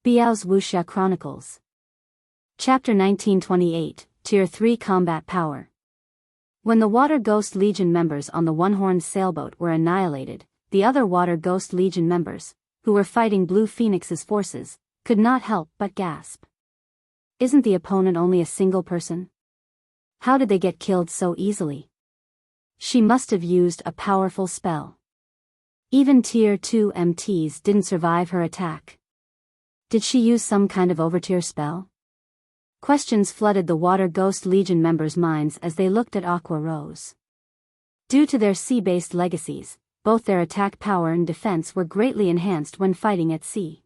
Biyao's Wuxia Chronicles. Chapter 1928, Tier 3 Combat Power. When the Water Ghost Legion members on the one-horned sailboat were annihilated, the other Water Ghost Legion members, who were fighting Blue Phoenix's forces, could not help but gasp. Isn't the opponent only a single person? How did they get killed so easily? She must have used a powerful spell. Even Tier 2 MTs didn't survive her attack. Did she use some kind of overtier spell? Questions flooded the Water Ghost Legion members' minds as they looked at Aqua Rose. Due to their sea-based legacies, both their attack power and defense were greatly enhanced when fighting at sea.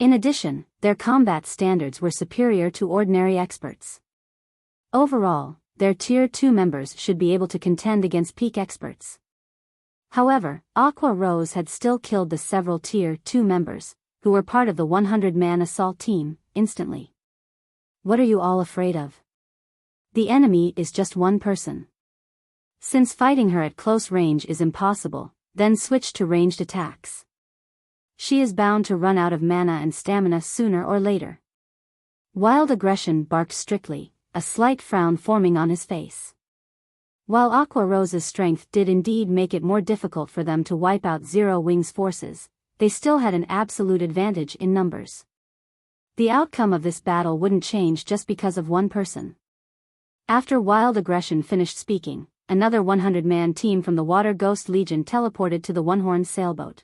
In addition, their combat standards were superior to ordinary experts. Overall, their Tier 2 members should be able to contend against peak experts. However, Aqua Rose had still killed the several Tier 2 members, who were part of the 100-man assault team, instantly. What are you all afraid of? The enemy is just one person. Since fighting her at close range is impossible, then switch to ranged attacks. She is bound to run out of mana and stamina sooner or later. Wild Aggression barked strictly, a slight frown forming on his face. While Aqua Rose's strength did indeed make it more difficult for them to wipe out Zero Wing's forces, they still had an absolute advantage in numbers. The outcome of this battle wouldn't change just because of one person. After Wild Aggression finished speaking, another 100-man team from the Water Ghost Legion teleported to the one-horned sailboat.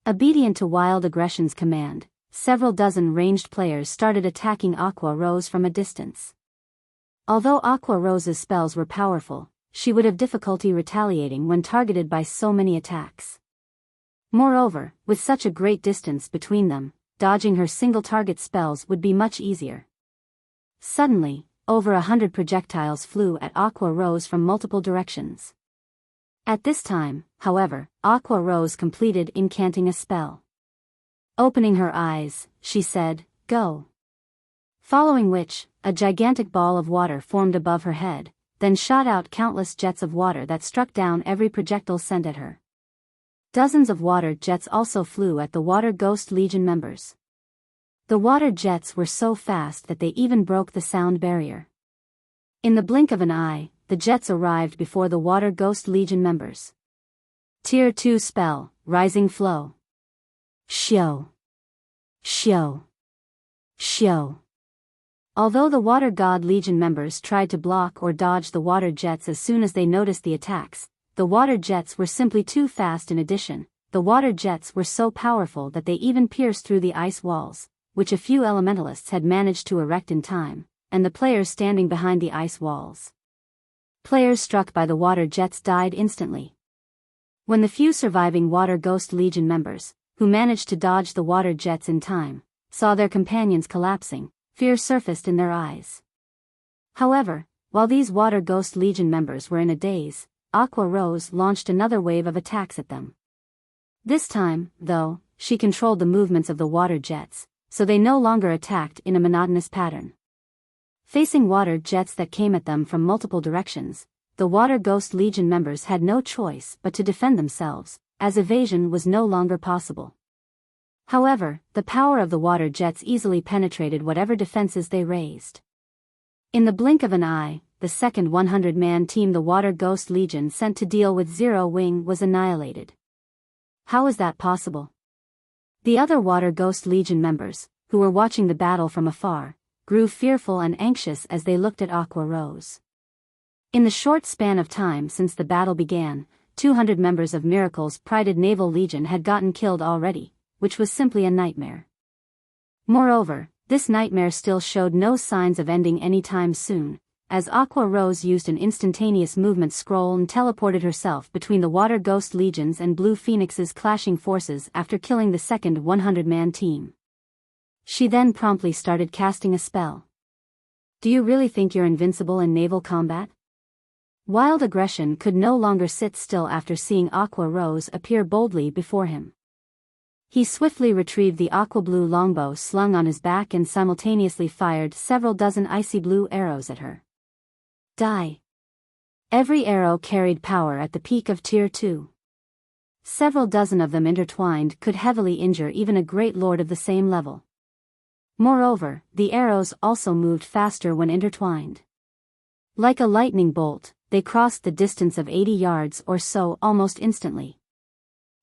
Obedient to Wild Aggression's command, several dozen ranged players started attacking Aqua Rose from a distance. Although Aqua Rose's spells were powerful, she would have difficulty retaliating when targeted by so many attacks. Moreover, with such a great distance between them, dodging her single-target spells would be much easier. Suddenly, over 100 projectiles flew at Aqua Rose from multiple directions. At this time, however, Aqua Rose completed incanting a spell. Opening her eyes, she said, "Go." Following which, a gigantic ball of water formed above her head, then shot out countless jets of water that struck down every projectile sent at her. Dozens of water jets also flew at the Water Ghost Legion members. The water jets were so fast that they even broke the sound barrier. In the blink of an eye, the jets arrived before the Water Ghost Legion members. Tier 2 spell, Rising Flow. Shio. Shio. Shio. Although the Water God Legion members tried to block or dodge the water jets as soon as they noticed the attacks, the water jets were simply too fast. In addition, the water jets were so powerful that they even pierced through the ice walls, which a few elementalists had managed to erect in time, and the players standing behind the ice walls. Players struck by the water jets died instantly. When the few surviving Water Ghost Legion members, who managed to dodge the water jets in time, saw their companions collapsing, fear surfaced in their eyes. However, while these Water Ghost Legion members were in a daze, Aqua Rose launched another wave of attacks at them. This time, though, she controlled the movements of the water jets, so they no longer attacked in a monotonous pattern. Facing water jets that came at them from multiple directions, the Water Ghost Legion members had no choice but to defend themselves, as evasion was no longer possible. However, the power of the water jets easily penetrated whatever defenses they raised. In the blink of an eye, the second 100-man team the Water Ghost Legion sent to deal with Zero Wing was annihilated. How is that possible? The other Water Ghost Legion members, who were watching the battle from afar, grew fearful and anxious as they looked at Aqua Rose. In the short span of time since the battle began, 200 members of Miracle's prided Naval Legion had gotten killed already, which was simply a nightmare. Moreover, this nightmare still showed no signs of ending anytime soon, as Aqua Rose used an instantaneous movement scroll and teleported herself between the Water Ghost Legions and Blue Phoenix's clashing forces after killing the second 100-man team. She then promptly started casting a spell. Do you really think you're invincible in naval combat? Wild Aggression could no longer sit still after seeing Aqua Rose appear boldly before him. He swiftly retrieved the aqua-blue longbow slung on his back and simultaneously fired several dozen icy blue arrows at her. Die. Every arrow carried power at the peak of Tier 2. several dozen of them intertwined could heavily injure even a great lord of the same level. Moreover, the arrows also moved faster when intertwined. Like a lightning bolt, they crossed the distance of 80 yards or so almost instantly.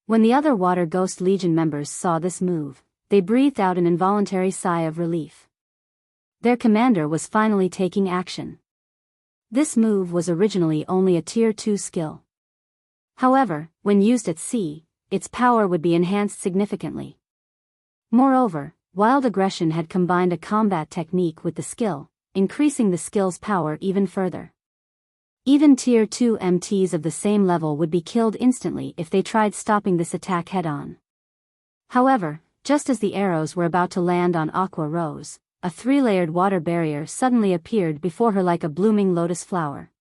When the other Water Ghost Legion members saw this move, they breathed out an involuntary sigh of relief. Their commander was finally taking action. This move was originally only a Tier 2 skill. However, when used at sea, its power would be enhanced significantly. Moreover, Wild Aggression had combined a combat technique with the skill, increasing the skill's power even further. Even Tier 2 MTs of the same level would be killed instantly if they tried stopping this attack head-on. However, just as the arrows were about to land on Aqua Rose, a 3-layered water barrier suddenly appeared before her like a blooming lotus flower.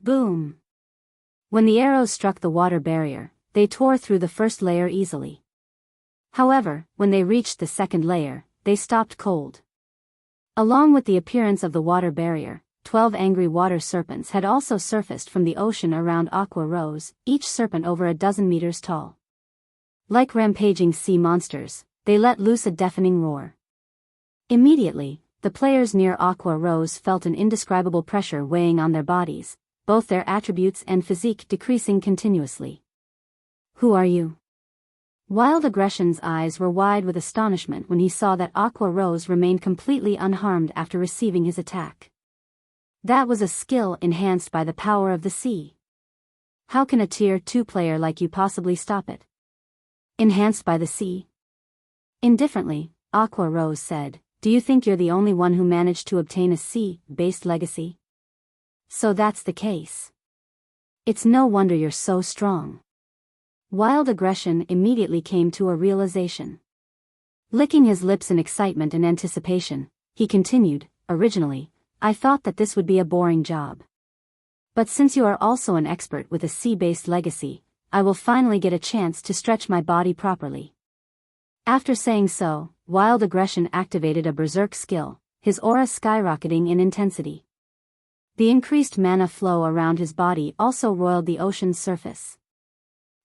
Boom! When the arrows struck the water barrier, they tore through the first layer easily. However, when they reached the second layer, they stopped cold. Along with the appearance of the water barrier, 12 angry water serpents had also surfaced from the ocean around Aqua Rose, each serpent over a dozen meters tall. Like rampaging sea monsters, they let loose a deafening roar. Immediately, the players near Aqua Rose felt an indescribable pressure weighing on their bodies, both their attributes and physique decreasing continuously. Who are you? Wild Aggression's eyes were wide with astonishment when he saw that Aqua Rose remained completely unharmed after receiving his attack. That was a skill enhanced by the power of the sea. How can a Tier 2 player like you possibly stop it? Enhanced by the sea? Indifferently, Aqua Rose said, "Do you think you're the only one who managed to obtain a sea-based legacy? So that's the case. It's no wonder you're so strong." Wild Aggression immediately came to a realization. Licking his lips in excitement and anticipation, he continued, "Originally, I thought that this would be a boring job. But since you are also an expert with a sea-based legacy, I will finally get a chance to stretch my body properly." After saying so, Wild Aggression activated a berserk skill, his aura skyrocketing in intensity. The increased mana flow around his body also roiled the ocean's surface.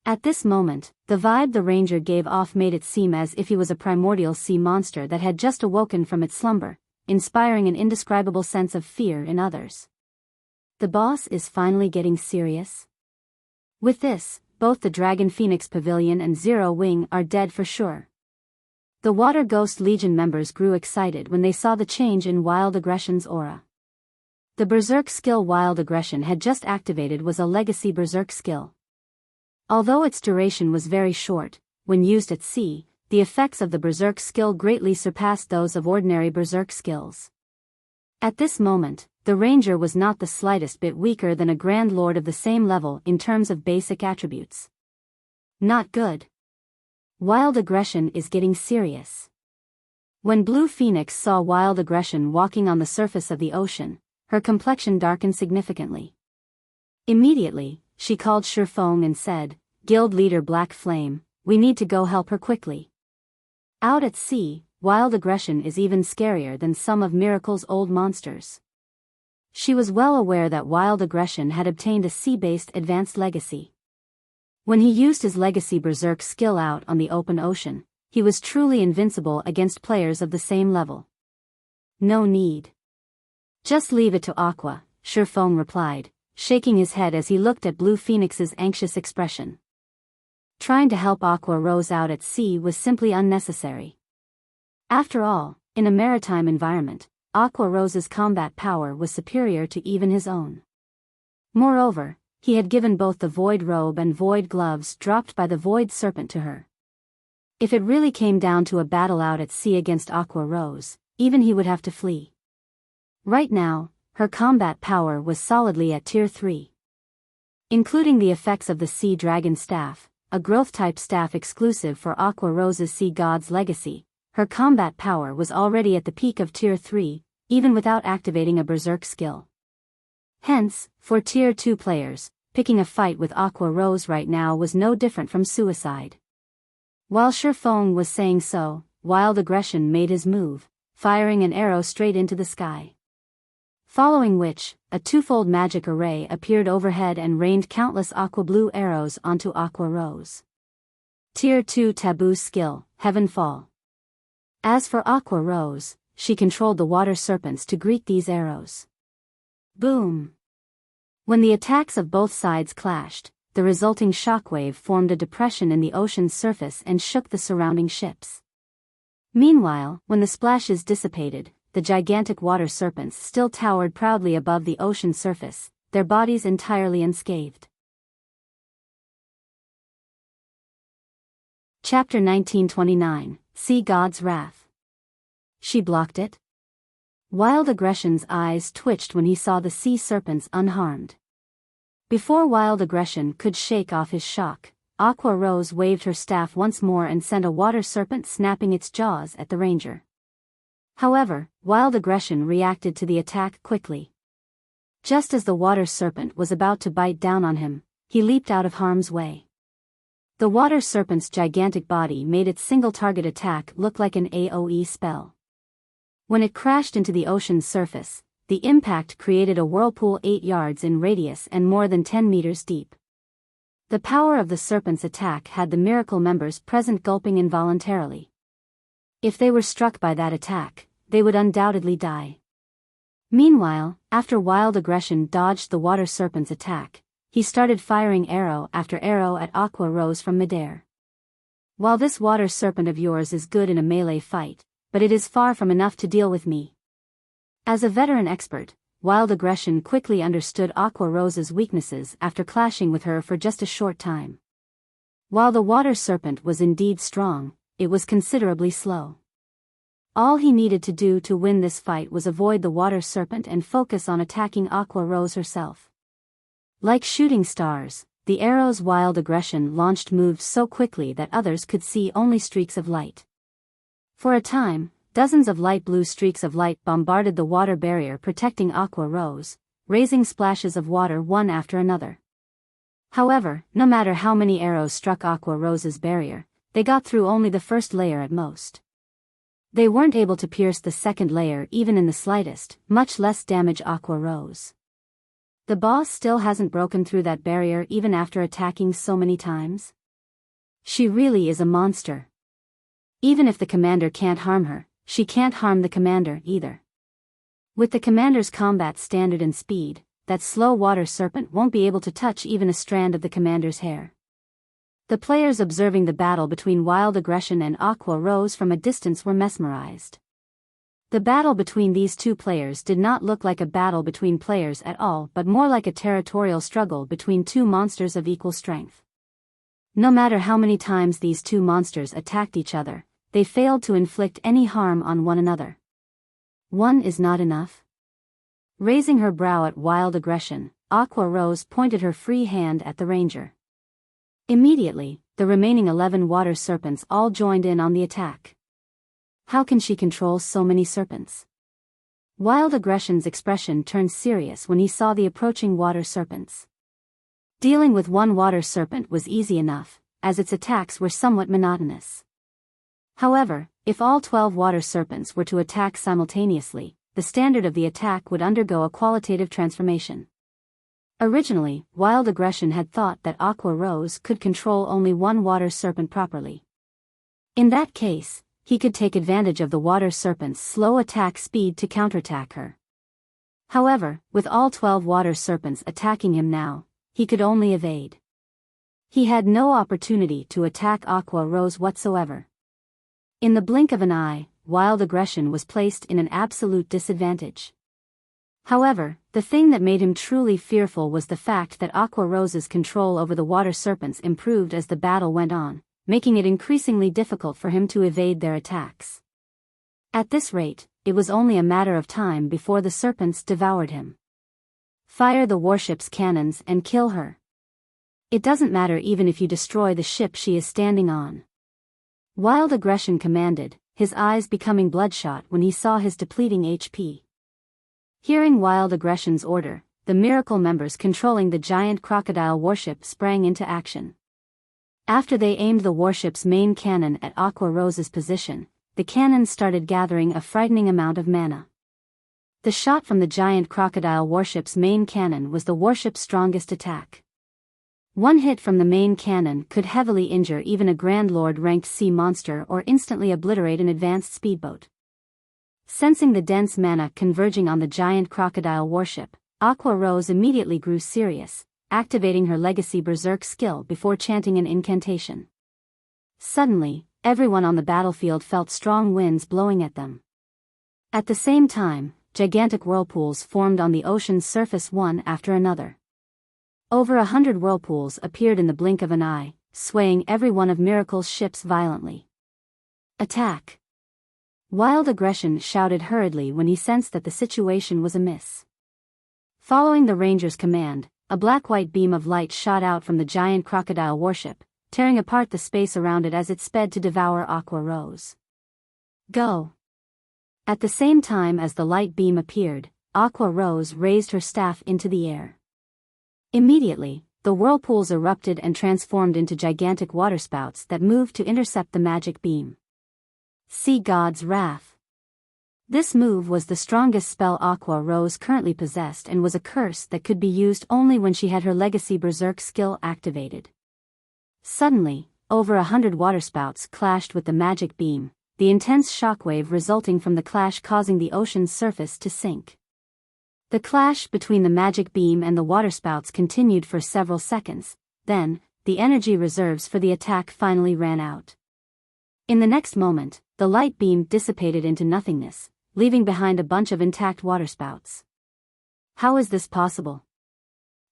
At this moment, the vibe the ranger gave off made it seem as if he was a primordial sea monster that had just awoken from its slumber, inspiring an indescribable sense of fear in others. The boss is finally getting serious. With this, both the Dragon Phoenix Pavilion and Zero Wing are dead for sure. The Water Ghost Legion members grew excited when they saw the change in Wild Aggression's aura. The Berserk skill Wild Aggression had just activated was a Legacy Berserk skill. Although its duration was very short, when used at sea, the effects of the Berserk skill greatly surpassed those of ordinary Berserk skills. At this moment, the Ranger was not the slightest bit weaker than a Grand Lord of the same level in terms of basic attributes. Not good. Wild Aggression is getting serious. When Blue Phoenix saw Wild Aggression walking on the surface of the ocean, her complexion darkened significantly. Immediately, she called Feng and said, "Guild leader Black Flame, we need to go help her quickly." Out at sea, Wild Aggression is even scarier than some of Miracle's old monsters. She was well aware that Wild Aggression had obtained a sea-based advanced legacy. When he used his Legacy Berserk skill out on the open ocean, he was truly invincible against players of the same level. "No need. Just leave it to Aqua," Feng replied, shaking his head as he looked at Blue Phoenix's anxious expression. Trying to help Aqua Rose out at sea was simply unnecessary. After all, in a maritime environment, Aqua Rose's combat power was superior to even his own. Moreover, he had given both the Void Robe and Void Gloves dropped by the Void Serpent to her. If it really came down to a battle out at sea against Aqua Rose, even he would have to flee. Right now, her combat power was solidly at Tier 3. Including the effects of the Sea Dragon Staff, a growth-type staff exclusive for Aqua Rose's Sea God's legacy, her combat power was already at the peak of Tier 3, even without activating a Berserk skill. Hence, for Tier 2 players, picking a fight with Aqua Rose right now was no different from suicide. While Feng was saying so, Wild Aggression made his move, firing an arrow straight into the sky. Following which, a twofold magic array appeared overhead and rained countless aqua blue arrows onto Aqua Rose. Tier 2 Taboo Skill, Heaven Fall. As for Aqua Rose, she controlled the water serpents to greet these arrows. Boom! When the attacks of both sides clashed, the resulting shockwave formed a depression in the ocean's surface and shook the surrounding ships. Meanwhile, when the splashes dissipated, the gigantic water serpents still towered proudly above the ocean surface, their bodies entirely unscathed. Chapter 1929, Sea God's Wrath. She blocked it? Wild Aggression's eyes twitched when he saw the sea serpents unharmed. Before Wild Aggression could shake off his shock, Aqua Rose waved her staff once more and sent a water serpent snapping its jaws at the ranger. However, Wild Aggression reacted to the attack quickly. Just as the water serpent was about to bite down on him, he leaped out of harm's way. The water serpent's gigantic body made its single-target attack look like an AoE spell. When it crashed into the ocean's surface, the impact created a whirlpool 8 yards in radius and more than 10 meters deep. The power of the serpent's attack had the miracle members present gulping involuntarily. If they were struck by that attack, they would undoubtedly die. Meanwhile, after Wild Aggression dodged the water serpent's attack, he started firing arrow after arrow at Aqua Rose from midair. While this water serpent of yours is good in a melee fight, but it is far from enough to deal with me. As a veteran expert, Wild Aggression quickly understood Aqua Rose's weaknesses after clashing with her for just a short time. While the water serpent was indeed strong, it was considerably slow. All he needed to do to win this fight was avoid the water serpent and focus on attacking Aqua Rose herself. Like shooting stars, the arrows Wild Aggression launched moved so quickly that others could see only streaks of light. For a time, dozens of light blue streaks of light bombarded the water barrier protecting Aqua Rose, raising splashes of water one after another. However, no matter how many arrows struck Aqua Rose's barrier, they got through only the first layer at most. They weren't able to pierce the second layer even in the slightest, much less damage Aqua Rose. The boss still hasn't broken through that barrier even after attacking so many times? She really is a monster. Even if the commander can't harm her, she can't harm the commander either. With the commander's combat standard and speed, that slow water serpent won't be able to touch even a strand of the commander's hair. The players observing the battle between Wild Aggression and Aqua Rose from a distance were mesmerized. The battle between these two players did not look like a battle between players at all but more like a territorial struggle between two monsters of equal strength. No matter how many times these two monsters attacked each other, they failed to inflict any harm on one another. One is not enough? Raising her brow at Wild Aggression, Aqua Rose pointed her free hand at the ranger. Immediately, the remaining 11 water serpents all joined in on the attack. How can she control so many serpents? Wild Aggression's expression turned serious when he saw the approaching water serpents. Dealing with one water serpent was easy enough, as its attacks were somewhat monotonous. However, if all 12 water serpents were to attack simultaneously, the standard of the attack would undergo a qualitative transformation. Originally, Wild Aggression had thought that Aqua Rose could control only one water serpent properly. In that case, he could take advantage of the water serpent's slow attack speed to counterattack her. However, with all 12 water serpents attacking him now, he could only evade. He had no opportunity to attack Aqua Rose whatsoever. In the blink of an eye, Wild Aggression was placed in an absolute disadvantage. However, the thing that made him truly fearful was the fact that Aqua Rose's control over the water serpents improved as the battle went on, making it increasingly difficult for him to evade their attacks. At this rate, it was only a matter of time before the serpents devoured him. Fire the warship's cannons and kill her. It doesn't matter even if you destroy the ship she is standing on. Wild Aggression commanded, his eyes becoming bloodshot when he saw his depleting HP. Hearing Wild Aggression's order, the miracle members controlling the giant crocodile warship sprang into action. After they aimed the warship's main cannon at Aqua Rose's position, the cannons started gathering a frightening amount of mana. The shot from the giant crocodile warship's main cannon was the warship's strongest attack. One hit from the main cannon could heavily injure even a Grand Lord-ranked sea monster or instantly obliterate an advanced speedboat. Sensing the dense mana converging on the giant crocodile warship, Aqua Rose immediately grew serious, activating her legacy berserk skill before chanting an incantation. Suddenly, everyone on the battlefield felt strong winds blowing at them. At the same time, gigantic whirlpools formed on the ocean's surface one after another. Over 100 whirlpools appeared in the blink of an eye, swaying every one of Miracle's ships violently. Attack! Wild Aggression shouted hurriedly when he sensed that the situation was amiss. Following the Ranger's command, a black-white beam of light shot out from the giant crocodile warship, tearing apart the space around it as it sped to devour Aqua Rose. Go! At the same time as the light beam appeared, Aqua Rose raised her staff into the air. Immediately, the whirlpools erupted and transformed into gigantic waterspouts that moved to intercept the magic beam. Sea God's Wrath. This move was the strongest spell Aqua Rose currently possessed and was a curse that could be used only when she had her legacy berserk skill activated. Suddenly, over 100 waterspouts clashed with the magic beam, the intense shockwave resulting from the clash causing the ocean's surface to sink. The clash between the magic beam and the waterspouts continued for several seconds, then, the energy reserves for the attack finally ran out. In the next moment, the light beam dissipated into nothingness, leaving behind a bunch of intact waterspouts. How is this possible?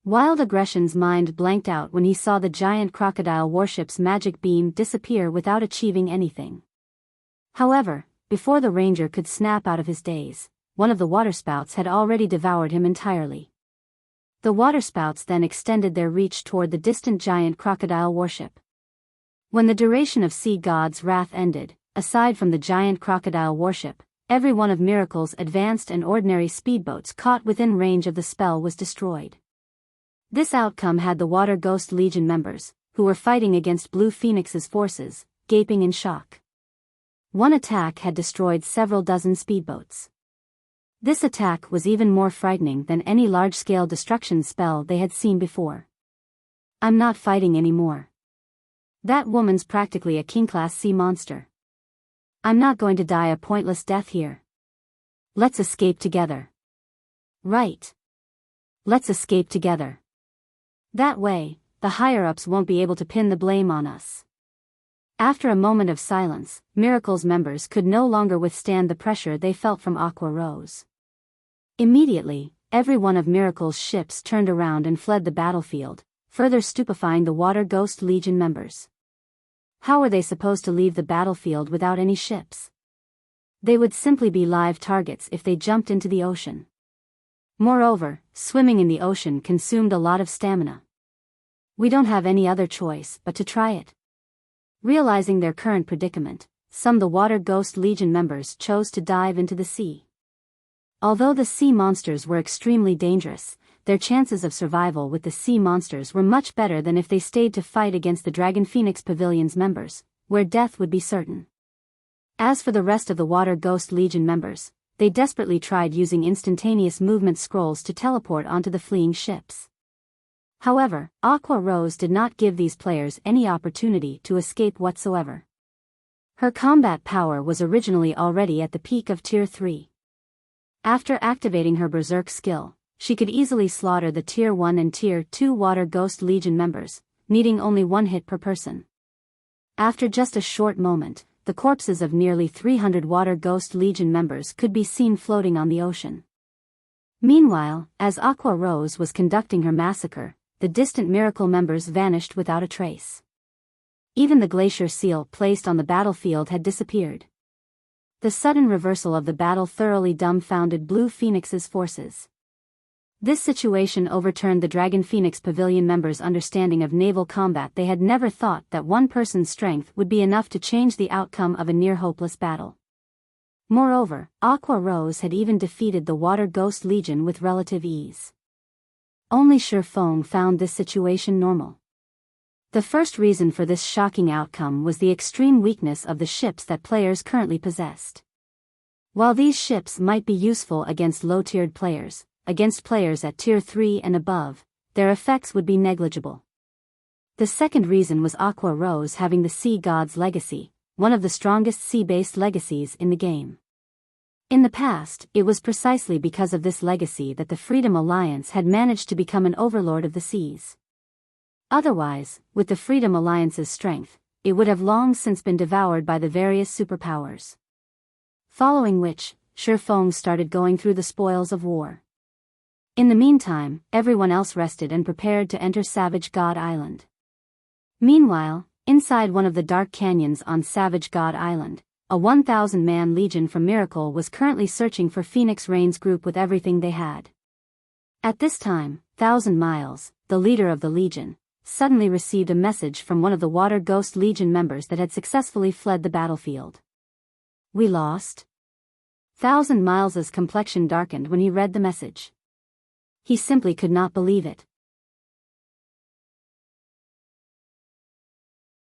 Wild Aggression's mind blanked out when he saw the giant crocodile warship's magic beam disappear without achieving anything. However, before the Ranger could snap out of his daze, one of the waterspouts had already devoured him entirely. The waterspouts then extended their reach toward the distant giant crocodile warship. When the duration of Sea God's Wrath ended, aside from the giant crocodile warship, every one of Miracle's advanced and ordinary speedboats caught within range of the spell was destroyed. This outcome had the Water Ghost Legion members, who were fighting against Blue Phoenix's forces, gaping in shock. One attack had destroyed several dozen speedboats. This attack was even more frightening than any large-scale destruction spell they had seen before. I'm not fighting anymore. That woman's practically a king-class sea monster. I'm not going to die a pointless death here. Let's escape together. Right. Let's escape together. That way, the higher-ups won't be able to pin the blame on us. After a moment of silence, Miracle's members could no longer withstand the pressure they felt from Aqua Rose. Immediately, every one of Miracle's ships turned around and fled the battlefield, further stupefying the Water Ghost Legion members. How were they supposed to leave the battlefield without any ships? They would simply be live targets if they jumped into the ocean. Moreover, swimming in the ocean consumed a lot of stamina. We don't have any other choice but to try it. Realizing their current predicament, some of the Water Ghost Legion members chose to dive into the sea. Although the sea monsters were extremely dangerous, their chances of survival with the sea monsters were much better than if they stayed to fight against the Dragon Phoenix Pavilion's members, where death would be certain. As for the rest of the Water Ghost Legion members, they desperately tried using instantaneous movement scrolls to teleport onto the fleeing ships. However, Aqua Rose did not give these players any opportunity to escape whatsoever. Her combat power was originally already at the peak of Tier 3. After activating her Berserk skill, she could easily slaughter the Tier 1 and Tier 2 Water Ghost Legion members, needing only one hit per person. After just a short moment, the corpses of nearly 300 Water Ghost Legion members could be seen floating on the ocean. Meanwhile, as Aqua Rose was conducting her massacre, the distant Miracle members vanished without a trace. Even the glacier seal placed on the battlefield had disappeared. The sudden reversal of the battle thoroughly dumbfounded Blue Phoenix's forces. This situation overturned the Dragon Phoenix Pavilion members' understanding of naval combat. They had never thought that one person's strength would be enough to change the outcome of a near-hopeless battle. Moreover, Aqua Rose had even defeated the Water Ghost Legion with relative ease. Only Feng found this situation normal. The first reason for this shocking outcome was the extreme weakness of the ships that players currently possessed. While these ships might be useful against low-tiered players, against players at Tier 3 and above, their effects would be negligible. The second reason was Aqua Rose having the Sea God's legacy, one of the strongest sea-based legacies in the game. In the past, it was precisely because of this legacy that the Freedom Alliance had managed to become an overlord of the seas. Otherwise, with the Freedom Alliance's strength, it would have long since been devoured by the various superpowers. Following which, Feng started going through the spoils of war. In the meantime, everyone else rested and prepared to enter Savage God Island. Meanwhile, inside one of the dark canyons on Savage God Island, a 1,000-man legion from Miracle was currently searching for Phoenix Rain's group with everything they had. At this time, 1,000 Miles, the leader of the legion, suddenly received a message from one of the Water Ghost Legion members that had successfully fled the battlefield. We lost? 1,000 Miles's complexion darkened when he read the message. He simply could not believe it.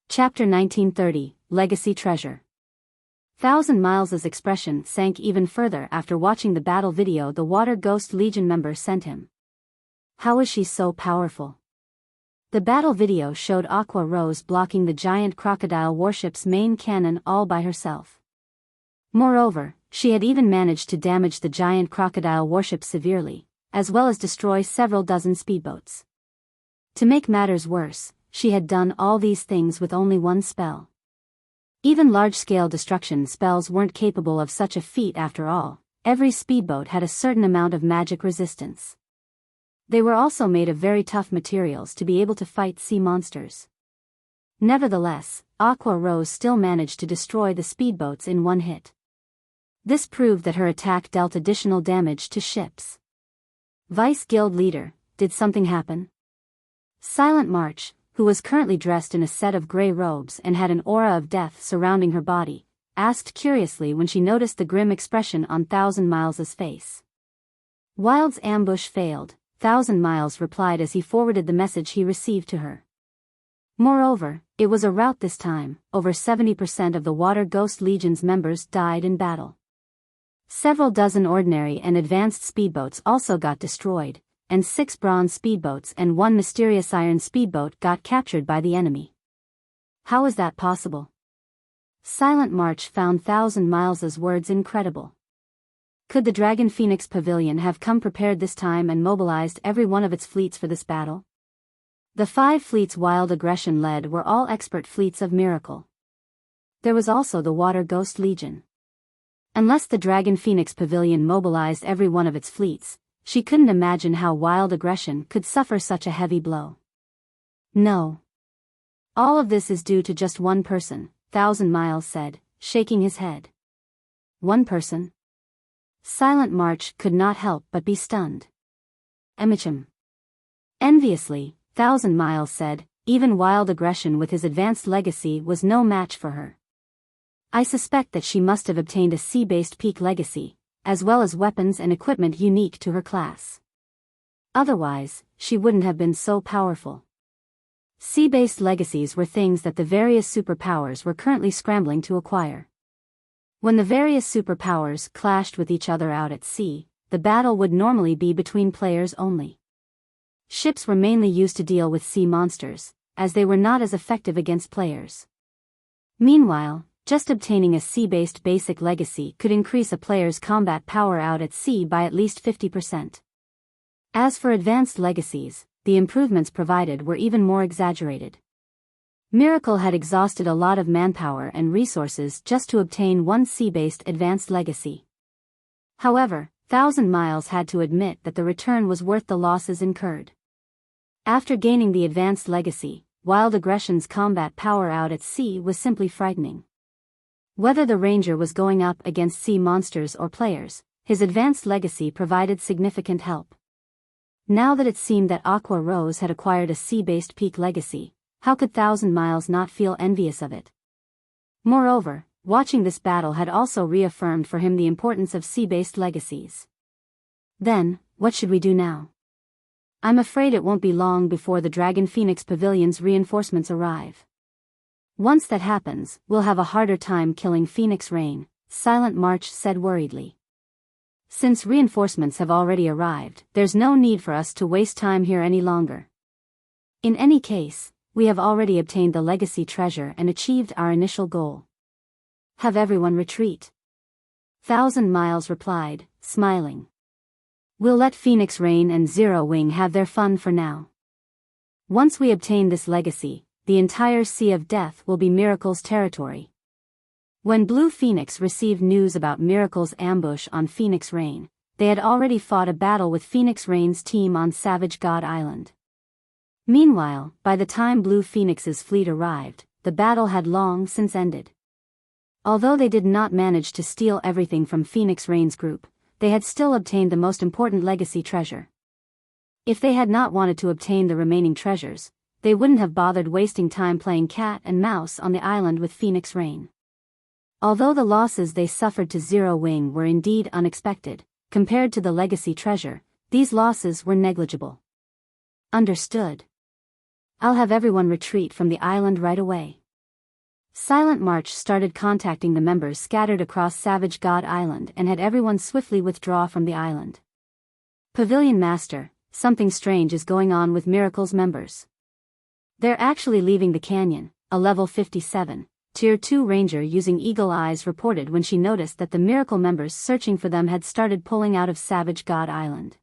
Chapter 1930, Legacy Treasure. 1,000 Miles's expression sank even further after watching the battle video the Water Ghost Legion member sent him. How is she so powerful? The battle video showed Aqua Rose blocking the giant crocodile warship's main cannon all by herself. Moreover, she had even managed to damage the giant crocodile warship severely, as well as destroy several dozen speedboats. To make matters worse, she had done all these things with only one spell. Even large-scale destruction spells weren't capable of such a feat after all. Every speedboat had a certain amount of magic resistance. They were also made of very tough materials to be able to fight sea monsters. Nevertheless, Aqua Rose still managed to destroy the speedboats in one hit. This proved that her attack dealt additional damage to ships. Vice Guild Leader, did something happen? Silent March, who was currently dressed in a set of grey robes and had an aura of death surrounding her body, asked curiously when she noticed the grim expression on 1,000 Miles's face. Wild's ambush failed, 1,000 Miles replied as he forwarded the message he received to her. Moreover, it was a rout this time. Over 70% of the Water Ghost Legion's members died in battle. Several dozen ordinary and advanced speedboats also got destroyed, and 6 bronze speedboats and 1 mysterious iron speedboat got captured by the enemy. How is that possible? Silent March found 1,000 Miles's words incredible. Could the Dragon Phoenix Pavilion have come prepared this time and mobilized every one of its fleets for this battle? The 5 fleets Wild Aggression led were all expert fleets of Miracle. There was also the Water Ghost Legion. Unless the Dragon Phoenix Pavilion mobilized every one of its fleets, she couldn't imagine how Wild Aggression could suffer such a heavy blow. No. All of this is due to just one person, 1,000 Miles said, shaking his head. One person? Silent March could not help but be stunned. Emichim. Enviously, 1,000 Miles said, even Wild Aggression with his advanced legacy was no match for her. I suspect that she must have obtained a sea-based peak legacy, as well as weapons and equipment unique to her class. Otherwise, she wouldn't have been so powerful. Sea-based legacies were things that the various superpowers were currently scrambling to acquire. When the various superpowers clashed with each other out at sea, the battle would normally be between players only. Ships were mainly used to deal with sea monsters, as they were not as effective against players. Meanwhile, just obtaining a sea-based basic legacy could increase a player's combat power out at sea by at least 50%. As for advanced legacies, the improvements provided were even more exaggerated. Miracle had exhausted a lot of manpower and resources just to obtain one sea-based advanced legacy. However, 1,000 Miles had to admit that the return was worth the losses incurred. After gaining the advanced legacy, Wild Aggression's combat power out at sea was simply frightening. Whether the Ranger was going up against sea monsters or players, his advanced legacy provided significant help. Now that it seemed that Aqua Rose had acquired a sea-based peak legacy, how could 1,000 Miles not feel envious of it? Moreover, watching this battle had also reaffirmed for him the importance of sea-based legacies. Then, what should we do now? I'm afraid it won't be long before the Dragon Phoenix Pavilion's reinforcements arrive. Once that happens, we'll have a harder time killing Phoenix Rain, Silent March said worriedly. Since reinforcements have already arrived, there's no need for us to waste time here any longer. In any case, we have already obtained the legacy treasure and achieved our initial goal. Have everyone retreat. 1,000 Miles replied, smiling. We'll let Phoenix Rain and Zero Wing have their fun for now. Once we obtain this legacy, the entire Sea of Death will be Miracle's territory. When Blue Phoenix received news about Miracle's ambush on Phoenix Rain, they had already fought a battle with Phoenix Rain's team on Savage God Island. Meanwhile, by the time Blue Phoenix's fleet arrived, the battle had long since ended. Although they did not manage to steal everything from Phoenix Rain's group, they had still obtained the most important legacy treasure. If they had not wanted to obtain the remaining treasures, they wouldn't have bothered wasting time playing cat and mouse on the island with Phoenix Rain. Although the losses they suffered to Zero Wing were indeed unexpected, compared to the legacy treasure, these losses were negligible. Understood. I'll have everyone retreat from the island right away. Silent March started contacting the members scattered across Savage God Island and had everyone swiftly withdraw from the island. Pavilion Master, something strange is going on with Miracle's members. They're actually leaving the canyon, a level 57. Tier 2 Ranger using Eagle Eyes reported when she noticed that the Miracle members searching for them had started pulling out of Savage God Island.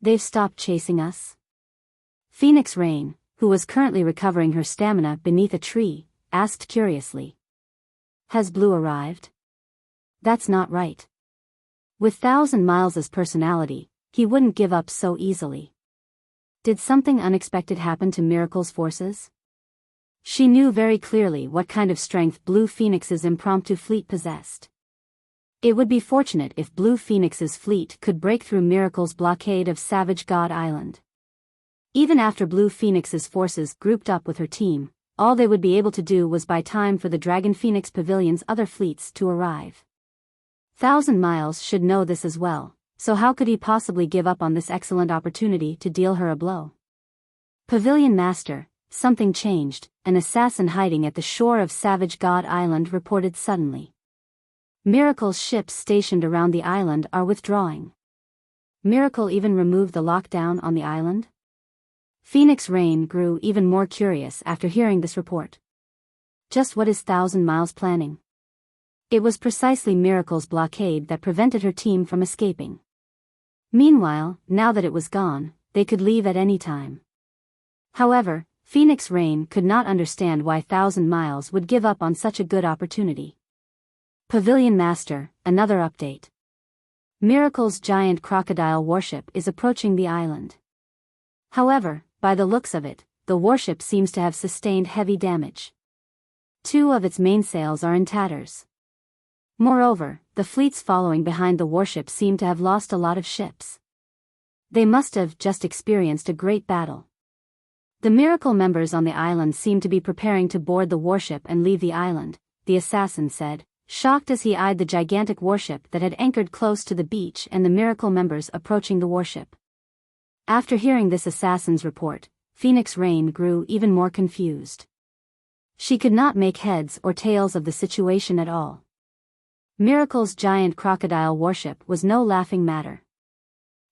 They've stopped chasing us? Phoenix Rain, who was currently recovering her stamina beneath a tree, asked curiously. Has Blue arrived? That's not right. With 1,000 Miles' personality, he wouldn't give up so easily. Did something unexpected happen to Miracle's forces? She knew very clearly what kind of strength Blue Phoenix's impromptu fleet possessed. It would be fortunate if Blue Phoenix's fleet could break through Miracle's blockade of Savage God Island. Even after Blue Phoenix's forces grouped up with her team, all they would be able to do was buy time for the Dragon Phoenix Pavilion's other fleets to arrive. 1,000 Miles should know this as well, so how could he possibly give up on this excellent opportunity to deal her a blow? Pavilion Master, something changed. An assassin hiding at the shore of Savage God Island reported suddenly. Miracle's ships stationed around the island are withdrawing. Miracle even removed the lockdown on the island? Phoenix Rain grew even more curious after hearing this report. Just what is 1,000 Miles planning? It was precisely Miracle's blockade that prevented her team from escaping. Meanwhile, now that it was gone, they could leave at any time. However, Phoenix Rain could not understand why 1,000 Miles would give up on such a good opportunity. Pavilion Master, another update. Miracle's giant crocodile warship is approaching the island. However, by the looks of it, the warship seems to have sustained heavy damage. 2 of its mainsails are in tatters. Moreover, the fleets following behind the warship seem to have lost a lot of ships. They must have just experienced a great battle. The Miracle members on the island seem to be preparing to board the warship and leave the island, the assassin said, shocked as he eyed the gigantic warship that had anchored close to the beach and the Miracle members approaching the warship. After hearing this assassin's report, Phoenix Rain grew even more confused. She could not make heads or tails of the situation at all. Miracle's giant crocodile warship was no laughing matter.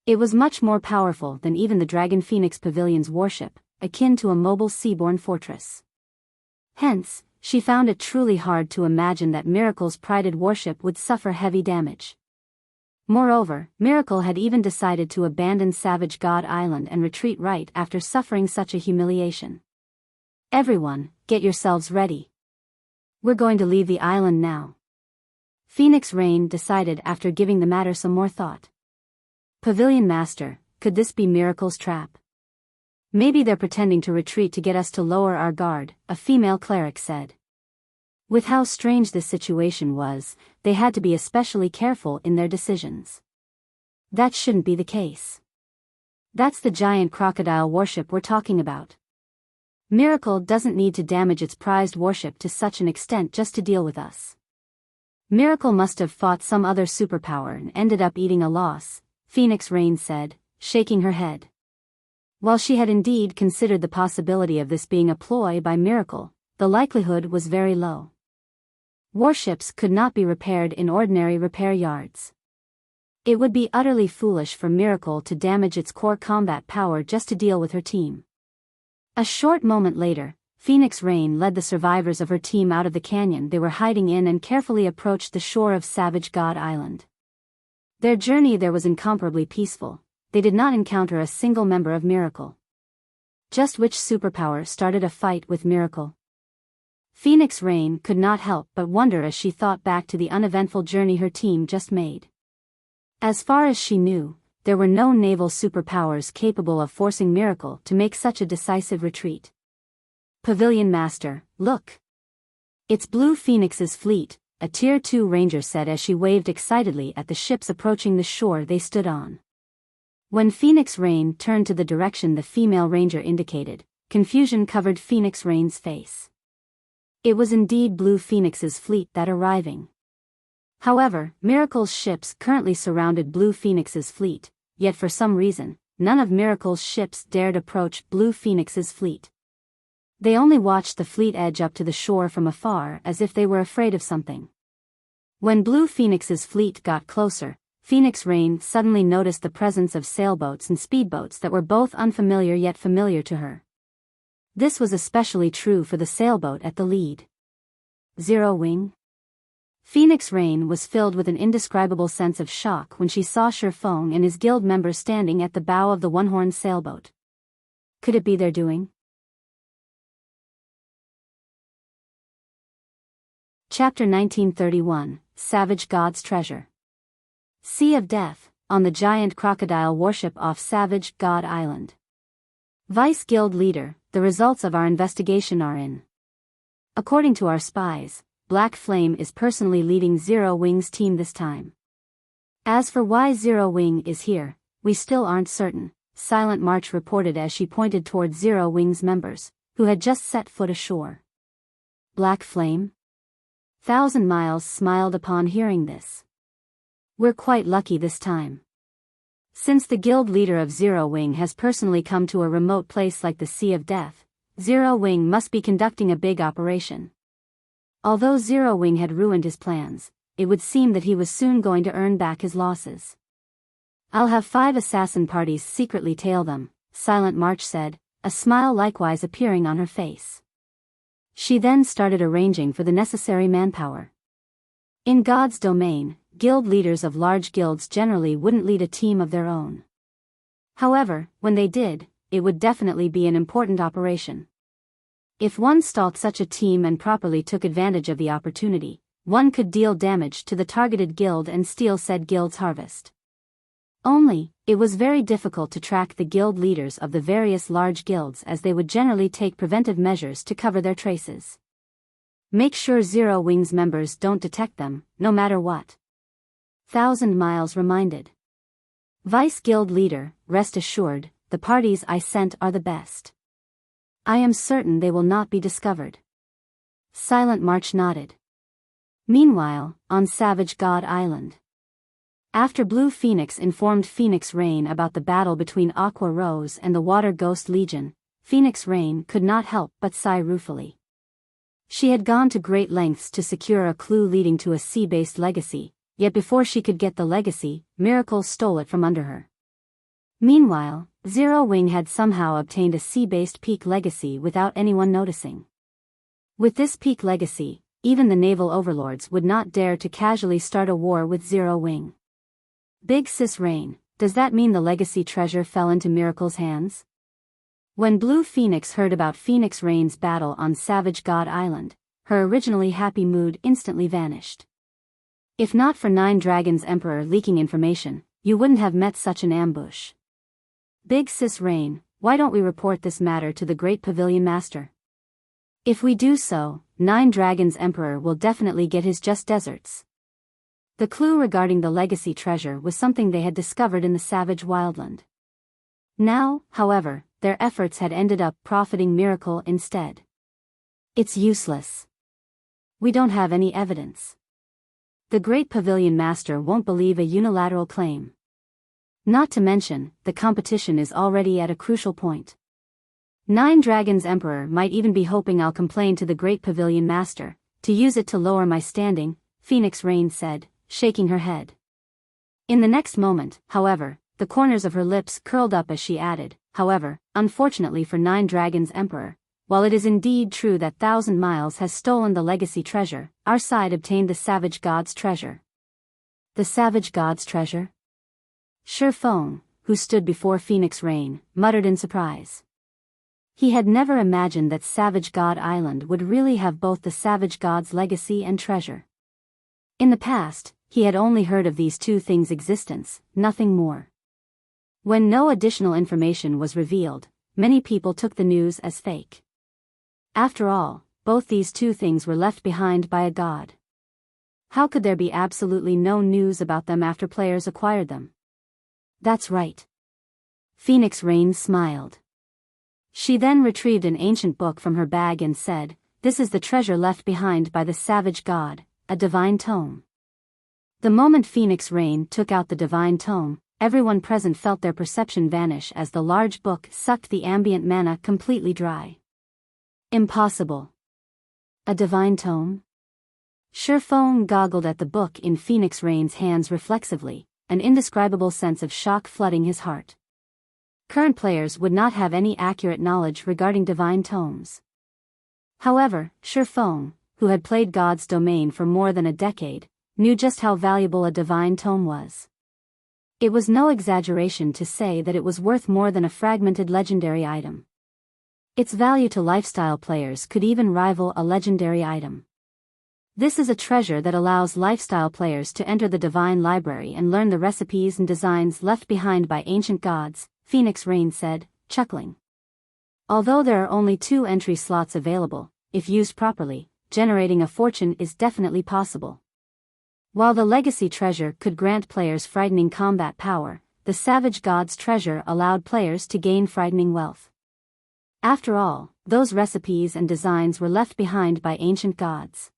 It was much more powerful than even the Dragon Phoenix Pavilion's warship, akin to a mobile seaborne fortress. Hence, she found it truly hard to imagine that Miracle's prided warship would suffer heavy damage. Moreover, Miracle had even decided to abandon Savage God Island and retreat right after suffering such a humiliation. Everyone, get yourselves ready. We're going to leave the island now. Phoenix Rain decided after giving the matter some more thought. Pavilion Master, could this be Miracle's trap? Maybe they're pretending to retreat to get us to lower our guard, a female cleric said. With how strange this situation was, they had to be especially careful in their decisions. That shouldn't be the case. That's the giant crocodile warship we're talking about. Miracle doesn't need to damage its prized warship to such an extent just to deal with us. Miracle must have fought some other superpower and ended up eating a loss, Phoenix Rain said, shaking her head. While she had indeed considered the possibility of this being a ploy by Miracle, the likelihood was very low. Warships could not be repaired in ordinary repair yards. It would be utterly foolish for Miracle to damage its core combat power just to deal with her team. A short moment later, Phoenix Rain led the survivors of her team out of the canyon they were hiding in and carefully approached the shore of Savage God Island. Their journey there was incomparably peaceful. They did not encounter a single member of Miracle. Just which superpower started a fight with Miracle? Phoenix Rain could not help but wonder as she thought back to the uneventful journey her team just made. As far as she knew, there were no naval superpowers capable of forcing Miracle to make such a decisive retreat. Pavilion Master, look! It's Blue Phoenix's fleet, a Tier 2 ranger said as she waved excitedly at the ships approaching the shore they stood on. When Phoenix Rain turned to the direction the female ranger indicated, confusion covered Phoenix Rain's face. It was indeed Blue Phoenix's fleet that arriving. However, Miracle's ships currently surrounded Blue Phoenix's fleet, yet for some reason, none of Miracle's ships dared approach Blue Phoenix's fleet. They only watched the fleet edge up to the shore from afar as if they were afraid of something. When Blue Phoenix's fleet got closer, Phoenix Rain suddenly noticed the presence of sailboats and speedboats that were both unfamiliar yet familiar to her. This was especially true for the sailboat at the lead. Zero Wing? Phoenix Rain was filled with an indescribable sense of shock when she saw Feng and his guild members standing at the bow of the one-horned sailboat. Could it be their doing? Chapter 1931, Savage God's Treasure. Sea of Death, on the giant crocodile warship off Savage God Island. Vice Guild Leader, the results of our investigation are in. According to our spies, Black Flame is personally leading Zero Wing's team this time. As for why Zero Wing is here, we still aren't certain, Silent March reported as she pointed toward Zero Wing's members, who had just set foot ashore. Black Flame? Thousand Miles smiled upon hearing this. We're quite lucky this time. Since the guild leader of Zero Wing has personally come to a remote place like the Sea of Death, Zero Wing must be conducting a big operation. Although Zero Wing had ruined his plans, it would seem that he was soon going to earn back his losses. I'll have 5 assassin parties secretly tail them, Silent March said, a smile likewise appearing on her face. She then started arranging for the necessary manpower. In God's domain, guild leaders of large guilds generally wouldn't lead a team of their own. However, when they did, it would definitely be an important operation. If one stalked such a team and properly took advantage of the opportunity, one could deal damage to the targeted guild and steal said guild's harvest. Only, it was very difficult to track the guild leaders of the various large guilds as they would generally take preventive measures to cover their traces. Make sure Zero Wing's members don't detect them, no matter what. Thousand Miles reminded. Vice Guild Leader, rest assured, the parties I sent are the best. I am certain they will not be discovered. Silent March nodded. Meanwhile, on Savage God Island. After Blue Phoenix informed Phoenix Rain about the battle between Aqua Rose and the Water Ghost Legion, Phoenix Rain could not help but sigh ruefully. She had gone to great lengths to secure a clue leading to a sea-based legacy, yet before she could get the legacy, Miracle stole it from under her. Meanwhile, Zero Wing had somehow obtained a sea-based peak legacy without anyone noticing. With this peak legacy, even the naval overlords would not dare to casually start a war with Zero Wing. Big Sis Rain, does that mean the legacy treasure fell into Miracle's hands? When Blue Phoenix heard about Phoenix Rain's battle on Savage God Island, her originally happy mood instantly vanished. If not for 9 Dragons Emperor leaking information, you wouldn't have met such an ambush. Big Sis Rain, why don't we report this matter to the Great Pavilion Master? If we do so, 9 Dragons Emperor will definitely get his just deserts. The clue regarding the legacy treasure was something they had discovered in the savage wildland. Now, however, their efforts had ended up profiting Miracle instead. It's useless. We don't have any evidence. The Great Pavilion Master won't believe a unilateral claim. Not to mention, the competition is already at a crucial point. 9 Dragons Emperor might even be hoping I'll complain to the Great Pavilion Master, to use it to lower my standing, Phoenix Rain said, shaking her head. In the next moment, however, the corners of her lips curled up as she added, however, unfortunately for Nine Dragons Emperor, while it is indeed true that 1,000 Miles has stolen the legacy treasure, our side obtained the Savage God's treasure. The Savage God's treasure? Feng, who stood before Phoenix Rain, muttered in surprise. He had never imagined that Savage God Island would really have both the Savage God's legacy and treasure. In the past, he had only heard of these two things' existence, nothing more. When no additional information was revealed, many people took the news as fake. After all, both these two things were left behind by a god. How could there be absolutely no news about them after players acquired them? That's right. Phoenix Rain smiled. She then retrieved an ancient book from her bag and said, "This is the treasure left behind by the Savage God, a divine tome." The moment Phoenix Rain took out the divine tome, everyone present felt their perception vanish as the large book sucked the ambient mana completely dry. Impossible. A divine tome? Feng goggled at the book in Phoenix Rain's hands reflexively, an indescribable sense of shock flooding his heart. Current players would not have any accurate knowledge regarding divine tomes. However, Feng, who had played God's Domain for more than a decade, knew just how valuable a divine tome was. It was no exaggeration to say that it was worth more than a fragmented legendary item. Its value to lifestyle players could even rival a legendary item. This is a treasure that allows lifestyle players to enter the divine library and learn the recipes and designs left behind by ancient gods, Phoenix Rain said, chuckling. Although there are only 2 entry slots available, if used properly, generating a fortune is definitely possible. While the legacy treasure could grant players frightening combat power, the Savage God's treasure allowed players to gain frightening wealth. After all, those recipes and designs were left behind by ancient gods.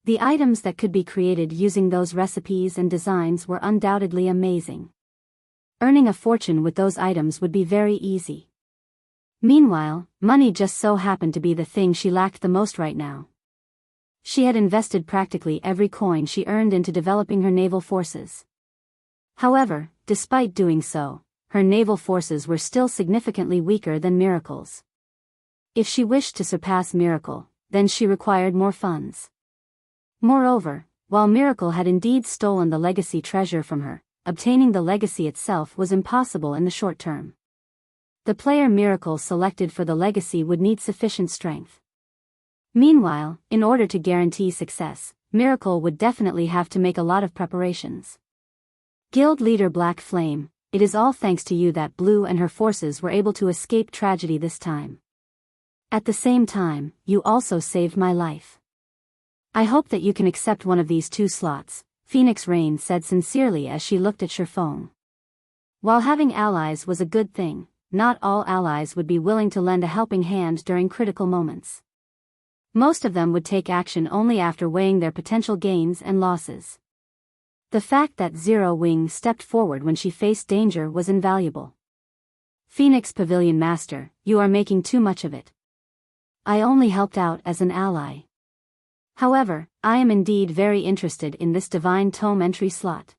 The items that could be created using those recipes and designs were undoubtedly amazing. Earning a fortune with those items would be very easy. Meanwhile, money just so happened to be the thing she lacked the most right now. She had invested practically every coin she earned into developing her naval forces. However, despite doing so, her naval forces were still significantly weaker than Miracle's. If she wished to surpass Miracle, then she required more funds. Moreover, while Miracle had indeed stolen the legacy treasure from her, obtaining the legacy itself was impossible in the short term. The player Miracle selected for the legacy would need sufficient strength. Meanwhile, in order to guarantee success, Miracle would definitely have to make a lot of preparations. Guild leader Black Flame, it is all thanks to you that Blue and her forces were able to escape tragedy this time. At the same time, you also saved my life. I hope that you can accept one of these 2 slots, Phoenix Rain said sincerely as she looked at Feng. While having allies was a good thing, not all allies would be willing to lend a helping hand during critical moments. Most of them would take action only after weighing their potential gains and losses. The fact that Zero Wing stepped forward when she faced danger was invaluable. Phoenix Pavilion Master, you are making too much of it. I only helped out as an ally. However, I am indeed very interested in this divine tome entry slot.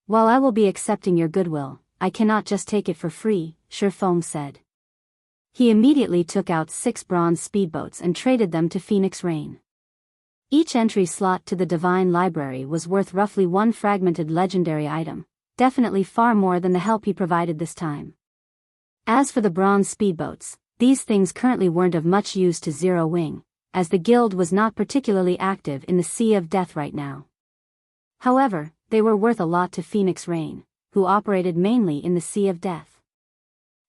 While I will be accepting your goodwill, I cannot just take it for free, Feng said. He immediately took out 6 bronze speedboats and traded them to Phoenix Rain. Each entry slot to the Divine Library was worth roughly 1 fragmented legendary item, definitely far more than the help he provided this time. As for the bronze speedboats, these things currently weren't of much use to Zero Wing, as the guild was not particularly active in the Sea of Death right now. However, they were worth a lot to Phoenix Rain, who operated mainly in the Sea of Death.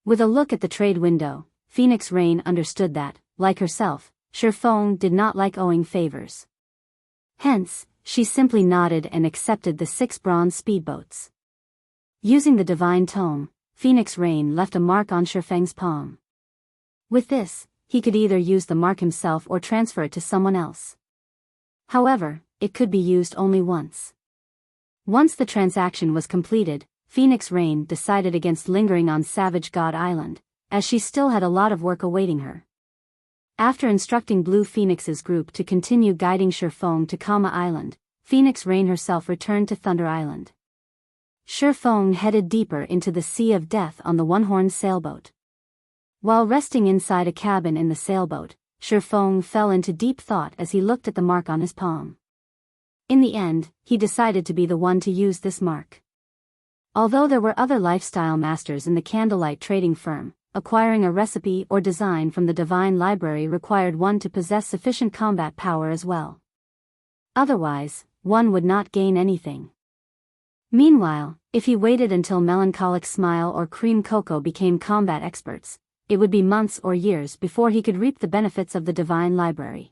With a look at the trade window, Phoenix Rain understood that, like herself, Feng did not like owing favors. Hence, she simply nodded and accepted the 6 bronze speedboats. Using the divine tome, Phoenix Rain left a mark on Feng's palm. With this, he could either use the mark himself or transfer it to someone else. However, it could be used only once. Once the transaction was completed, Phoenix Rain decided against lingering on Savage God Island, as she still had a lot of work awaiting her. After instructing Blue Phoenix's group to continue guiding Feng to Kama Island, Phoenix Rain herself returned to Thunder Island. Feng headed deeper into the sea of death on the one-horned sailboat. While resting inside a cabin in the sailboat, Feng fell into deep thought as he looked at the mark on his palm. In the end, he decided to be the one to use this mark. Although there were other lifestyle masters in the candlelight trading firm, acquiring a recipe or design from the divine library required one to possess sufficient combat power as well. Otherwise, one would not gain anything. Meanwhile, if he waited until Melancholic Smile or Cream Cocoa became combat experts, it would be months or years before he could reap the benefits of the divine library.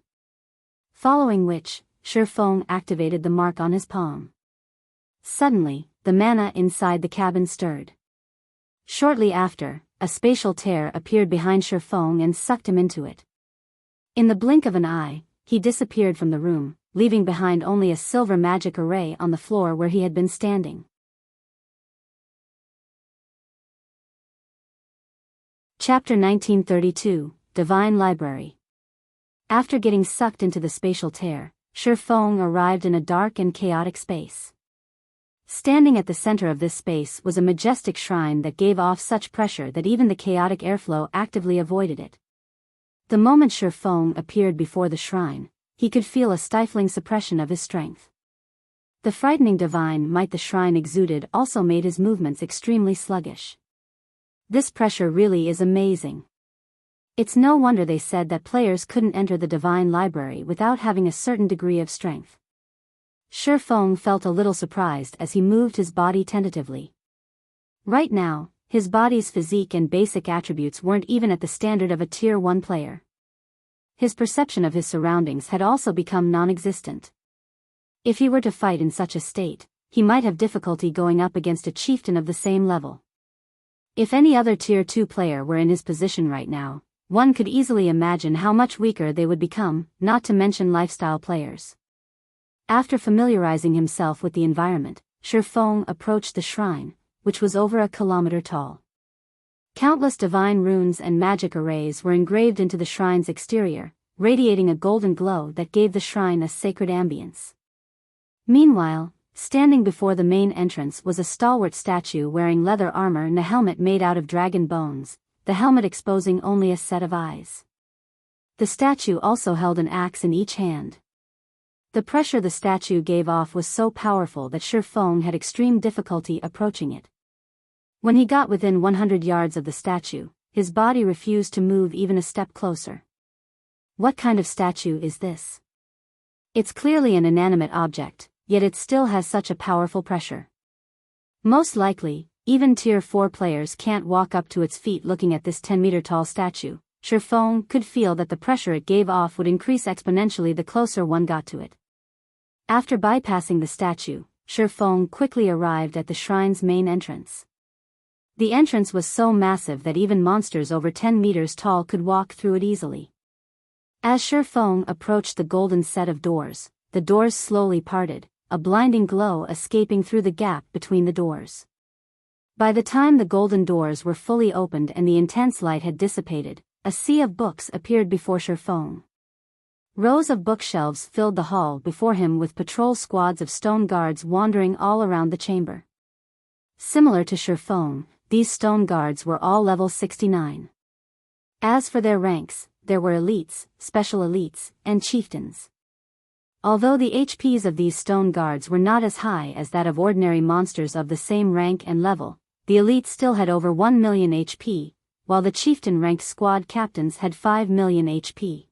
Following which, Feng activated the mark on his palm. Suddenly, the mana inside the cabin stirred. Shortly after, a spatial tear appeared behind Feng and sucked him into it. In the blink of an eye, he disappeared from the room, leaving behind only a silver magic array on the floor where he had been standing. Chapter 1932, Divine Library. After getting sucked into the spatial tear, Feng arrived in a dark and chaotic space. Standing at the center of this space was a majestic shrine that gave off such pressure that even the chaotic airflow actively avoided it. The moment Feng appeared before the shrine, he could feel a stifling suppression of his strength. The frightening divine might the shrine exuded also made his movements extremely sluggish. This pressure really is amazing. It's no wonder they said that players couldn't enter the divine library without having a certain degree of strength. Feng felt a little surprised as he moved his body tentatively. Right now, his body's physique and basic attributes weren't even at the standard of a Tier 1 player. His perception of his surroundings had also become non-existent. If he were to fight in such a state, he might have difficulty going up against a chieftain of the same level. If any other Tier 2 player were in his position right now, one could easily imagine how much weaker they would become, not to mention lifestyle players. After familiarizing himself with the environment, Feng approached the shrine, which was over a kilometer tall. Countless divine runes and magic arrays were engraved into the shrine's exterior, radiating a golden glow that gave the shrine a sacred ambience. Meanwhile, standing before the main entrance was a stalwart statue wearing leather armor and a helmet made out of dragon bones, the helmet exposing only a set of eyes. The statue also held an axe in each hand. The pressure the statue gave off was so powerful that Feng had extreme difficulty approaching it. When he got within 100 yards of the statue, his body refused to move even a step closer. What kind of statue is this? It's clearly an inanimate object, yet it still has such a powerful pressure. Most likely, even Tier 4 players can't walk up to its feet looking at this 10-meter-tall statue. Feng could feel that the pressure it gave off would increase exponentially the closer one got to it. After bypassing the statue, Feng quickly arrived at the shrine's main entrance. The entrance was so massive that even monsters over 10 meters tall could walk through it easily. As Feng approached the golden set of doors, the doors slowly parted, a blinding glow escaping through the gap between the doors. By the time the golden doors were fully opened and the intense light had dissipated, a sea of books appeared before Feng. Rows of bookshelves filled the hall before him with patrol squads of stone guards wandering all around the chamber. Similar to Feng, these stone guards were all level 69. As for their ranks, there were elites, special elites, and chieftains. Although the HPs of these stone guards were not as high as that of ordinary monsters of the same rank and level, the elites still had over 1 million HP, while the chieftain-ranked squad captains had 5 million HP.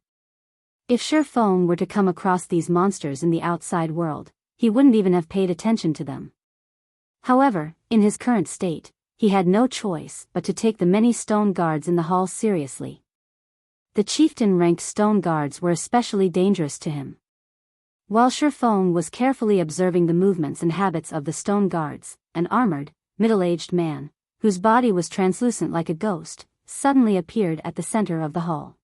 If Feng were to come across these monsters in the outside world, he wouldn't even have paid attention to them. However, in his current state, he had no choice but to take the many stone guards in the hall seriously. The chieftain-ranked stone guards were especially dangerous to him. While Feng was carefully observing the movements and habits of the stone guards, an armored, middle-aged man, whose body was translucent like a ghost, suddenly appeared at the center of the hall.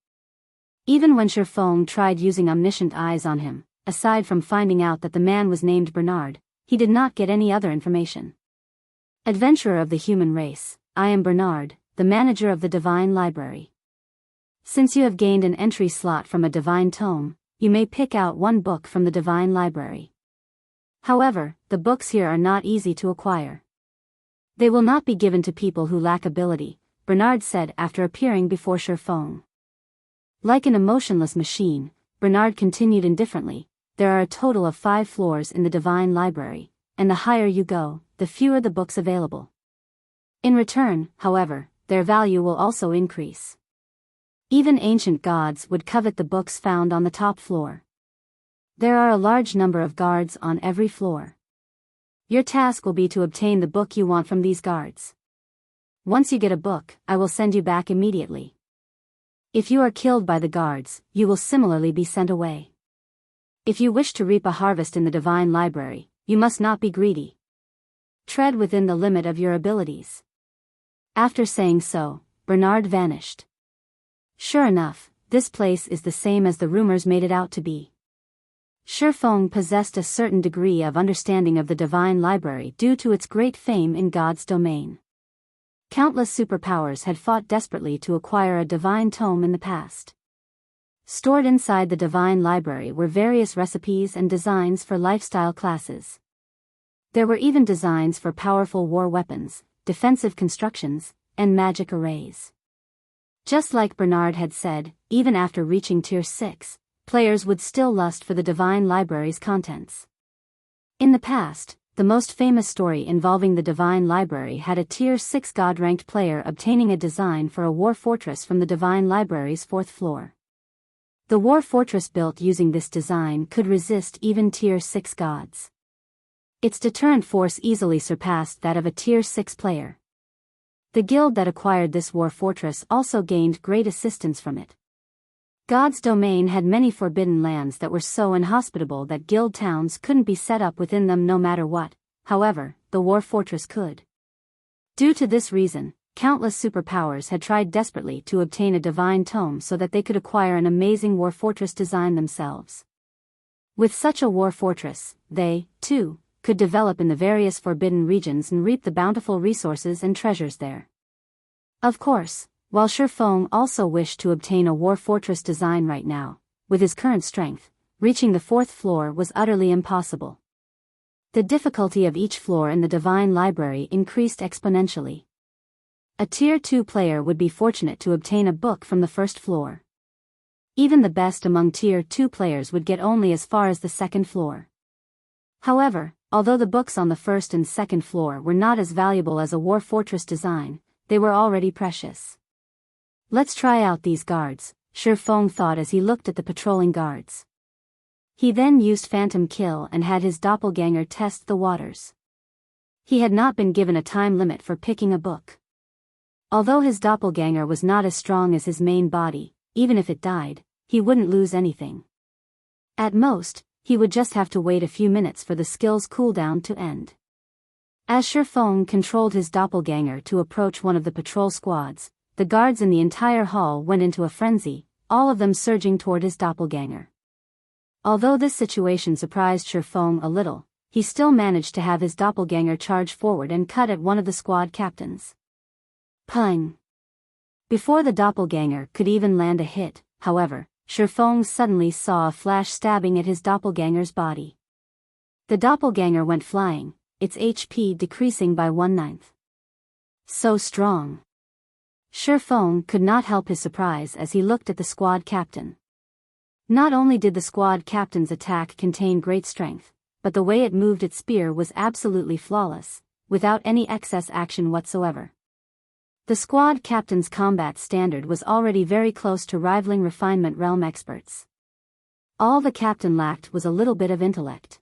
Even when Feng tried using omniscient eyes on him, aside from finding out that the man was named Bernard, he did not get any other information. Adventurer of the human race, I am Bernard, the manager of the Divine Library. Since you have gained an entry slot from a divine tome, you may pick out one book from the Divine Library. However, the books here are not easy to acquire. They will not be given to people who lack ability, Bernard said after appearing before Feng. Like an emotionless machine, Bernard continued indifferently, there are a total of 5 floors in the Divine Library, and the higher you go, the fewer the books available. In return, however, their value will also increase. Even ancient gods would covet the books found on the top floor. There are a large number of guards on every floor. Your task will be to obtain the book you want from these guards. Once you get a book, I will send you back immediately. If you are killed by the guards, you will similarly be sent away. If you wish to reap a harvest in the Divine Library, you must not be greedy. Tread within the limit of your abilities. After saying so, Bernard vanished. Sure enough, this place is the same as the rumors made it out to be. Feng possessed a certain degree of understanding of the Divine Library due to its great fame in God's domain. Countless superpowers had fought desperately to acquire a divine tome in the past. Stored inside the Divine Library were various recipes and designs for lifestyle classes. There were even designs for powerful war weapons, defensive constructions, and magic arrays. Just like Bernard had said, even after reaching Tier 6, players would still lust for the Divine Library's contents. In the past, the most famous story involving the Divine Library had a Tier 6 God-ranked player obtaining a design for a war fortress from the Divine Library's 4th floor. The war fortress built using this design could resist even Tier 6 gods. Its deterrent force easily surpassed that of a Tier 6 player. The guild that acquired this war fortress also gained great assistance from it. God's domain had many forbidden lands that were so inhospitable that guild towns couldn't be set up within them no matter what, however, the war fortress could. Due to this reason, countless superpowers had tried desperately to obtain a divine tome so that they could acquire an amazing war fortress design themselves. With such a war fortress, they, too, could develop in the various forbidden regions and reap the bountiful resources and treasures there. Of course, while Feng also wished to obtain a war fortress design right now, with his current strength, reaching the 4th floor was utterly impossible. The difficulty of each floor in the Divine Library increased exponentially. A Tier 2 player would be fortunate to obtain a book from the 1st floor. Even the best among Tier 2 players would get only as far as the 2nd floor. However, although the books on the 1st and 2nd floor were not as valuable as a war fortress design, they were already precious. Let's try out these guards, Feng thought as he looked at the patrolling guards. He then used Phantom Kill and had his doppelganger test the waters. He had not been given a time limit for picking a book. Although his doppelganger was not as strong as his main body, even if it died, he wouldn't lose anything. At most, he would just have to wait a few minutes for the skill's cooldown to end. As Feng controlled his doppelganger to approach one of the patrol squads, the guards in the entire hall went into a frenzy, all of them surging toward his doppelganger. Although this situation surprised Feng a little, he still managed to have his doppelganger charge forward and cut at one of the squad captains. Pung! Before the doppelganger could even land a hit, however, Feng suddenly saw a flash stabbing at his doppelganger's body. The doppelganger went flying, its HP decreasing by 1/9. So strong. Feng could not help his surprise as he looked at the squad captain. Not only did the squad captain's attack contain great strength, but the way it moved its spear was absolutely flawless, without any excess action whatsoever. The squad captain's combat standard was already very close to rivaling refinement realm experts. All the captain lacked was a little bit of intellect.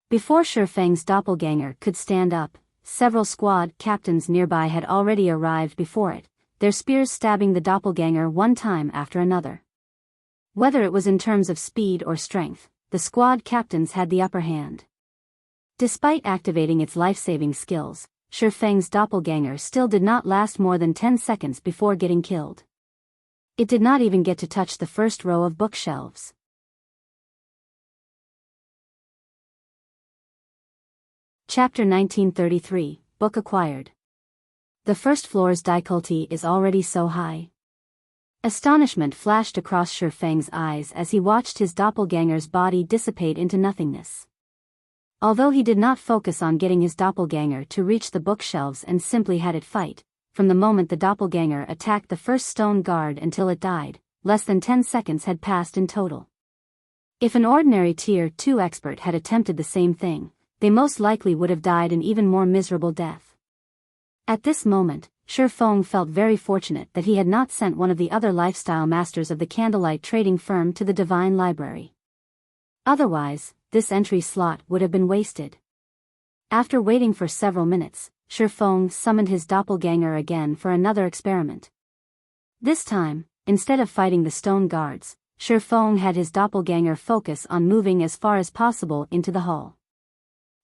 Before Feng's doppelganger could stand up, several squad captains nearby had already arrived before it, their spears stabbing the doppelganger one time after another. Whether it was in terms of speed or strength, the squad captains had the upper hand. Despite activating its life-saving skills, Feng's doppelganger still did not last more than 10 seconds before getting killed. It did not even get to touch the first row of bookshelves. Chapter 1933, Book Acquired. The 1st floor's difficulty is already so high. Astonishment flashed across Feng's eyes as he watched his doppelganger's body dissipate into nothingness. Although he did not focus on getting his doppelganger to reach the bookshelves and simply had it fight, from the moment the doppelganger attacked the first stone guard until it died, less than 10 seconds had passed in total. If an ordinary Tier 2 expert had attempted the same thing, they most likely would have died an even more miserable death. At this moment, Feng felt very fortunate that he had not sent one of the other lifestyle masters of the candlelight trading firm to the Divine Library. Otherwise, this entry slot would have been wasted. After waiting for several minutes, Feng summoned his doppelganger again for another experiment. This time, instead of fighting the stone guards, Feng had his doppelganger focus on moving as far as possible into the hall.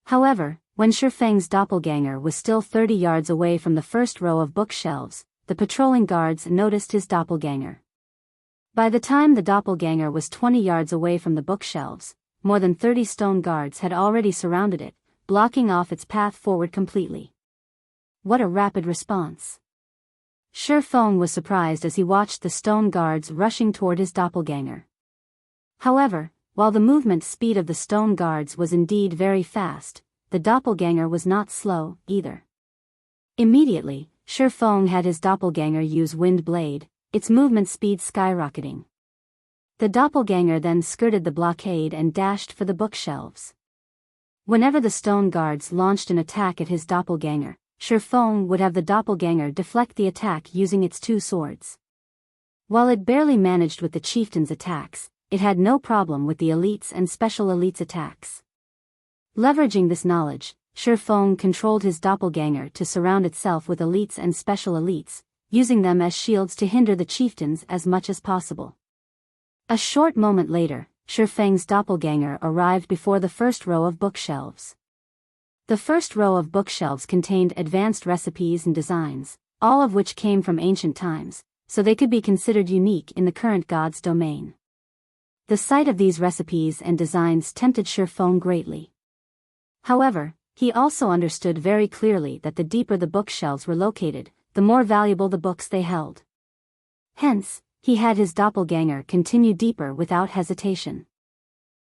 However, when Feng's doppelganger was still 30 yards away from the first row of bookshelves, the patrolling guards noticed his doppelganger. By the time the doppelganger was 20 yards away from the bookshelves, more than 30 stone guards had already surrounded it, blocking off its path forward completely. What a rapid response! Feng was surprised as he watched the stone guards rushing toward his doppelganger. However, while the movement speed of the stone guards was indeed very fast, the doppelganger was not slow, either. Immediately, Feng had his doppelganger use Wind Blade, its movement speed skyrocketing. The doppelganger then skirted the blockade and dashed for the bookshelves. Whenever the stone guards launched an attack at his doppelganger, Feng would have the doppelganger deflect the attack using its two swords. While it barely managed with the chieftain's attacks, it had no problem with the elites and special elites attacks. Leveraging this knowledge, Feng controlled his doppelganger to surround itself with elites and special elites, using them as shields to hinder the chieftains as much as possible. A short moment later, Feng's doppelganger arrived before the first row of bookshelves. The first row of bookshelves contained advanced recipes and designs, all of which came from ancient times, so they could be considered unique in the current god's domain. The sight of these recipes and designs tempted Feng greatly. However, he also understood very clearly that the deeper the bookshelves were located, the more valuable the books they held. Hence, he had his doppelganger continue deeper without hesitation.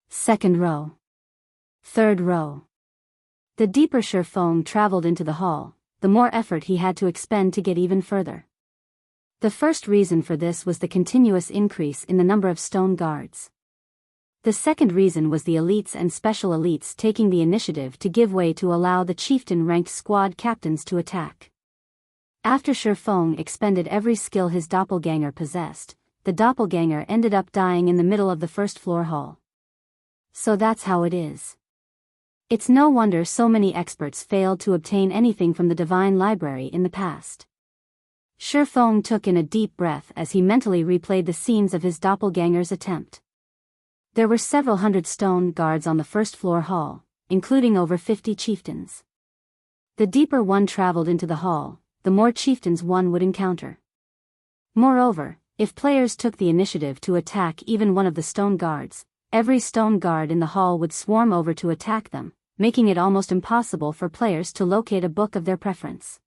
Second row. Third row. The deeper Feng traveled into the hall, the more effort he had to expend to get even further. The first reason for this was the continuous increase in the number of stone guards. The second reason was the elites and special elites taking the initiative to give way to allow the chieftain-ranked squad captains to attack. After Feng expended every skill his doppelganger possessed, the doppelganger ended up dying in the middle of the first floor hall. So that's how it is. It's no wonder so many experts failed to obtain anything from the Divine Library in the past. Feng took in a deep breath as he mentally replayed the scenes of his doppelganger's attempt. There were several hundred stone guards on the first floor hall, including over 50 chieftains. The deeper one traveled into the hall, the more chieftains one would encounter. Moreover, if players took the initiative to attack even one of the stone guards, every stone guard in the hall would swarm over to attack them, making it almost impossible for players to locate a book of their preference.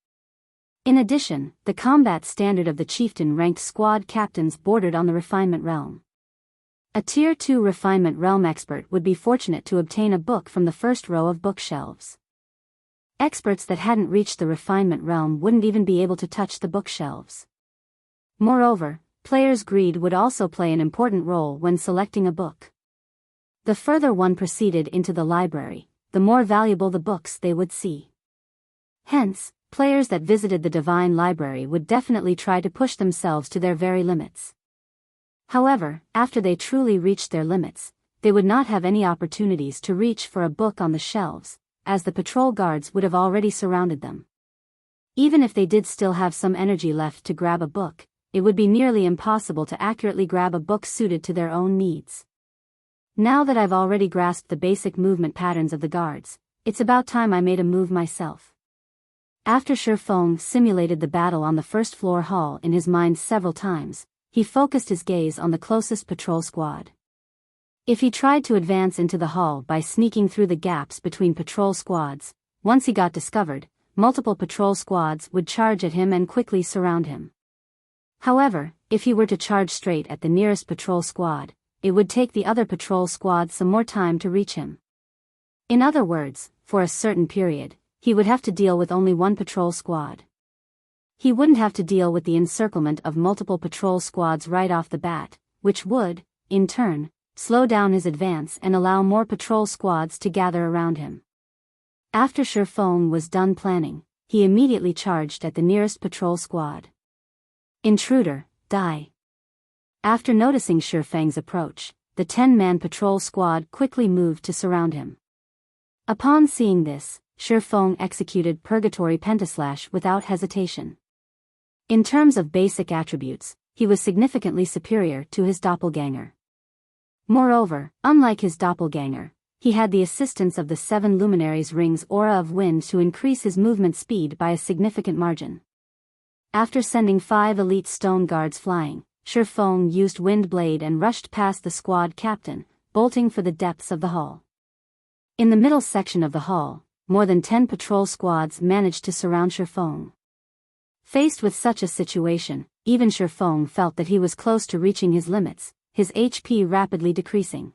In addition, the combat standard of the chieftain-ranked squad captains bordered on the refinement realm. A Tier 2 refinement realm expert would be fortunate to obtain a book from the first row of bookshelves. Experts that hadn't reached the refinement realm wouldn't even be able to touch the bookshelves. Moreover, players' greed would also play an important role when selecting a book. The further one proceeded into the library, the more valuable the books they would see. Hence, players that visited the Divine Library would definitely try to push themselves to their very limits. However, after they truly reached their limits, they would not have any opportunities to reach for a book on the shelves, as the patrol guards would have already surrounded them. Even if they did still have some energy left to grab a book, it would be nearly impossible to accurately grab a book suited to their own needs. Now that I've already grasped the basic movement patterns of the guards, it's about time I made a move myself. After Feng simulated the battle on the first floor hall in his mind several times, he focused his gaze on the closest patrol squad. If he tried to advance into the hall by sneaking through the gaps between patrol squads, once he got discovered, multiple patrol squads would charge at him and quickly surround him. However, if he were to charge straight at the nearest patrol squad, it would take the other patrol squad some more time to reach him. In other words, for a certain period, he would have to deal with only one patrol squad. He wouldn't have to deal with the encirclement of multiple patrol squads right off the bat, which would, in turn, slow down his advance and allow more patrol squads to gather around him. After Feng was done planning, he immediately charged at the nearest patrol squad. Intruder, die. After noticing Feng's approach, the 10-man patrol squad quickly moved to surround him. Upon seeing this, Feng executed Purgatory Pentaslash without hesitation. In terms of basic attributes, he was significantly superior to his doppelganger. Moreover, unlike his doppelganger, he had the assistance of the 7 Luminaries' Ring's aura of wind to increase his movement speed by a significant margin. After sending 5 elite stone guards flying, Feng used Wind Blade and rushed past the squad captain, bolting for the depths of the hall. In the middle section of the hall, more than 10 patrol squads managed to surround Feng. Faced with such a situation, even Feng felt that he was close to reaching his limits, his HP rapidly decreasing.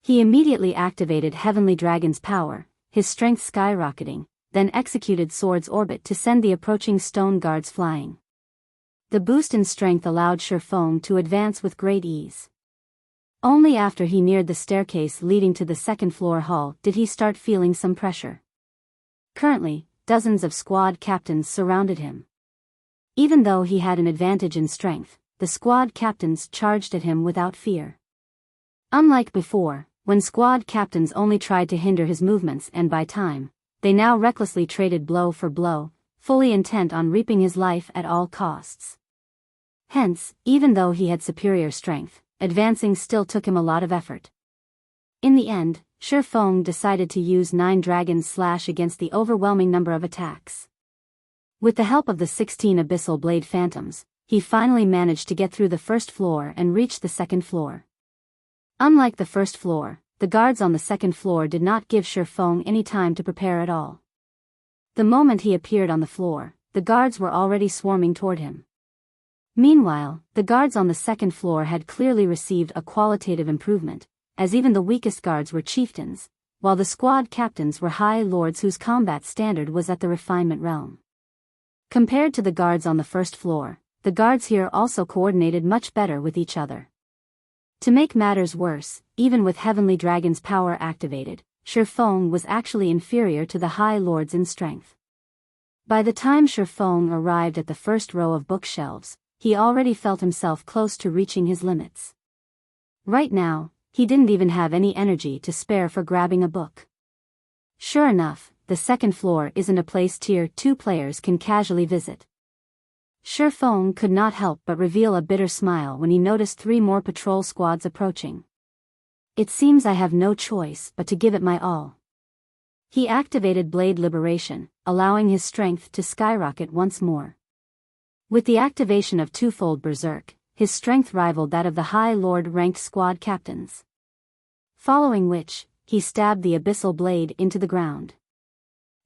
He immediately activated Heavenly Dragon's power, his strength skyrocketing, then executed Sword's Orbit to send the approaching stone guards flying. The boost in strength allowed Feng to advance with great ease. Only after he neared the staircase leading to the second-floor hall did he start feeling some pressure. Currently, dozens of squad captains surrounded him. Even though he had an advantage in strength, the squad captains charged at him without fear. Unlike before, when squad captains only tried to hinder his movements and buy time, they now recklessly traded blow for blow, fully intent on reaping his life at all costs. Hence, even though he had superior strength, advancing still took him a lot of effort. In the end, Feng decided to use 9 Dragon's Slash against the overwhelming number of attacks. With the help of the 16 Abyssal Blade Phantoms, he finally managed to get through the first floor and reach the second floor. Unlike the first floor, the guards on the second floor did not give Feng any time to prepare at all. The moment he appeared on the floor, the guards were already swarming toward him. Meanwhile, the guards on the second floor had clearly received a qualitative improvement, as even the weakest guards were chieftains, while the squad captains were high lords whose combat standard was at the refinement realm. Compared to the guards on the first floor, the guards here also coordinated much better with each other. To make matters worse, even with Heavenly Dragon's power activated, Feng was actually inferior to the high lords in strength. By the time Feng arrived at the first row of bookshelves, he already felt himself close to reaching his limits. Right now, he didn't even have any energy to spare for grabbing a book. Sure enough, the second floor isn't a place Tier 2 players can casually visit. Feng could not help but reveal a bitter smile when he noticed 3 more patrol squads approaching. It seems I have no choice but to give it my all. He activated Blade Liberation, allowing his strength to skyrocket once more. With the activation of Twofold Berserk, his strength rivaled that of the High Lord-ranked squad captains. Following which, he stabbed the Abyssal Blade into the ground.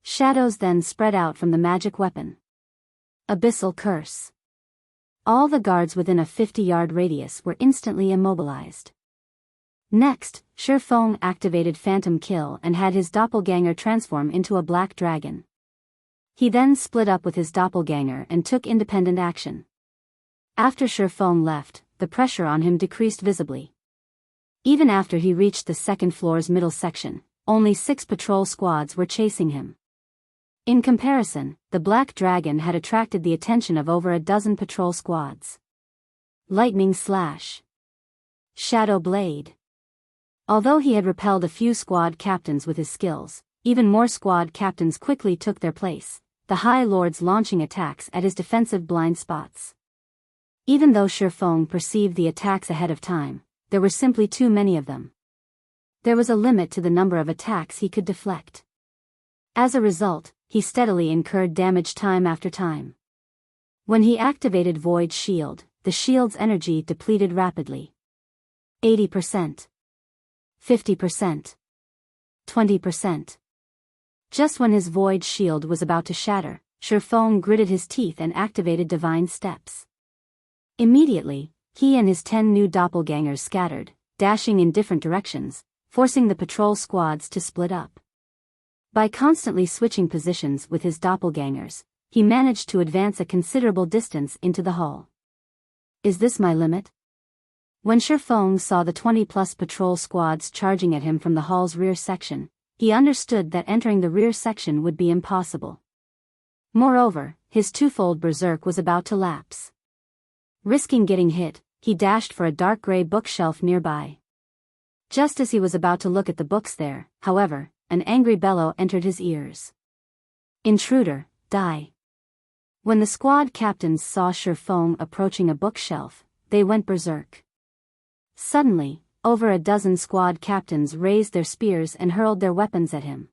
Shadows then spread out from the magic weapon. Abyssal Curse. All the guards within a 50-yard radius were instantly immobilized. Next, Feng activated Phantom Kill and had his doppelganger transform into a black dragon. He then split up with his doppelganger and took independent action. After Feng left, the pressure on him decreased visibly. Even after he reached the second floor's middle section, only 6 patrol squads were chasing him. In comparison, the Black Dragon had attracted the attention of over a dozen patrol squads. Lightning Slash. Shadow Blade. Although he had repelled a few squad captains with his skills, even more squad captains quickly took their place, the High Lords launching attacks at his defensive blind spots. Even though Feng perceived the attacks ahead of time, there were simply too many of them. There was a limit to the number of attacks he could deflect. As a result, he steadily incurred damage time after time. When he activated Void Shield, the shield's energy depleted rapidly. 80%. 50%. 20%. Just when his Void Shield was about to shatter, Feng gritted his teeth and activated Divine Steps. Immediately, he and his 10 new doppelgangers scattered, dashing in different directions, forcing the patrol squads to split up. By constantly switching positions with his doppelgangers, he managed to advance a considerable distance into the hull. Is this my limit? When Feng saw the 20-plus patrol squads charging at him from the hull's rear section, he understood that entering the rear section would be impossible. Moreover, his twofold berserk was about to lapse. Risking getting hit, he dashed for a dark gray bookshelf nearby. Just as he was about to look at the books there, however, an angry bellow entered his ears. Intruder, die. When the squad captains saw Feng approaching a bookshelf, they went berserk. Suddenly, over a dozen squad captains raised their spears and hurled their weapons at him.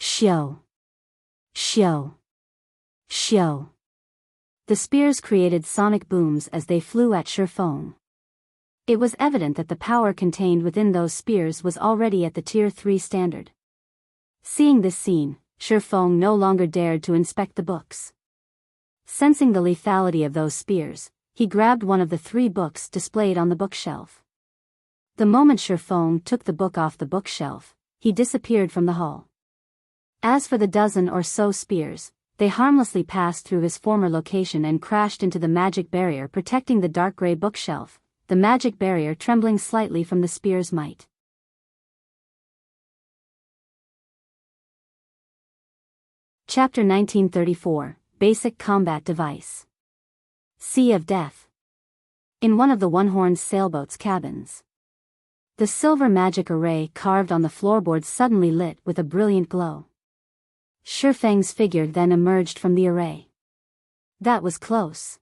Shio! Shio! Shio! The spears created sonic booms as they flew at Feng. It was evident that the power contained within those spears was already at the Tier 3 standard. Seeing this scene, Feng no longer dared to inspect the books. Sensing the lethality of those spears, he grabbed one of the 3 books displayed on the bookshelf. The moment Feng took the book off the bookshelf, he disappeared from the hull. As for the dozen or so spears, they harmlessly passed through his former location and crashed into the magic barrier protecting the dark gray bookshelf, the magic barrier trembling slightly from the spear's might. Chapter 1934, Basic Combat Device. Sea of Death. In one of the one-horned sailboat's cabins. The silver magic array carved on the floorboards suddenly lit with a brilliant glow. Feng's figure then emerged from the array. That was close.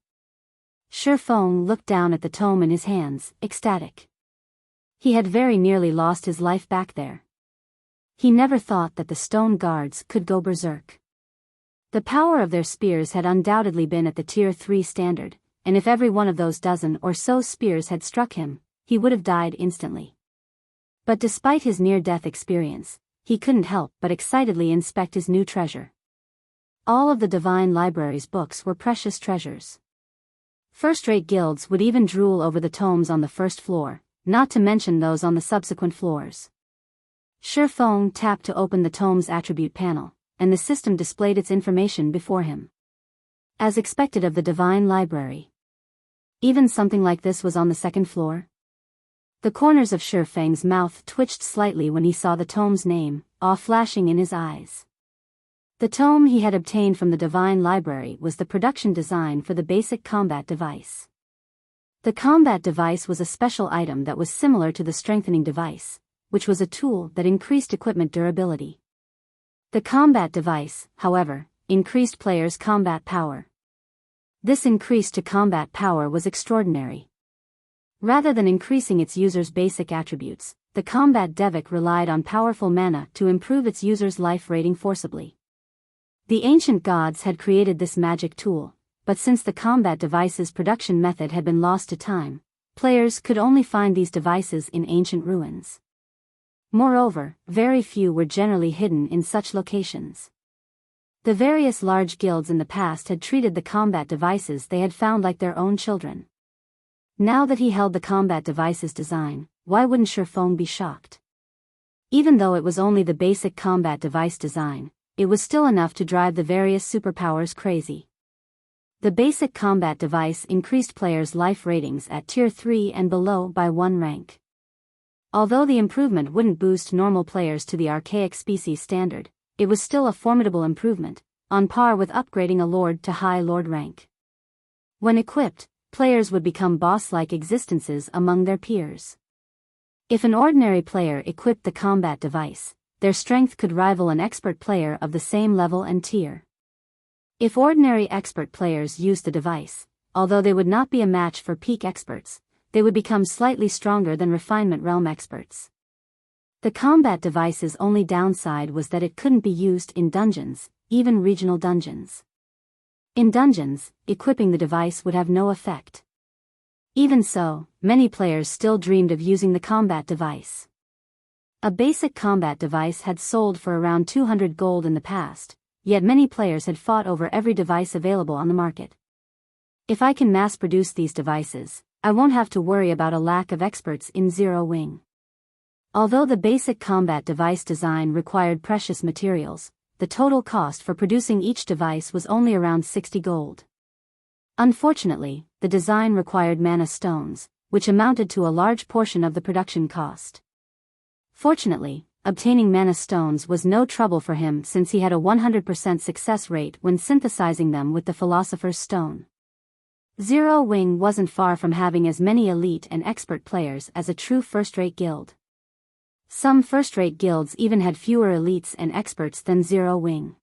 Feng looked down at the tome in his hands, ecstatic. He had very nearly lost his life back there. He never thought that the stone guards could go berserk. The power of their spears had undoubtedly been at the Tier 3 standard, and if every one of those dozen or so spears had struck him, he would have died instantly. But despite his near-death experience, he couldn't help but excitedly inspect his new treasure. All of the Divine Library's books were precious treasures. First-rate guilds would even drool over the tomes on the first floor, not to mention those on the subsequent floors. Feng tapped to open the tome's attribute panel, and the system displayed its information before him. As expected of the Divine Library. Even something like this was on the second floor? The corners of Feng's mouth twitched slightly when he saw the tome's name, awe flashing in his eyes. The tome he had obtained from the Divine Library was the production design for the basic combat device. The combat device was a special item that was similar to the strengthening device, which was a tool that increased equipment durability. The combat device, however, increased players' combat power. This increase to combat power was extraordinary. Rather than increasing its user's basic attributes, the combat device relied on powerful mana to improve its user's life rating forcibly. The ancient gods had created this magic tool, but since the combat device's production method had been lost to time, players could only find these devices in ancient ruins. Moreover, very few were generally hidden in such locations. The various large guilds in the past had treated the combat devices they had found like their own children. Now that he held the combat device's design, why wouldn't Feng be shocked? Even though it was only the basic combat device design, it was still enough to drive the various superpowers crazy. The basic combat device increased players' life ratings at Tier 3 and below by 1 rank. Although the improvement wouldn't boost normal players to the archaic species standard, it was still a formidable improvement, on par with upgrading a lord to high lord rank. When equipped, players would become boss-like existences among their peers. If an ordinary player equipped the combat device, their strength could rival an expert player of the same level and tier. If ordinary expert players used the device, although they would not be a match for peak experts, they would become slightly stronger than refinement realm experts. The combat device's only downside was that it couldn't be used in dungeons, even regional dungeons. In dungeons, equipping the device would have no effect. Even so, many players still dreamed of using the combat device. A basic combat device had sold for around 200 gold in the past, yet many players had fought over every device available on the market. If I can mass-produce these devices, I won't have to worry about a lack of experts in Zero Wing. Although the basic combat device design required precious materials, the total cost for producing each device was only around 60 gold. Unfortunately, the design required mana stones, which amounted to a large portion of the production cost. Fortunately, obtaining mana stones was no trouble for him since he had a 100% success rate when synthesizing them with the Philosopher's Stone. Zero Wing wasn't far from having as many elite and expert players as a true first-rate guild. Some first-rate guilds even had fewer elites and experts than Zero Wing.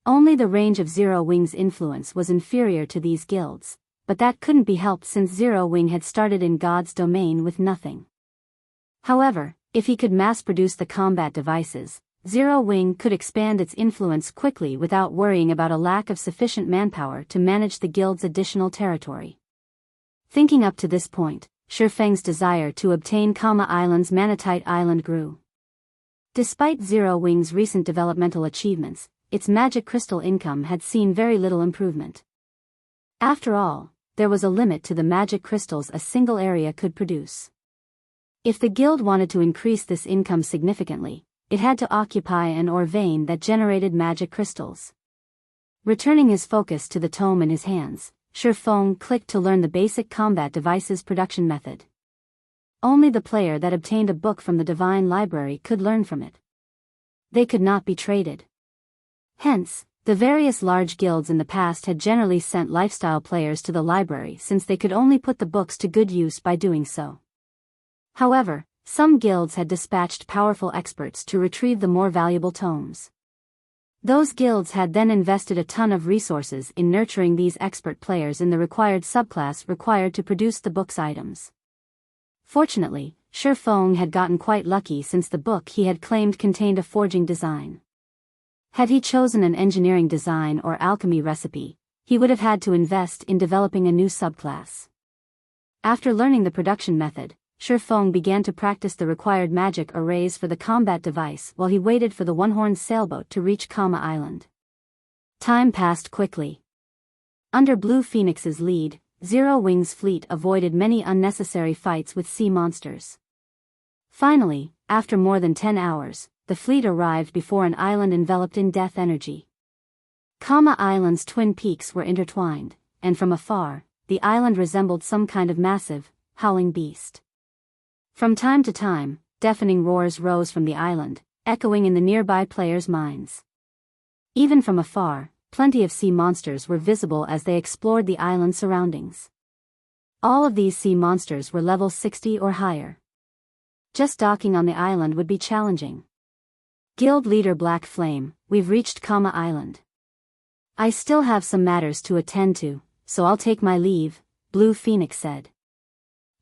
Only the range of Zero Wing's influence was inferior to these guilds, but that couldn't be helped since Zero Wing had started in God's domain with nothing. However, if he could mass-produce the combat devices, Zero Wing could expand its influence quickly without worrying about a lack of sufficient manpower to manage the guild's additional territory. Thinking up to this point, Feng's desire to obtain Kama Island's Manatite Island grew. Despite Zero Wing's recent developmental achievements, its magic crystal income had seen very little improvement. After all, there was a limit to the magic crystals a single area could produce. If the guild wanted to increase this income significantly, it had to occupy an ore vein that generated magic crystals. Returning his focus to the tome in his hands, Feng clicked to learn the basic combat devices production method. Only the player that obtained a book from the Divine Library could learn from it. They could not be traded. Hence, the various large guilds in the past had generally sent lifestyle players to the library since they could only put the books to good use by doing so. However, some guilds had dispatched powerful experts to retrieve the more valuable tomes. Those guilds had then invested a ton of resources in nurturing these expert players in the required subclass required to produce the book's items. Fortunately, Feng had gotten quite lucky since the book he had claimed contained a forging design. Had he chosen an engineering design or alchemy recipe, he would have had to invest in developing a new subclass. After learning the production method, Feng began to practice the required magic arrays for the combat device while he waited for the one-horned sailboat to reach Kama Island. Time passed quickly. Under Blue Phoenix's lead, Zero Wing's fleet avoided many unnecessary fights with sea monsters. Finally, after more than 10 hours, the fleet arrived before an island enveloped in death energy. Kama Island's twin peaks were intertwined, and from afar, the island resembled some kind of massive, howling beast. From time to time, deafening roars rose from the island, echoing in the nearby players' minds. Even from afar, plenty of sea monsters were visible as they explored the island's surroundings. All of these sea monsters were level 60 or higher. Just docking on the island would be challenging. Guild leader Black Flame, we've reached Kama Island. I still have some matters to attend to, so I'll take my leave, Blue Phoenix said.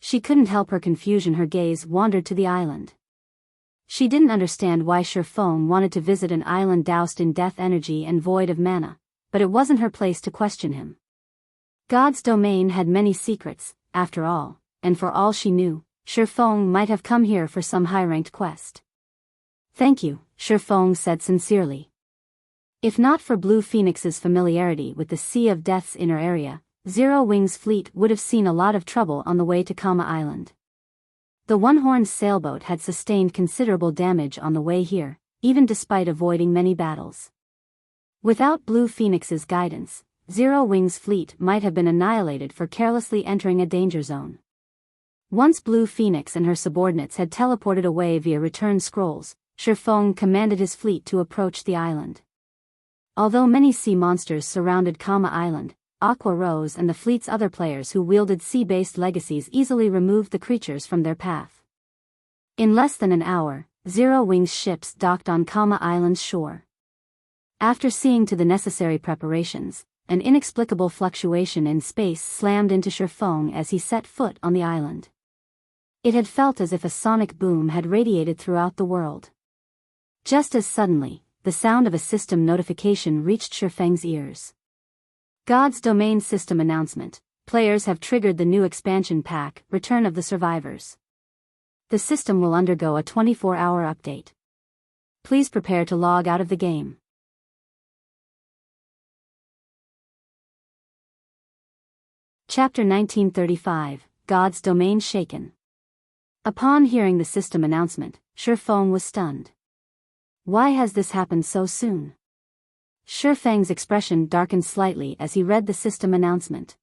She couldn't help her confusion. Her gaze wandered to the island. She didn't understand why Feng wanted to visit an island doused in death energy and void of mana, but it wasn't her place to question him. God's domain had many secrets, after all, and for all she knew, Feng might have come here for some high-ranked quest. Thank you, Feng said sincerely. If not for Blue Phoenix's familiarity with the Sea of Death's inner area, Zero Wing's fleet would have seen a lot of trouble on the way to Kama Island. The one-horned sailboat had sustained considerable damage on the way here, even despite avoiding many battles. Without Blue Phoenix's guidance, Zero Wing's fleet might have been annihilated for carelessly entering a danger zone. Once Blue Phoenix and her subordinates had teleported away via return scrolls, Feng commanded his fleet to approach the island. Although many sea monsters surrounded Kama Island, Aqua Rose and the fleet's other players who wielded sea-based legacies easily removed the creatures from their path. In less than an hour, Zero Wing's ships docked on Kama Island's shore. After seeing to the necessary preparations, an inexplicable fluctuation in space slammed into Feng as he set foot on the island. It had felt as if a sonic boom had radiated throughout the world. Just as suddenly, the sound of a system notification reached Feng's ears. God's Domain System Announcement. Players have triggered the new expansion pack, Return of the Survivors. The system will undergo a 24-hour update. Please prepare to log out of the game. Chapter 1935, God's Domain Shaken. Upon hearing the system announcement, Feng was stunned. Why has this happened so soon? Feng's expression darkened slightly as he read the system announcement.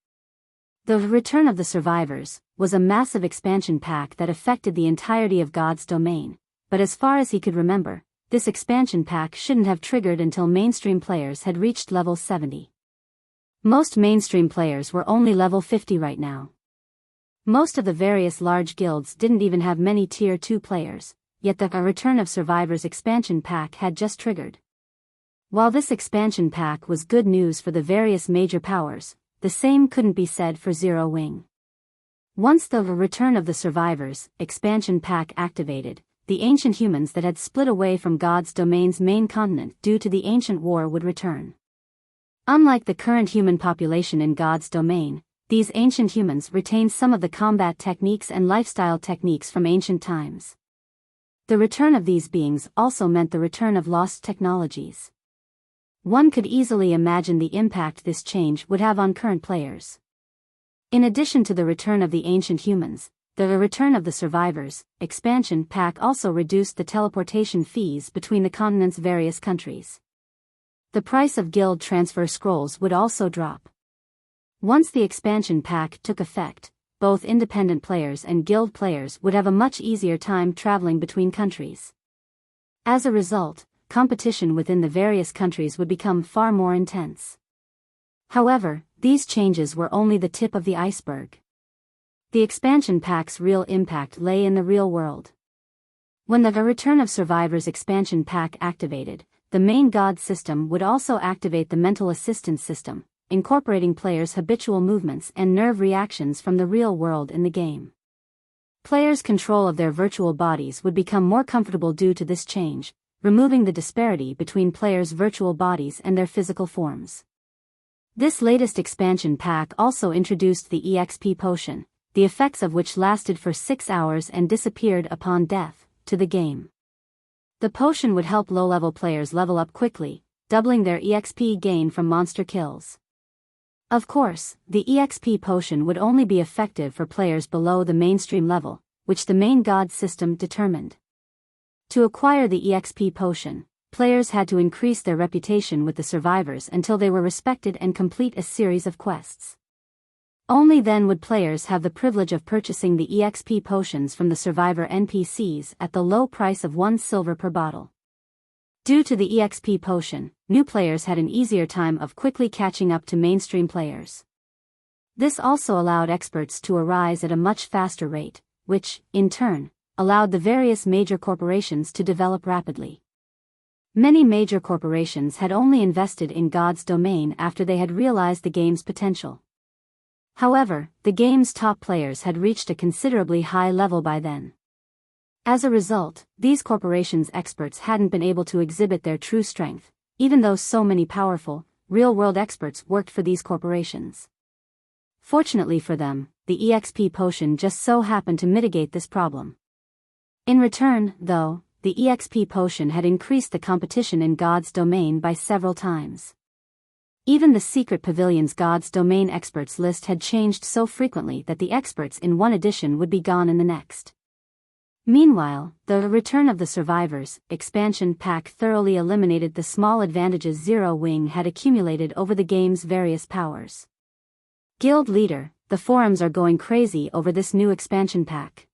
The Return of the Survivors was a massive expansion pack that affected the entirety of God's domain, but as far as he could remember, this expansion pack shouldn't have triggered until mainstream players had reached level 70. Most mainstream players were only level 50 right now. Most of the various large guilds didn't even have many tier 2 players, yet the Return of Survivors expansion pack had just triggered. While this expansion pack was good news for the various major powers, the same couldn't be said for Zero Wing. Once the Return of the Survivors expansion pack activated, the ancient humans that had split away from God's domain's main continent due to the ancient war would return. Unlike the current human population in God's domain, these ancient humans retained some of the combat techniques and lifestyle techniques from ancient times. The return of these beings also meant the return of lost technologies. One could easily imagine the impact this change would have on current players. In addition to the return of the ancient humans, the Return of the Survivors expansion pack also reduced the teleportation fees between the continent's various countries. The price of guild transfer scrolls would also drop. Once the expansion pack took effect, both independent players and guild players would have a much easier time traveling between countries. As a result, competition within the various countries would become far more intense. However, these changes were only the tip of the iceberg. The expansion pack's real impact lay in the real world. When the Return of Survivors expansion pack activated, the main god system would also activate the mental assistance system, incorporating players' habitual movements and nerve reactions from the real world in the game. Players' control of their virtual bodies would become more comfortable due to this change, removing the disparity between players' virtual bodies and their physical forms. This latest expansion pack also introduced the EXP potion, the effects of which lasted for 6 hours and disappeared upon death, to the game. The potion would help low-level players level up quickly, doubling their EXP gain from monster kills. Of course, the EXP potion would only be effective for players below the mainstream level, which the main god system determined. To acquire the EXP potion, players had to increase their reputation with the survivors until they were respected and complete a series of quests. Only then would players have the privilege of purchasing the EXP potions from the survivor NPCs at the low price of 1 silver per bottle. Due to the EXP potion, new players had an easier time of quickly catching up to mainstream players. This also allowed experts to arise at a much faster rate, which, in turn, allowed the various major corporations to develop rapidly. Many major corporations had only invested in God's domain after they had realized the game's potential. However, the game's top players had reached a considerably high level by then. As a result, these corporations' experts hadn't been able to exhibit their true strength, even though so many powerful, real-world experts worked for these corporations. Fortunately for them, the EXP potion just so happened to mitigate this problem. In return, though, the EXP potion had increased the competition in God's domain by several times. Even the secret pavilion's God's domain experts list had changed so frequently that the experts in one edition would be gone in the next. Meanwhile, the Return of the Survivors expansion pack thoroughly eliminated the small advantages Zero Wing had accumulated over the game's various powers. Guild leader, the forums are going crazy over this new expansion pack.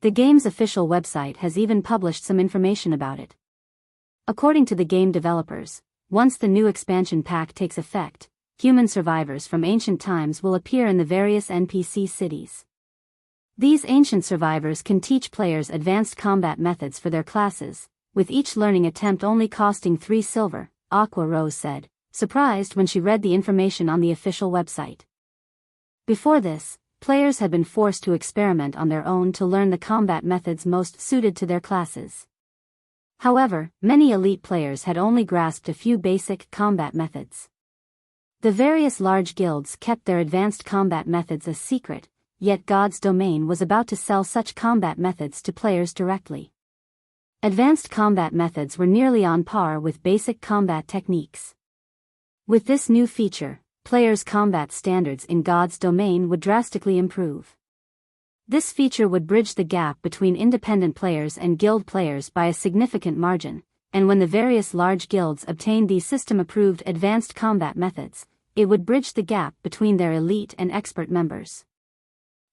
The game's official website has even published some information about it. According to the game developers, once the new expansion pack takes effect, human survivors from ancient times will appear in the various NPC cities. These ancient survivors can teach players advanced combat methods for their classes, with each learning attempt only costing 3 silver, Aqua Rose said, surprised when she read the information on the official website. Before this, players had been forced to experiment on their own to learn the combat methods most suited to their classes. However, many elite players had only grasped a few basic combat methods. The various large guilds kept their advanced combat methods a secret, yet God's domain was about to sell such combat methods to players directly. Advanced combat methods were nearly on par with basic combat techniques. With this new feature, players' combat standards in God's domain would drastically improve. This feature would bridge the gap between independent players and guild players by a significant margin, and when the various large guilds obtained these system-approved advanced combat methods, it would bridge the gap between their elite and expert members.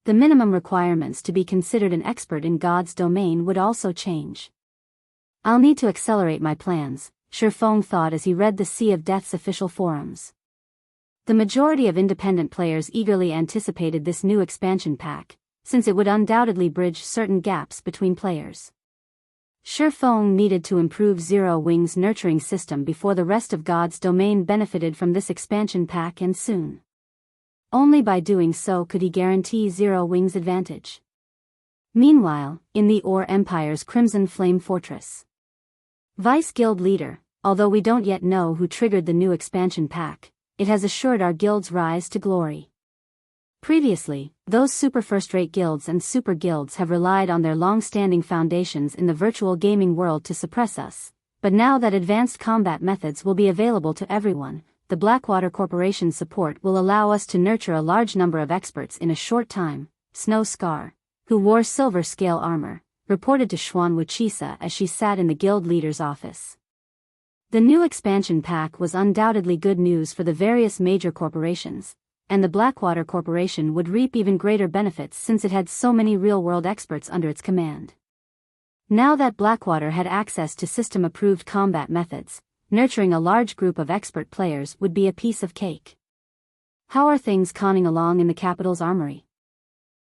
The minimum requirements to be considered an expert in God's domain would also change. I'll need to accelerate my plans, Feng thought as he read the Sea of Death's official forums. The majority of independent players eagerly anticipated this new expansion pack, since it would undoubtedly bridge certain gaps between players. Feng needed to improve Zero Wing's nurturing system before the rest of God's domain benefited from this expansion pack, and soon. Only by doing so could he guarantee Zero Wing's advantage. Meanwhile, in the Ore Empire's Crimson Flame Fortress. Vice Guild Leader, although we don't yet know who triggered the new expansion pack, it has assured our guild's rise to glory. Previously, those super first-rate guilds and super guilds have relied on their long-standing foundations in the virtual gaming world to suppress us, but now that advanced combat methods will be available to everyone, the Blackwater Corporation's support will allow us to nurture a large number of experts in a short time. Snow Scar, who wore silver scale armor, reported to Wuxia as she sat in the guild leader's office. The new expansion pack was undoubtedly good news for the various major corporations, and the Blackwater Corporation would reap even greater benefits since it had so many real-world experts under its command. Now that Blackwater had access to system-approved combat methods, nurturing a large group of expert players would be a piece of cake. How are things conning along in the capital's armory?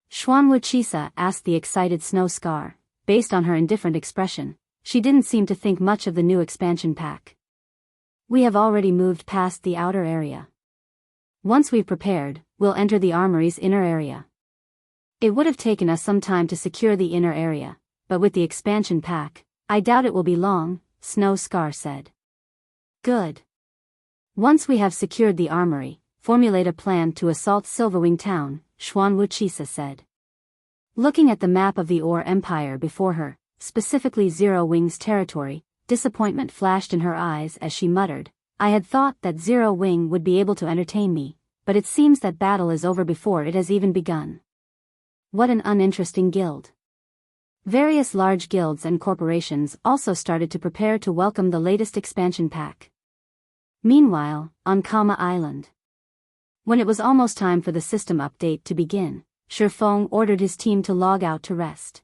Wuxia asked the excited Snow Scar. Based on her indifferent expression, she didn't seem to think much of the new expansion pack. We have already moved past the outer area. Once we've prepared, we'll enter the armory's inner area. It would have taken us some time to secure the inner area, but with the expansion pack, I doubt it will be long, Snow Scar said. Good. Once we have secured the armory, formulate a plan to assault Silverwing Town, Wuxia said. Looking at the map of the Ore Empire before her, specifically Zero Wing's territory, disappointment flashed in her eyes as she muttered, I had thought that Zero Wing would be able to entertain me, but it seems that battle is over before it has even begun. What an uninteresting guild. Various large guilds and corporations also started to prepare to welcome the latest expansion pack. Meanwhile, on Kama Island. When it was almost time for the system update to begin, Feng ordered his team to log out to rest.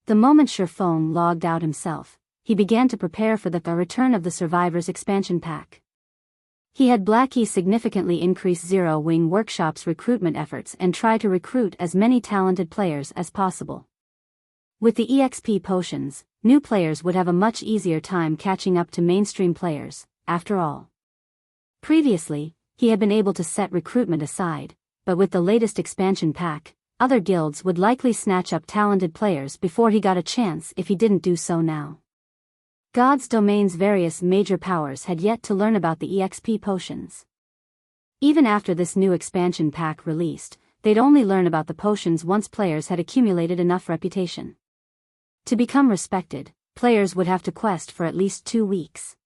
The moment Feng logged out himself, he began to prepare for the return of the Survivors expansion pack. He had Blackie significantly increase Zero Wing Workshop's recruitment efforts and try to recruit as many talented players as possible. With the EXP potions, new players would have a much easier time catching up to mainstream players, after all. Previously, he had been able to set recruitment aside, but with the latest expansion pack, other guilds would likely snatch up talented players before he got a chance if he didn't do so now. God's domain's various major powers had yet to learn about the EXP potions. Even after this new expansion pack released, they'd only learn about the potions once players had accumulated enough reputation. To become respected, players would have to quest for at least 2 weeks.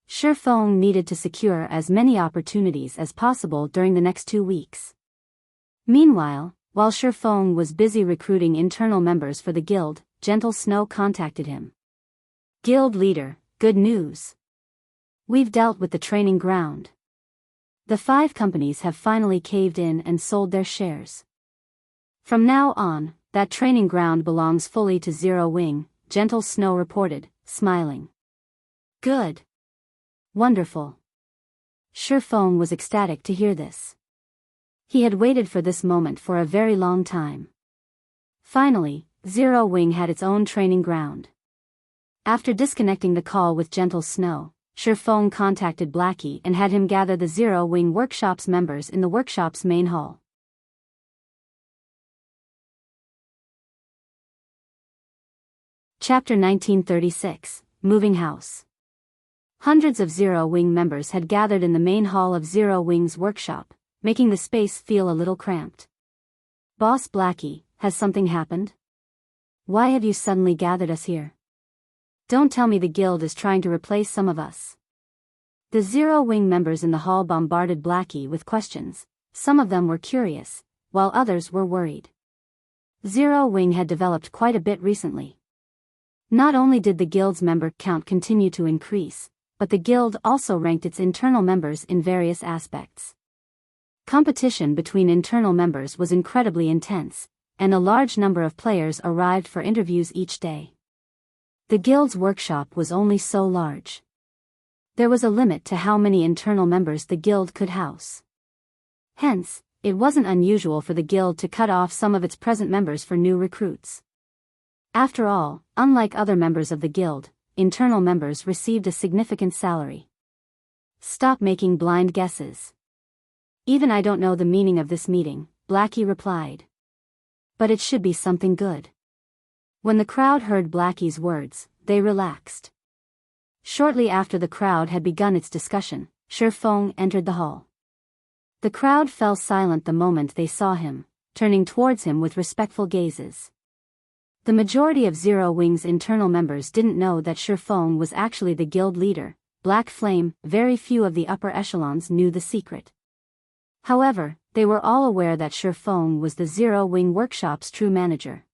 Feng needed to secure as many opportunities as possible during the next 2 weeks. Meanwhile, while Feng was busy recruiting internal members for the guild, Gentle Snow contacted him. Guild leader, good news. We've dealt with the training ground. The 5 companies have finally caved in and sold their shares. From now on, that training ground belongs fully to Zero Wing, Gentle Snow reported, smiling. Good. Wonderful. Feng was ecstatic to hear this. He had waited for this moment for a very long time. Finally, Zero Wing had its own training ground. After disconnecting the call with Gentle Snow, Feng contacted Blackie and had him gather the Zero Wing Workshop's members in the workshop's main hall. Chapter 1936, Moving House. Hundreds of Zero Wing members had gathered in the main hall of Zero Wing's workshop, making the space feel a little cramped. Boss Blackie, has something happened? Why have you suddenly gathered us here? Don't tell me the guild is trying to replace some of us. The Zero Wing members in the hall bombarded Blackie with questions. Some of them were curious, while others were worried. Zero Wing had developed quite a bit recently. Not only did the guild's member count continue to increase, but the guild also ranked its internal members in various aspects. Competition between internal members was incredibly intense, and a large number of players arrived for interviews each day. The guild's workshop was only so large. There was a limit to how many internal members the guild could house. Hence, it wasn't unusual for the guild to cut off some of its present members for new recruits. After all, unlike other members of the guild, internal members received a significant salary. Stop making blind guesses. Even I don't know the meaning of this meeting, Blackie replied. But it should be something good. When the crowd heard Blackie's words, they relaxed. Shortly after the crowd had begun its discussion, Feng entered the hall. The crowd fell silent the moment they saw him, turning towards him with respectful gazes. The majority of Zero Wing's internal members didn't know that Feng was actually the guild leader, Black Flame. Very few of the upper echelons knew the secret. However, they were all aware that Feng was the Zero Wing workshop's true manager.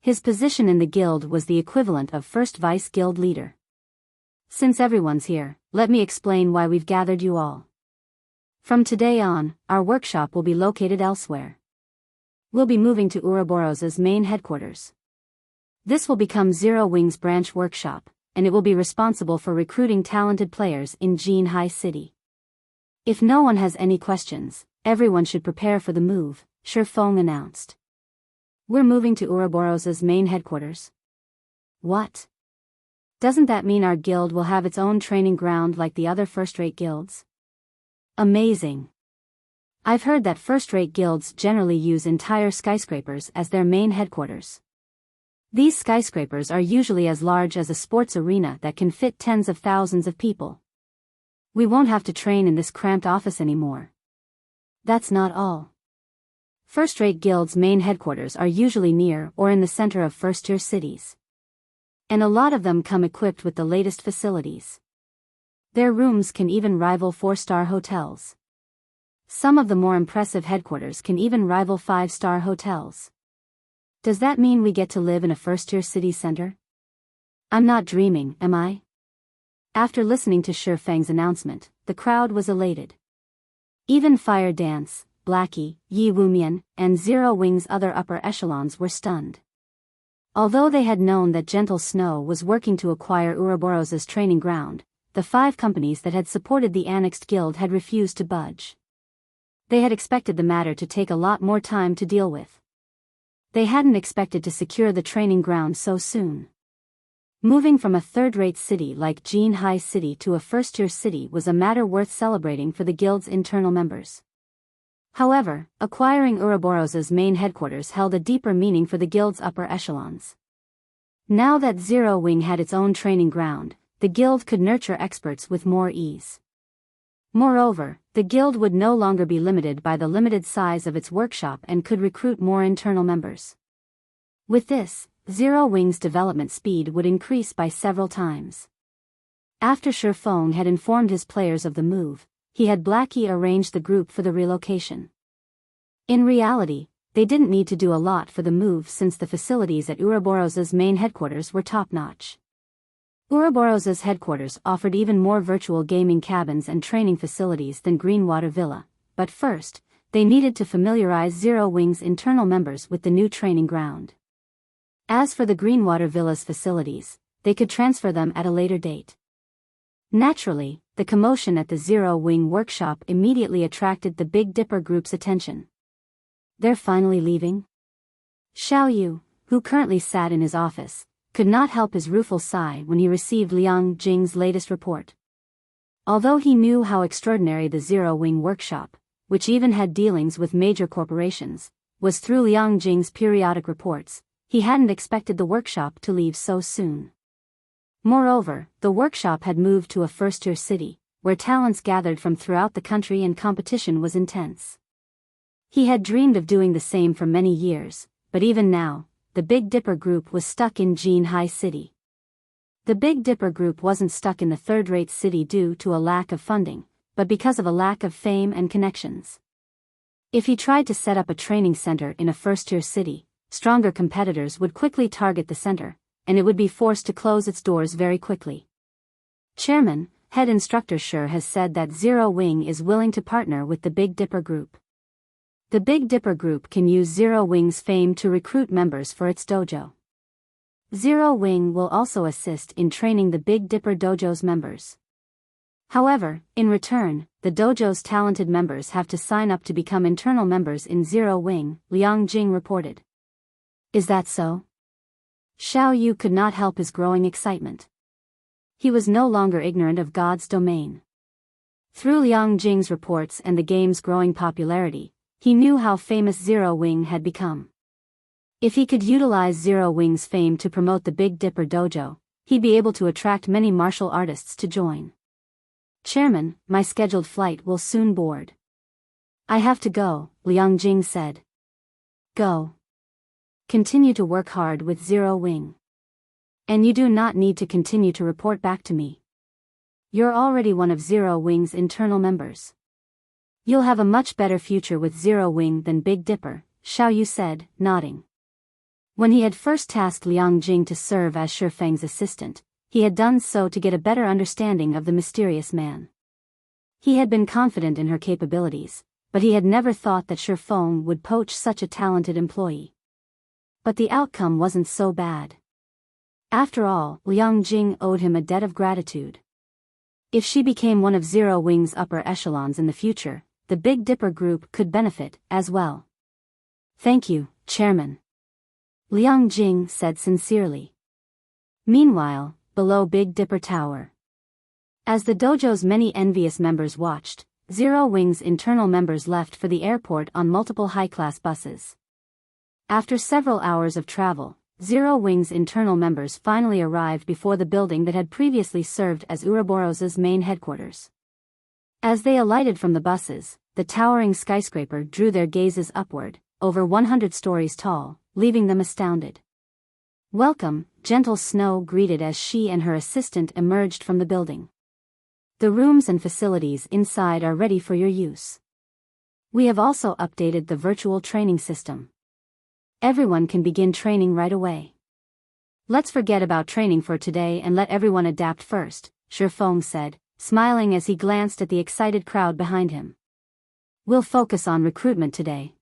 His position in the guild was the equivalent of first vice guild leader. Since everyone's here, let me explain why we've gathered you all. From today on, our workshop will be located elsewhere. We'll be moving to Ouroboros's main headquarters. This will become Zero Wing's branch workshop, and it will be responsible for recruiting talented players in Jinhai City. If no one has any questions, everyone should prepare for the move, Feng announced. We're moving to Ouroboros's main headquarters. What? Doesn't that mean our guild will have its own training ground like the other first-rate guilds? Amazing. I've heard that first-rate guilds generally use entire skyscrapers as their main headquarters. These skyscrapers are usually as large as a sports arena that can fit tens of thousands of people. We won't have to train in this cramped office anymore. That's not all. First-rate guilds' main headquarters are usually near or in the center of first-tier cities. And a lot of them come equipped with the latest facilities. Their rooms can even rival 4-star hotels. Some of the more impressive headquarters can even rival 5-star hotels. Does that mean we get to live in a first-tier city center? I'm not dreaming, am I? After listening to Feng's announcement, the crowd was elated. Even Fire Dance, Blackie, Yi Wumian, and Zero Wing's other upper echelons were stunned. Although they had known that Gentle Snow was working to acquire Ouroboros's training ground, the 5 companies that had supported the annexed guild had refused to budge. They had expected the matter to take a lot more time to deal with. They hadn't expected to secure the training ground so soon. Moving from a third-rate city like Jinhai City to a first-tier city was a matter worth celebrating for the guild's internal members. However, acquiring Ouroboros's main headquarters held a deeper meaning for the guild's upper echelons. Now that Zero Wing had its own training ground, the guild could nurture experts with more ease. Moreover, the guild would no longer be limited by the limited size of its workshop and could recruit more internal members. With this, Zero Wing's development speed would increase by several times. After Feng had informed his players of the move, he had Blackie arrange the group for the relocation. In reality, they didn't need to do a lot for the move since the facilities at Ouroboros's main headquarters were top-notch. Ouroboros's headquarters offered even more virtual gaming cabins and training facilities than Greenwater Villa, but first, they needed to familiarize Zero Wing's internal members with the new training ground. As for the Greenwater Villa's facilities, they could transfer them at a later date. Naturally, the commotion at the Zero Wing workshop immediately attracted the Big Dipper group's attention. They're finally leaving? Xiao Yu, who currently sat in his office, could not help his rueful sigh when he received Liang Jing's latest report. Although he knew how extraordinary the Zero Wing workshop, which even had dealings with major corporations, was through Liang Jing's periodic reports, he hadn't expected the workshop to leave so soon. Moreover, the workshop had moved to a first-tier city, where talents gathered from throughout the country and competition was intense. He had dreamed of doing the same for many years, but even now, the Big Dipper Group was stuck in Jinhai City. The Big Dipper Group wasn't stuck in the third-rate city due to a lack of funding, but because of a lack of fame and connections. If he tried to set up a training center in a first-tier city, stronger competitors would quickly target the center, and it would be forced to close its doors very quickly. Chairman, head instructor Sure has said that Zero Wing is willing to partner with the Big Dipper Group. The Big Dipper Group can use Zero Wing's fame to recruit members for its dojo. Zero Wing will also assist in training the Big Dipper Dojo's members. However, in return, the dojo's talented members have to sign up to become internal members in Zero Wing, Liang Jing reported. Is that so? Xiao Yu could not help his growing excitement. He was no longer ignorant of God's domain. Through Liang Jing's reports and the game's growing popularity, he knew how famous Zero Wing had become. If he could utilize Zero Wing's fame to promote the Big Dipper Dojo, he'd be able to attract many martial artists to join. Chairman, my scheduled flight will soon board. I have to go, Liang Jing said. Go. Continue to work hard with Zero Wing. And you do not need to continue to report back to me. You're already one of Zero Wing's internal members. You'll have a much better future with Zero Wing than Big Dipper, Xiao Yu said, nodding. When he had first tasked Liang Jing to serve as Shi Feng's assistant, he had done so to get a better understanding of the mysterious man. He had been confident in her capabilities, but he had never thought that Shi Feng would poach such a talented employee. But the outcome wasn't so bad. After all, Liang Jing owed him a debt of gratitude. If she became one of Zero Wing's upper echelons in the future, the Big Dipper Group could benefit as well. Thank you, Chairman. Liang Jing said sincerely. Meanwhile, below Big Dipper Tower. As the dojo's many envious members watched, Zero Wing's internal members left for the airport on multiple high-class buses. After several hours of travel, Zero Wing's internal members finally arrived before the building that had previously served as Ouroboros's main headquarters. As they alighted from the buses, the towering skyscraper drew their gazes upward, over 100 stories tall, leaving them astounded. Welcome, Gentle Snow greeted as she and her assistant emerged from the building. The rooms and facilities inside are ready for your use. We have also updated the virtual training system. Everyone can begin training right away. Let's forget about training for today and let everyone adapt first, Shi Feng said, smiling as he glanced at the excited crowd behind him. We'll focus on recruitment today.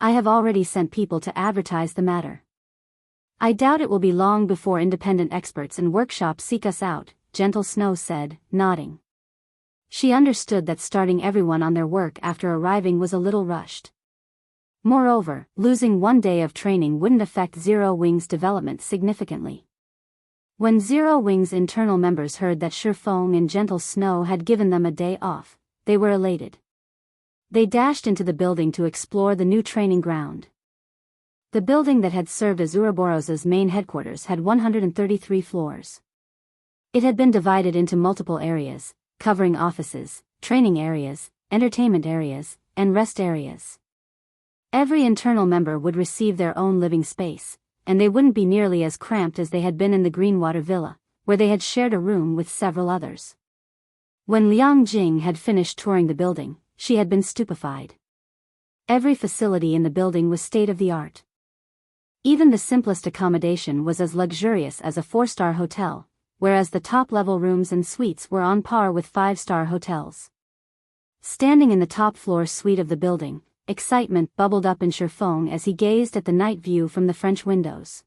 I have already sent people to advertise the matter. I doubt it will be long before independent experts and workshops seek us out, Gentle Snow said, nodding. She understood that starting everyone on their work after arriving was a little rushed. Moreover, losing one day of training wouldn't affect Zero Wing's development significantly. When Zero Wing's internal members heard that Shi Feng and Gentle Snow had given them a day off, they were elated. They dashed into the building to explore the new training ground. The building that had served as Ouroboros's main headquarters had 133 floors. It had been divided into multiple areas, covering offices, training areas, entertainment areas, and rest areas. Every internal member would receive their own living space, and they wouldn't be nearly as cramped as they had been in the Greenwater Villa, where they had shared a room with several others. When Liang Jing had finished touring the building, she had been stupefied. Every facility in the building was state-of-the-art. Even the simplest accommodation was as luxurious as a 4-star hotel, whereas the top-level rooms and suites were on par with 5-star hotels. Standing in the top-floor suite of the building, excitement bubbled up in Shi Feng as he gazed at the night view from the French windows.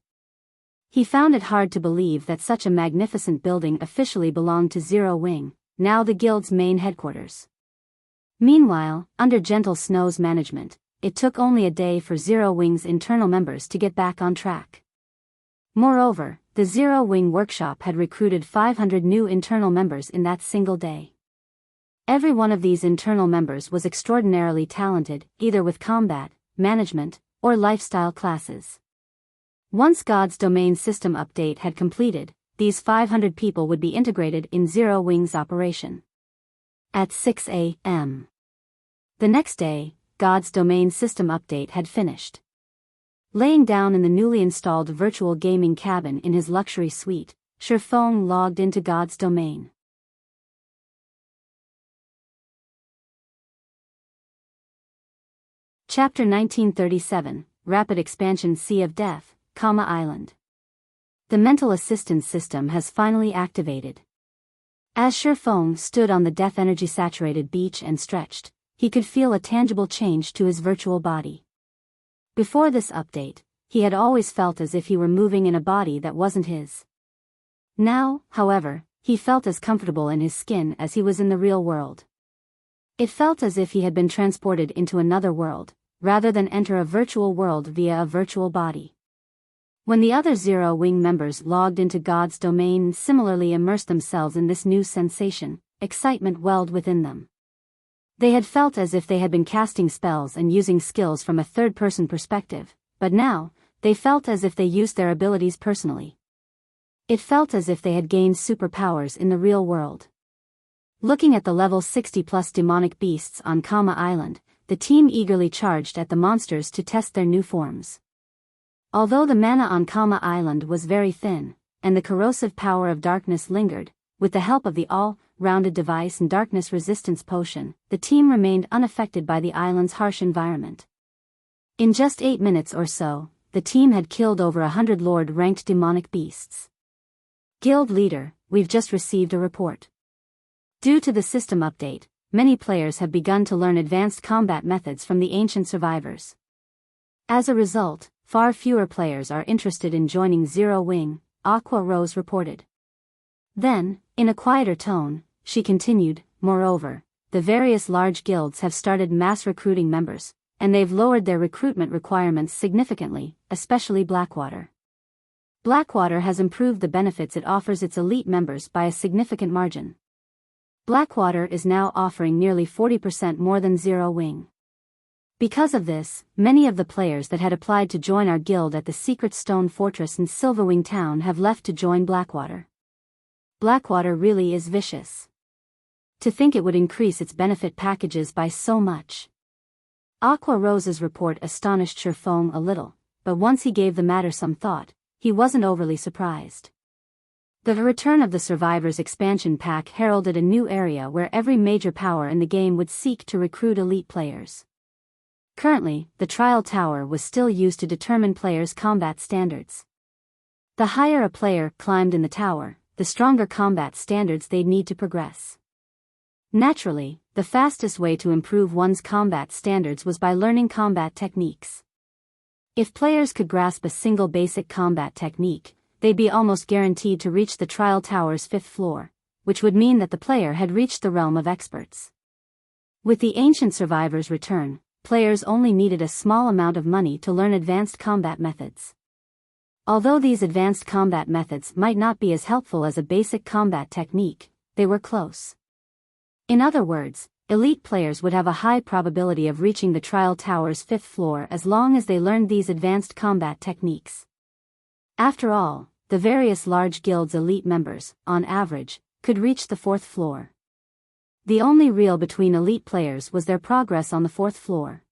He found it hard to believe that such a magnificent building officially belonged to Zero Wing, now the guild's main headquarters. Meanwhile, under Gentle Snow's management, it took only a day for Zero Wing's internal members to get back on track. Moreover, the Zero Wing workshop had recruited 500 new internal members in that single day. Every one of these internal members was extraordinarily talented, either with combat, management, or lifestyle classes. Once God's domain system update had completed, these 500 people would be integrated in Zero Wing's operation. At 6 a.m. the next day, God's domain system update had finished. Laying down in the newly installed virtual gaming cabin in his luxury suite, Shi Feng logged into God's domain. Chapter 1937, Rapid Expansion Sea of Death, Island. The mental assistance system has finally activated. As Feng stood on the death energy-saturated beach and stretched, he could feel a tangible change to his virtual body. Before this update, he had always felt as if he were moving in a body that wasn't his. Now, however, he felt as comfortable in his skin as he was in the real world. It felt as if he had been transported into another world, rather than enter a virtual world via a virtual body. When the other Zero Wing members logged into God's domain and similarly immersed themselves in this new sensation, excitement welled within them. They had felt as if they had been casting spells and using skills from a third-person perspective, but now, they felt as if they used their abilities personally. It felt as if they had gained superpowers in the real world. Looking at the level 60+ demonic beasts on Island, the team eagerly charged at the monsters to test their new forms. Although the mana on Island was very thin, and the corrosive power of darkness lingered, with the help of the all-rounded device and darkness resistance potion, the team remained unaffected by the island's harsh environment. In just 8 minutes or so, the team had killed over 100 Lord-ranked demonic beasts. Guild Leader, we've just received a report. Due to the system update, many players have begun to learn advanced combat methods from the ancient survivors. As a result, far fewer players are interested in joining Zero Wing, Aqua Rose reported. Then, in a quieter tone, she continued, moreover, the various large guilds have started mass recruiting members, and they've lowered their recruitment requirements significantly, especially Blackwater. Blackwater has improved the benefits it offers its elite members by a significant margin. Blackwater is now offering nearly 40% more than Zero Wing. Because of this, many of the players that had applied to join our guild at the Secret Stone Fortress in Silverwing Town have left to join Blackwater. Blackwater really is vicious. To think it would increase its benefit packages by so much. Aqua Rose's report astonished Feng a little, but once he gave the matter some thought, he wasn't overly surprised. The return of the Survivors expansion pack heralded a new area where every major power in the game would seek to recruit elite players. Currently, the Trial Tower was still used to determine players' combat standards. The higher a player climbed in the tower, the stronger combat standards they'd need to progress. Naturally, the fastest way to improve one's combat standards was by learning combat techniques. If players could grasp a single basic combat technique, they'd be almost guaranteed to reach the Trial Tower's 5th floor, which would mean that the player had reached the realm of experts. With the ancient survivors' return, players only needed a small amount of money to learn advanced combat methods. Although these advanced combat methods might not be as helpful as a basic combat technique, they were close. In other words, elite players would have a high probability of reaching the Trial Tower's 5th floor as long as they learned these advanced combat techniques. After all, the various large guilds' elite members, on average, could reach the 4th floor. The only real between elite players was their progress on the 4th floor.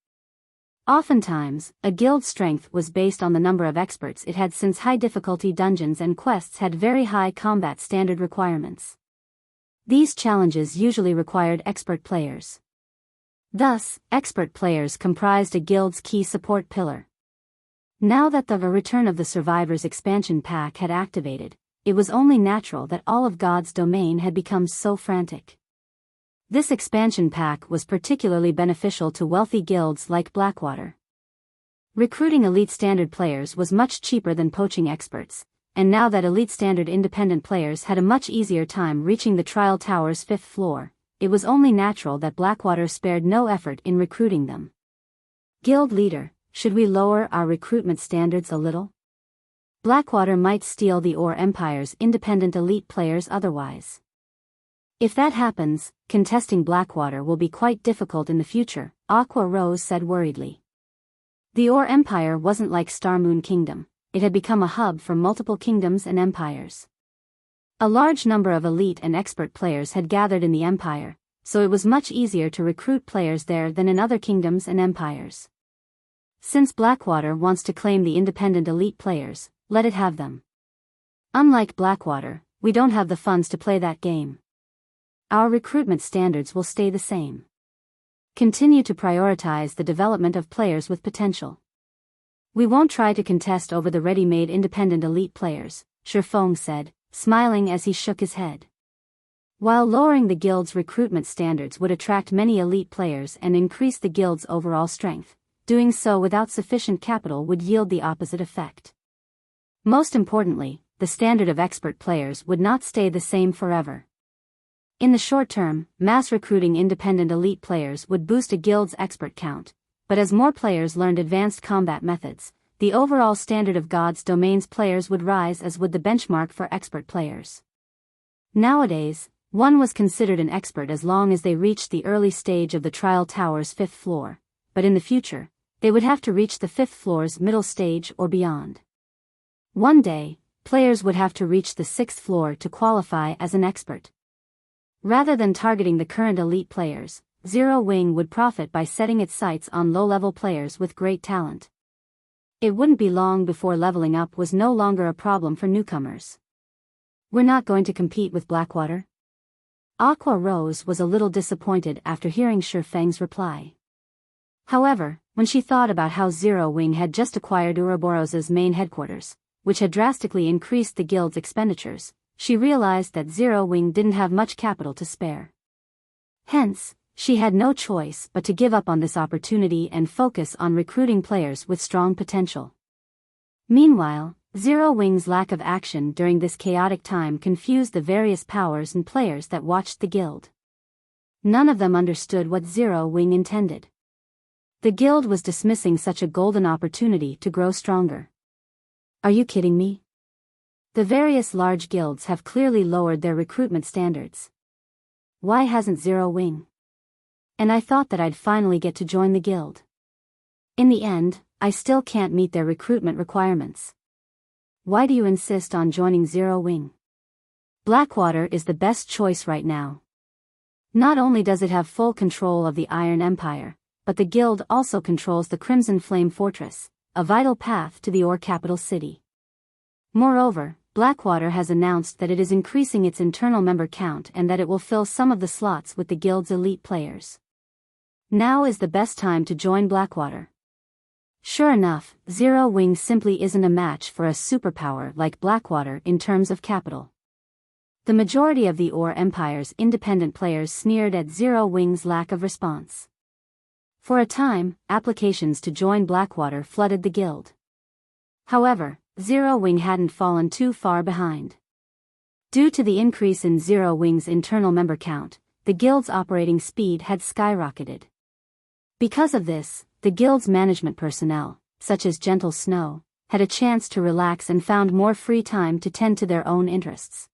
Oftentimes, a guild's strength was based on the number of experts it had, since high-difficulty dungeons and quests had very high combat standard requirements. These challenges usually required expert players. Thus, expert players comprised a guild's key support pillar. Now that the return of the Survivors expansion pack had activated, it was only natural that all of God's domain had become so frantic. This expansion pack was particularly beneficial to wealthy guilds like Blackwater. Recruiting elite standard players was much cheaper than poaching experts, and now that elite standard independent players had a much easier time reaching the Trial Tower's 5th floor, it was only natural that Blackwater spared no effort in recruiting them. Guild Leader, should we lower our recruitment standards a little? Blackwater might steal the Ore Empire's independent elite players otherwise. If that happens, contesting Blackwater will be quite difficult in the future, Aqua Rose said worriedly. The Ore Empire wasn't like Starmoon Kingdom, it had become a hub for multiple kingdoms and empires. A large number of elite and expert players had gathered in the empire, so it was much easier to recruit players there than in other kingdoms and empires. Since Blackwater wants to claim the independent elite players, let it have them. Unlike Blackwater, we don't have the funds to play that game. Our recruitment standards will stay the same. Continue to prioritize the development of players with potential. We won't try to contest over the ready-made independent elite players, Feng said, smiling as he shook his head. While lowering the guild's recruitment standards would attract many elite players and increase the guild's overall strength, doing so without sufficient capital would yield the opposite effect. Most importantly, the standard of expert players would not stay the same forever. In the short term, mass recruiting independent elite players would boost a guild's expert count, but as more players learned advanced combat methods, the overall standard of God's domains players would rise, as would the benchmark for expert players. Nowadays, one was considered an expert as long as they reached the early stage of the trial tower's 5th floor, but in the future, they would have to reach the 5th floor's middle stage or beyond. One day, players would have to reach the 6th floor to qualify as an expert. Rather than targeting the current elite players, Zero Wing would profit by setting its sights on low-level players with great talent. It wouldn't be long before leveling up was no longer a problem for newcomers. We're not going to compete with Blackwater? Aqua Rose was a little disappointed after hearing Feng's reply. However, when she thought about how Zero Wing had just acquired Ouroboros's main headquarters, which had drastically increased the guild's expenditures, she realized that Zero Wing didn't have much capital to spare. Hence, she had no choice but to give up on this opportunity and focus on recruiting players with strong potential. Meanwhile, Zero Wing's lack of action during this chaotic time confused the various powers and players that watched the guild. None of them understood what Zero Wing intended. The guild was dismissing such a golden opportunity to grow stronger. Are you kidding me? The various large guilds have clearly lowered their recruitment standards. Why hasn't Zero Wing? And I thought that I'd finally get to join the guild. In the end, I still can't meet their recruitment requirements. Why do you insist on joining Zero Wing? Blackwater is the best choice right now. Not only does it have full control of the Iron Empire, but the guild also controls the Crimson Flame Fortress, a vital path to the ore capital city. Moreover, Blackwater has announced that it is increasing its internal member count and that it will fill some of the slots with the guild's elite players. Now is the best time to join Blackwater. Sure enough, Zero Wing simply isn't a match for a superpower like Blackwater in terms of capital. The majority of the Ore Empire's independent players sneered at Zero Wing's lack of response. For a time, applications to join Blackwater flooded the guild. However, Zero Wing hadn't fallen too far behind. Due to the increase in Zero Wing's internal member count, the guild's operating speed had skyrocketed. Because of this, the guild's management personnel, such as Gentle Snow, had a chance to relax and found more free time to tend to their own interests.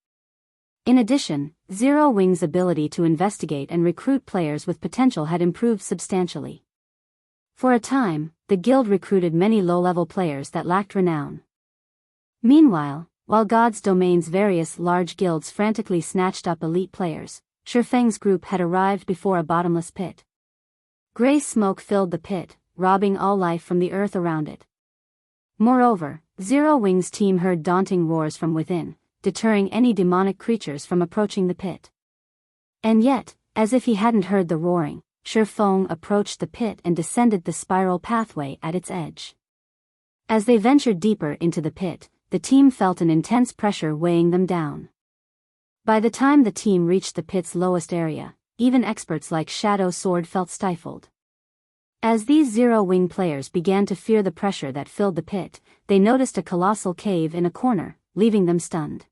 In addition, Zero Wing's ability to investigate and recruit players with potential had improved substantially. For a time, the guild recruited many low-level players that lacked renown. Meanwhile, while God's Domain's various large guilds frantically snatched up elite players, Feng's group had arrived before a bottomless pit. Gray smoke filled the pit, robbing all life from the earth around it. Moreover, Zero Wing's team heard daunting roars from within, deterring any demonic creatures from approaching the pit. And yet, as if he hadn't heard the roaring, Feng approached the pit and descended the spiral pathway at its edge. As they ventured deeper into the pit, the team felt an intense pressure weighing them down. By the time the team reached the pit's lowest area, even experts like Shadow Sword felt stifled. As these Zero Wing players began to fear the pressure that filled the pit, they noticed a colossal cave in a corner, leaving them stunned.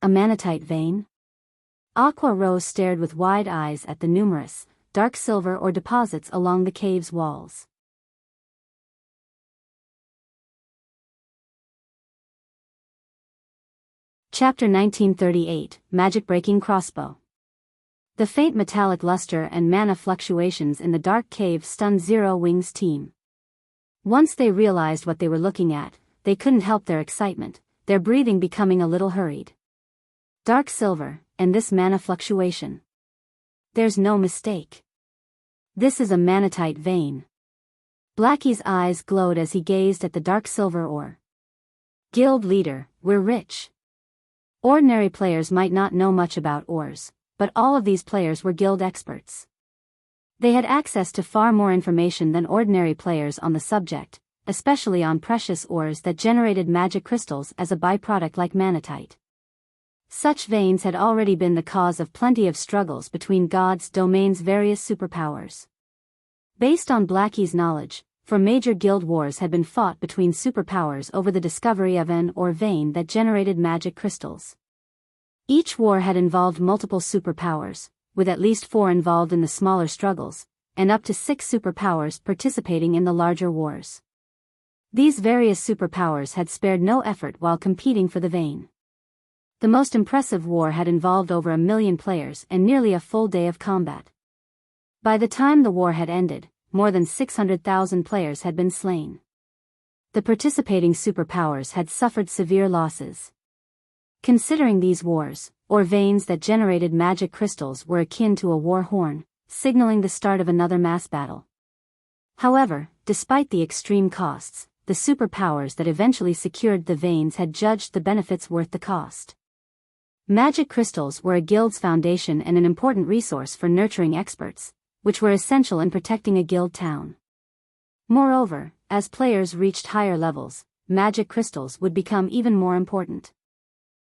A manatite vein? Aqua Rose stared with wide eyes at the numerous, dark silver ore deposits along the cave's walls. Chapter 1938, Magicbreaking Crossbow. The faint metallic luster and mana fluctuations in the dark cave stunned Zero Wing's team. Once they realized what they were looking at, they couldn't help their excitement, their breathing becoming a little hurried. Dark silver, and this mana fluctuation. There's no mistake. This is a manatite vein. Blackie's eyes glowed as he gazed at the dark silver ore. Guild leader, we're rich. Ordinary players might not know much about ores, but all of these players were guild experts. They had access to far more information than ordinary players on the subject, especially on precious ores that generated magic crystals as a byproduct like manatite. Such veins had already been the cause of plenty of struggles between gods' domain's various superpowers. Based on Blackie's knowledge, for major guild wars had been fought between superpowers over the discovery of an or vein that generated magic crystals. Each war had involved multiple superpowers, with at least 4 involved in the smaller struggles, and up to 6 superpowers participating in the larger wars. These various superpowers had spared no effort while competing for the vein. The most impressive war had involved over 1 million players and nearly a full day of combat. By the time the war had ended, more than 600,000 players had been slain. The participating superpowers had suffered severe losses. Considering these wars, or veins that generated magic crystals were akin to a war horn, signaling the start of another mass battle. However, despite the extreme costs, the superpowers that eventually secured the veins had judged the benefits worth the cost. Magic crystals were a guild's foundation and an important resource for nurturing experts, which were essential in protecting a guild town. Moreover, as players reached higher levels, magic crystals would become even more important.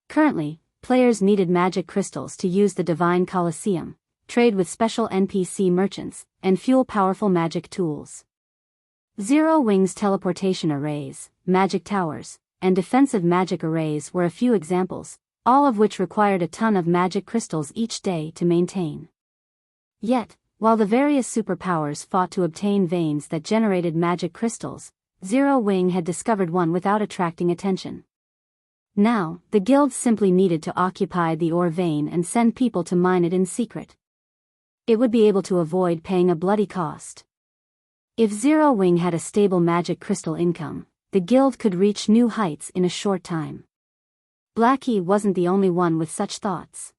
Currently, players needed magic crystals to use the Divine Colosseum, trade with special NPC merchants, and fuel powerful magic tools. Zero Wing's teleportation arrays, magic towers, and defensive magic arrays were a few examples, all of which required a ton of magic crystals each day to maintain. Yet, while the various superpowers fought to obtain veins that generated magic crystals, Zero Wing had discovered one without attracting attention. Now, the guild simply needed to occupy the ore vein and send people to mine it in secret. It would be able to avoid paying a bloody cost. If Zero Wing had a stable magic crystal income, the guild could reach new heights in a short time. Blackie wasn't the only one with such thoughts.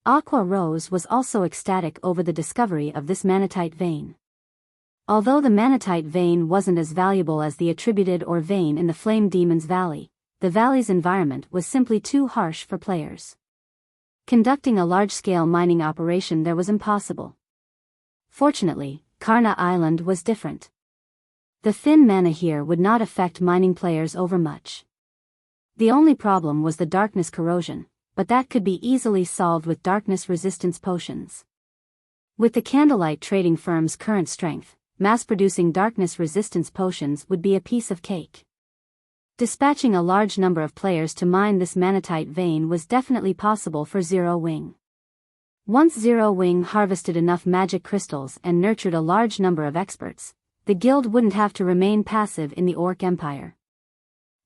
Aqua Rose was also ecstatic over the discovery of this manatite vein. Although the manatite vein wasn't as valuable as the attributed ore vein in the Flame Demon's Valley, the valley's environment was simply too harsh for players. Conducting a large-scale mining operation there was impossible. Fortunately, Karna Island was different. The thin mana here would not affect mining players overmuch. The only problem was the darkness corrosion, but that could be easily solved with darkness resistance potions. With the candlelight trading firm's current strength, mass-producing darkness resistance potions would be a piece of cake. Dispatching a large number of players to mine this manatite vein was definitely possible for Zero Wing. Once Zero Wing harvested enough magic crystals and nurtured a large number of experts, the guild wouldn't have to remain passive in the Orc Empire.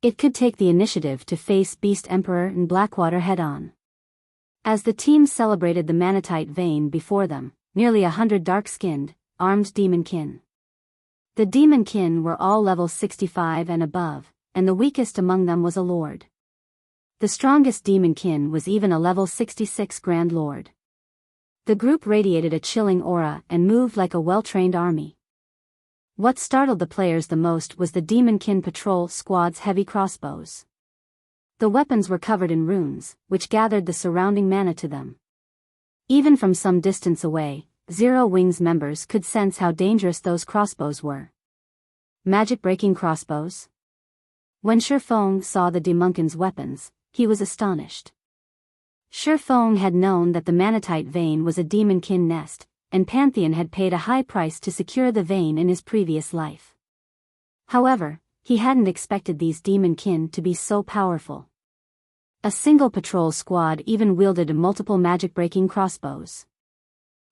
It could take the initiative to face Beast Emperor and Blackwater head-on. As the team celebrated the manatite vein before them, nearly 100 dark-skinned, armed Demonkin. The Demonkin were all level 65 and above, and the weakest among them was a lord. The strongest Demonkin was even a level 66 Grand Lord. The group radiated a chilling aura and moved like a well-trained army. What startled the players the most was the Demonkin patrol squad's heavy crossbows. The weapons were covered in runes, which gathered the surrounding mana to them. Even from some distance away, Zero Wing's members could sense how dangerous those crossbows were. Magic-breaking crossbows? When Feng saw the Demonkin's weapons, he was astonished. Feng had known that the manatite vein was a Demonkin nest, and Pantheon had paid a high price to secure the vein in his previous life. However, he hadn't expected these Demonkin to be so powerful. A single patrol squad even wielded multiple magic-breaking crossbows.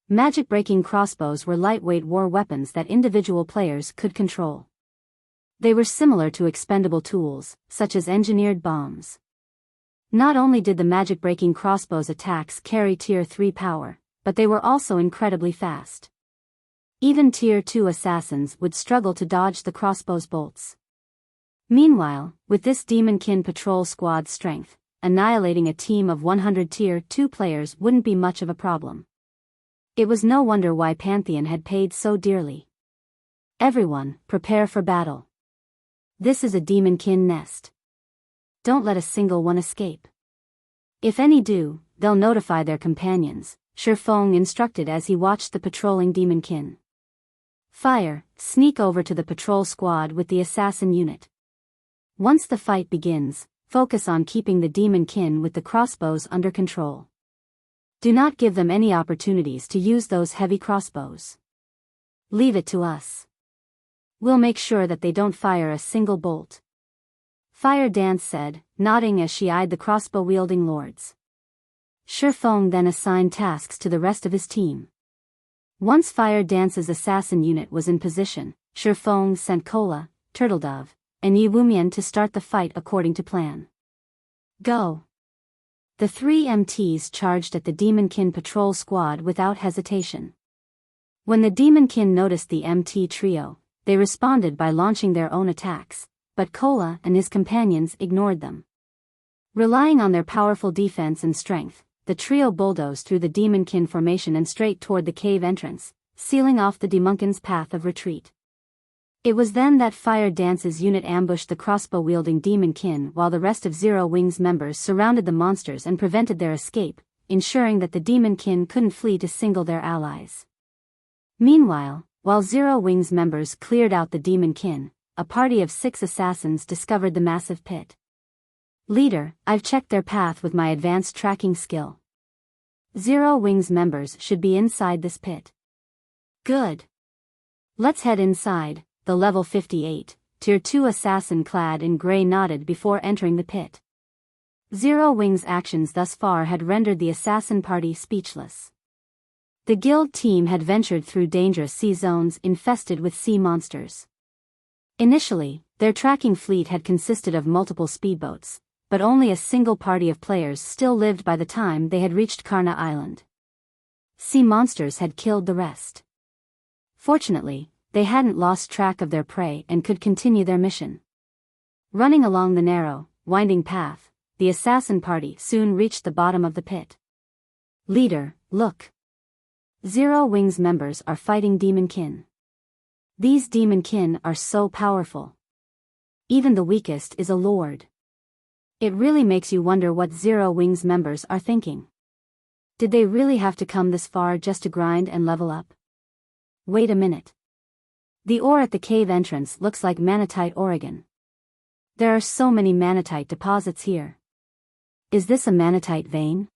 Magic-breaking crossbows were lightweight war weapons that individual players could control. They were similar to expendable tools, such as engineered bombs. Not only did the magic-breaking crossbows' attacks carry Tier 3 power, but they were also incredibly fast. Even Tier 2 assassins would struggle to dodge the crossbow's bolts. Meanwhile, with this Demonkin patrol squad's strength, annihilating a team of 100 Tier 2 players wouldn't be much of a problem. It was no wonder why Pantheon had paid so dearly. Everyone, prepare for battle. This is a Demonkin nest. Don't let a single one escape. If any do, they'll notify their companions, Feng instructed as he watched the patrolling Demonkin. Fire, sneak over to the patrol squad with the assassin unit. Once the fight begins, focus on keeping the Demonkin with the crossbows under control. Do not give them any opportunities to use those heavy crossbows. Leave it to us. We'll make sure that they don't fire a single bolt. Fire Dance said, nodding as she eyed the crossbow-wielding lords. Feng then assigned tasks to the rest of his team. Once Fire Dance's assassin unit was in position, Feng sent Kola, Turtledove, and Yi Wumian to start the fight according to plan. Go! The three MTs charged at the Demonkin patrol squad without hesitation. When the Demonkin noticed the MT trio, they responded by launching their own attacks, but Kola and his companions ignored them. Relying on their powerful defense and strength, the trio bulldozed through the Demonkin formation and straight toward the cave entrance, sealing off the Demonkin's path of retreat. It was then that Fire Dance's unit ambushed the crossbow-wielding Demonkin while the rest of Zero Wing's members surrounded the monsters and prevented their escape, ensuring that the Demonkin couldn't flee to single their allies. Meanwhile, while Zero Wing's members cleared out the Demonkin, a party of 6 assassins discovered the massive pit. Leader, I've checked their path with my advanced tracking skill. Zero Wing's members should be inside this pit. Good. Let's head inside, the level 58, Tier 2 assassin clad in grey nodded before entering the pit. Zero Wing's actions thus far had rendered the assassin party speechless. The guild team had ventured through dangerous sea zones infested with sea monsters. Initially, their tracking fleet had consisted of multiple speedboats, but only a single party of players still lived by the time they had reached Karna Island. Sea monsters had killed the rest. Fortunately, they hadn't lost track of their prey and could continue their mission. Running along the narrow, winding path, the assassin party soon reached the bottom of the pit. Leader, look. Zero Wing's members are fighting Demonkin. These Demonkin are so powerful. Even the weakest is a lord. It really makes you wonder what Zero Wing's members are thinking. Did they really have to come this far just to grind and level up? Wait a minute. The ore at the cave entrance looks like Manatite Oregon. There are so many Manatite deposits here. Is this a Manatite vein?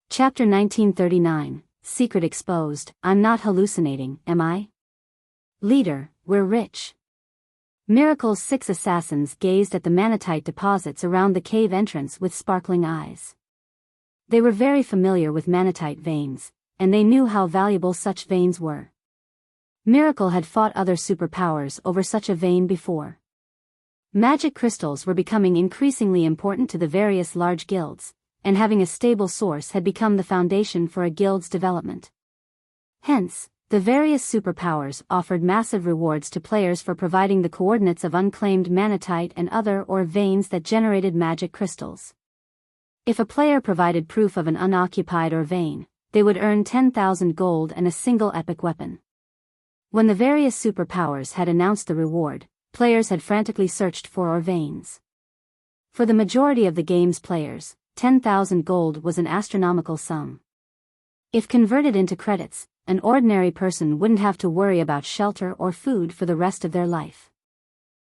Chapter 1939, Secret Exposed. I'm not hallucinating, am I? Leader, we're rich. Miracle's 6 assassins gazed at the Manatite deposits around the cave entrance with sparkling eyes. They were very familiar with Manatite veins, and they knew how valuable such veins were. Miracle had fought other superpowers over such a vein before. Magic crystals were becoming increasingly important to the various large guilds, and having a stable source had become the foundation for a guild's development. Hence, the various superpowers offered massive rewards to players for providing the coordinates of unclaimed Manatite and other ore veins that generated magic crystals. If a player provided proof of an unoccupied ore vein, they would earn 10,000 gold and a single epic weapon. When the various superpowers had announced the reward, players had frantically searched for ore veins. For the majority of the game's players, 10,000 gold was an astronomical sum. If converted into credits, an ordinary person wouldn't have to worry about shelter or food for the rest of their life.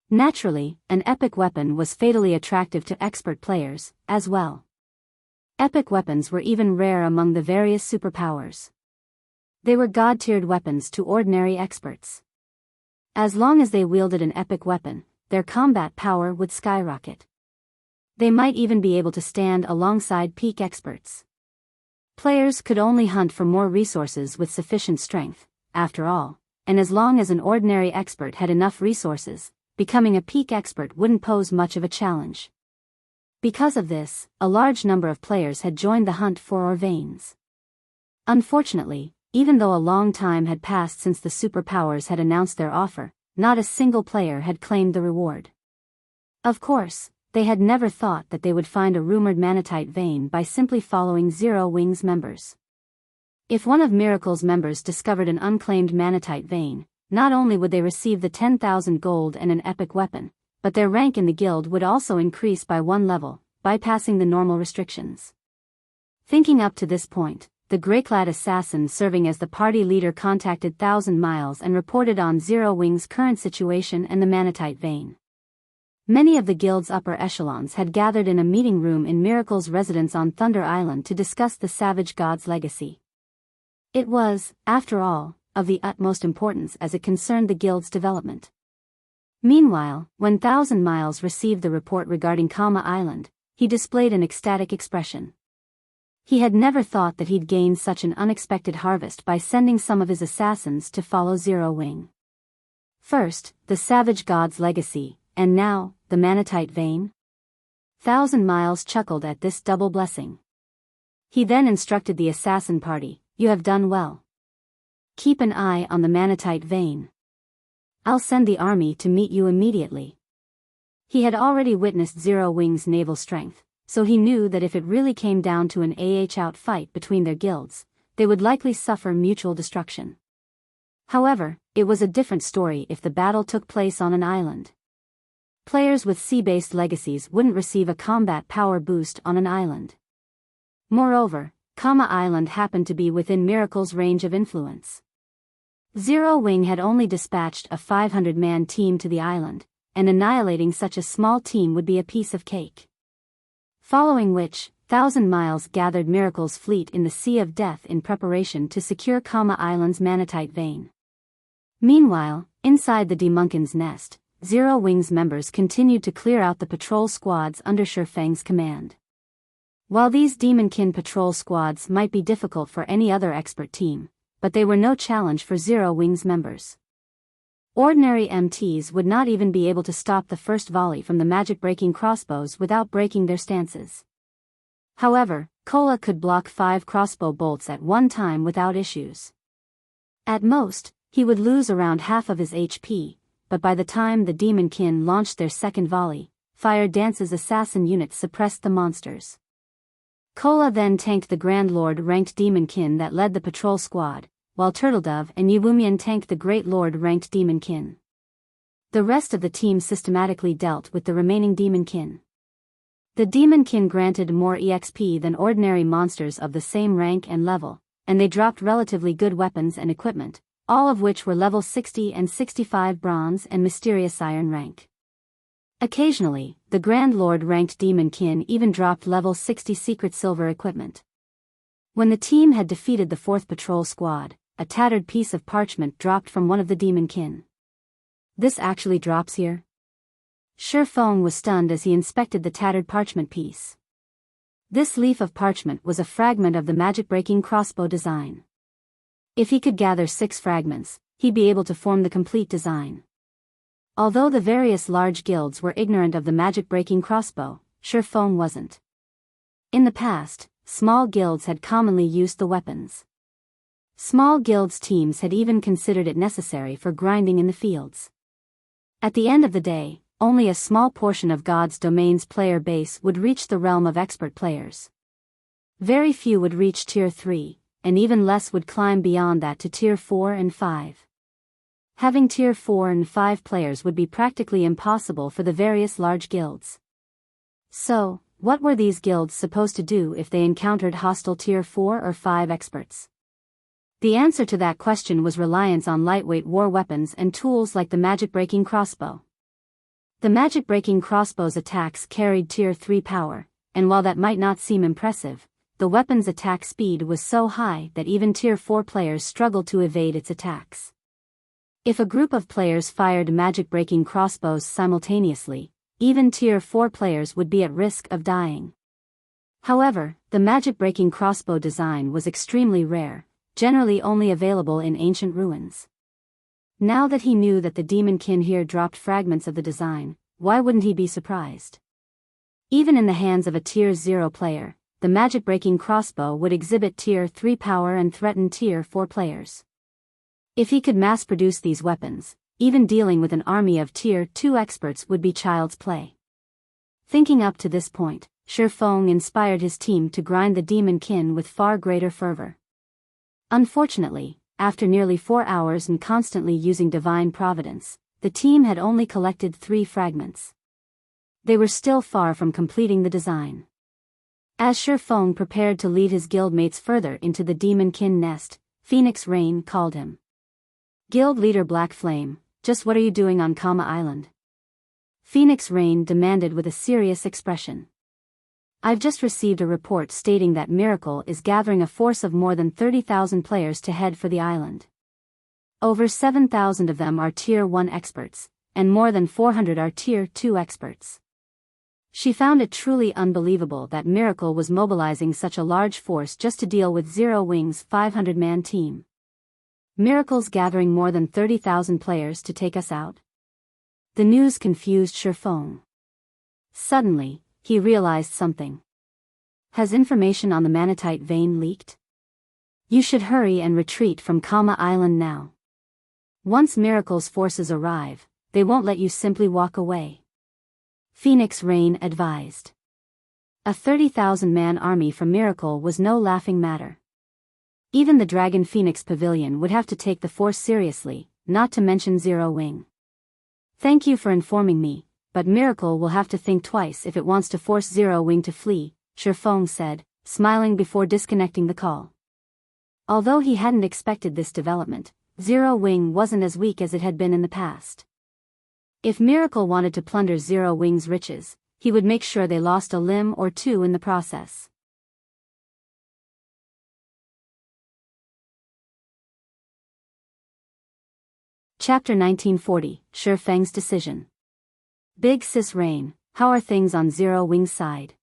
Naturally, an epic weapon was fatally attractive to expert players, as well. Epic weapons were even rare among the various superpowers. They were god-tiered weapons to ordinary experts. As long as they wielded an epic weapon, their combat power would skyrocket. They might even be able to stand alongside peak experts. Players could only hunt for more resources with sufficient strength, after all, and as long as an ordinary expert had enough resources, becoming a peak expert wouldn't pose much of a challenge. Because of this, a large number of players had joined the hunt for ore veins. Unfortunately, even though a long time had passed since the superpowers had announced their offer, not a single player had claimed the reward. Of course, they had never thought that they would find a rumored Manatite vein by simply following Zero Wing's members. If one of Miracle's members discovered an unclaimed Manatite vein, not only would they receive the 10,000 gold and an epic weapon, but their rank in the guild would also increase by 1 level, bypassing the normal restrictions. Thinking up to this point, the grey-clad assassin serving as the party leader contacted 1,000 Miles and reported on Zero Wing's current situation and the Manatite vein. Many of the guild's upper echelons had gathered in a meeting room in Miracle's residence on Thunder Island to discuss the Savage God's legacy. It was, after all, of the utmost importance as it concerned the guild's development. Meanwhile, when 1,000 Miles received the report regarding Kama Island, he displayed an ecstatic expression. He had never thought that he'd gain such an unexpected harvest by sending some of his assassins to follow Zero Wing. First, the Savage God's legacy, and now, the Manatite vein? 1,000 Miles chuckled at this double blessing. He then instructed the assassin party, "You have done well. Keep an eye on the Manatite vein. I'll send the army to meet you immediately." He had already witnessed Zero Wing's naval strength, so he knew that if it really came down to an out fight between their guilds, they would likely suffer mutual destruction. However, it was a different story if the battle took place on an island. Players with sea-based legacies wouldn't receive a combat power boost on an island. Moreover, Kama Island happened to be within Miracle's range of influence. Zero Wing had only dispatched a 500-man team to the island, and annihilating such a small team would be a piece of cake. Following which, 1,000 Miles gathered Miracle's fleet in the Sea of Death in preparation to secure Kama Island's Manatite vein. Meanwhile, inside the Demonkin's nest, Zero Wing's members continued to clear out the patrol squads under Feng's command. While these Demonkin patrol squads might be difficult for any other expert team, but they were no challenge for Zero Wing's members. Ordinary MTs would not even be able to stop the first volley from the magic-breaking crossbows without breaking their stances. However, Kola could block 5 crossbow bolts at one time without issues. At most, he would lose around half of his HP, but by the time the Demonkin launched their second volley, Fire Dance's assassin unit suppressed the monsters. Kola then tanked the Grand Lord-ranked Demonkin that led the patrol squad, while Turtledove and Yewumian tanked the Great Lord-ranked Demonkin. The rest of the team systematically dealt with the remaining Demonkin. The Demonkin granted more EXP than ordinary monsters of the same rank and level, and they dropped relatively good weapons and equipment, all of which were level 60 and 65 bronze and mysterious iron rank. Occasionally, the Grand Lord-ranked Demonkin even dropped level 60 secret silver equipment. When the team had defeated the 4th patrol squad, a tattered piece of parchment dropped from one of the Demonkin. "This actually drops here?" Feng was stunned as he inspected the tattered parchment piece. This leaf of parchment was a fragment of the magic-breaking crossbow design. If he could gather 6 fragments, he'd be able to form the complete design. Although the various large guilds were ignorant of the magic-breaking crossbow, Feng wasn't. In the past, small guilds had commonly used the weapons. Small guilds' teams had even considered it necessary for grinding in the fields. At the end of the day, only a small portion of God's domain's player base would reach the realm of expert players. Very few would reach Tier 3, and even less would climb beyond that to Tier 4 and 5. Having Tier 4 and 5 players would be practically impossible for the various large guilds. So, what were these guilds supposed to do if they encountered hostile Tier 4 or 5 experts? The answer to that question was reliance on lightweight war weapons and tools like the magic-breaking crossbow. The magic-breaking crossbow's attacks carried Tier 3 power, and while that might not seem impressive, the weapon's attack speed was so high that even Tier 4 players struggled to evade its attacks. If a group of players fired magic-breaking crossbows simultaneously, even Tier 4 players would be at risk of dying. However, the magic-breaking crossbow design was extremely rare, generally only available in ancient ruins. Now that he knew that the Demonkin here dropped fragments of the design, why wouldn't he be surprised? Even in the hands of a Tier 0 player, the magic-breaking crossbow would exhibit Tier 3 power and threaten Tier 4 players. If he could mass-produce these weapons, even dealing with an army of Tier 2 experts would be child's play. Thinking up to this point, Feng inspired his team to grind the Demonkin with far greater fervor. Unfortunately, after nearly 4 hours and constantly using divine providence, the team had only collected 3 fragments. They were still far from completing the design. As Feng prepared to lead his guildmates further into the Demonkin nest, Phoenix Rain called him. Guild leader Black Flame, just what are you doing on Kama Island? Phoenix Rain demanded with a serious expression. I've just received a report stating that Miracle is gathering a force of more than 30,000 players to head for the island. Over 7,000 of them are Tier 1 experts, and more than 400 are Tier 2 experts. She found it truly unbelievable that Miracle was mobilizing such a large force just to deal with Zero Wing's 500-man team. Miracle's gathering more than 30,000 players to take us out? The news confused Feng. Suddenly, he realized something. Has information on the Manatite vein leaked? You should hurry and retreat from Kama Island now. Once Miracle's forces arrive, they won't let you simply walk away. Phoenix Rain advised. A 30,000-man army from Miracle was no laughing matter. Even the Dragon Phoenix Pavilion would have to take the force seriously, not to mention Zero Wing. Thank you for informing me, but Miracle will have to think twice if it wants to force Zero Wing to flee, Feng said, smiling before disconnecting the call. Although he hadn't expected this development, Zero Wing wasn't as weak as it had been in the past. If Miracle wanted to plunder Zero Wing's riches, he would make sure they lost a limb or two in the process. Chapter 1940, Feng's Decision. Big Sis Rain, how are things on Zero Wing's side?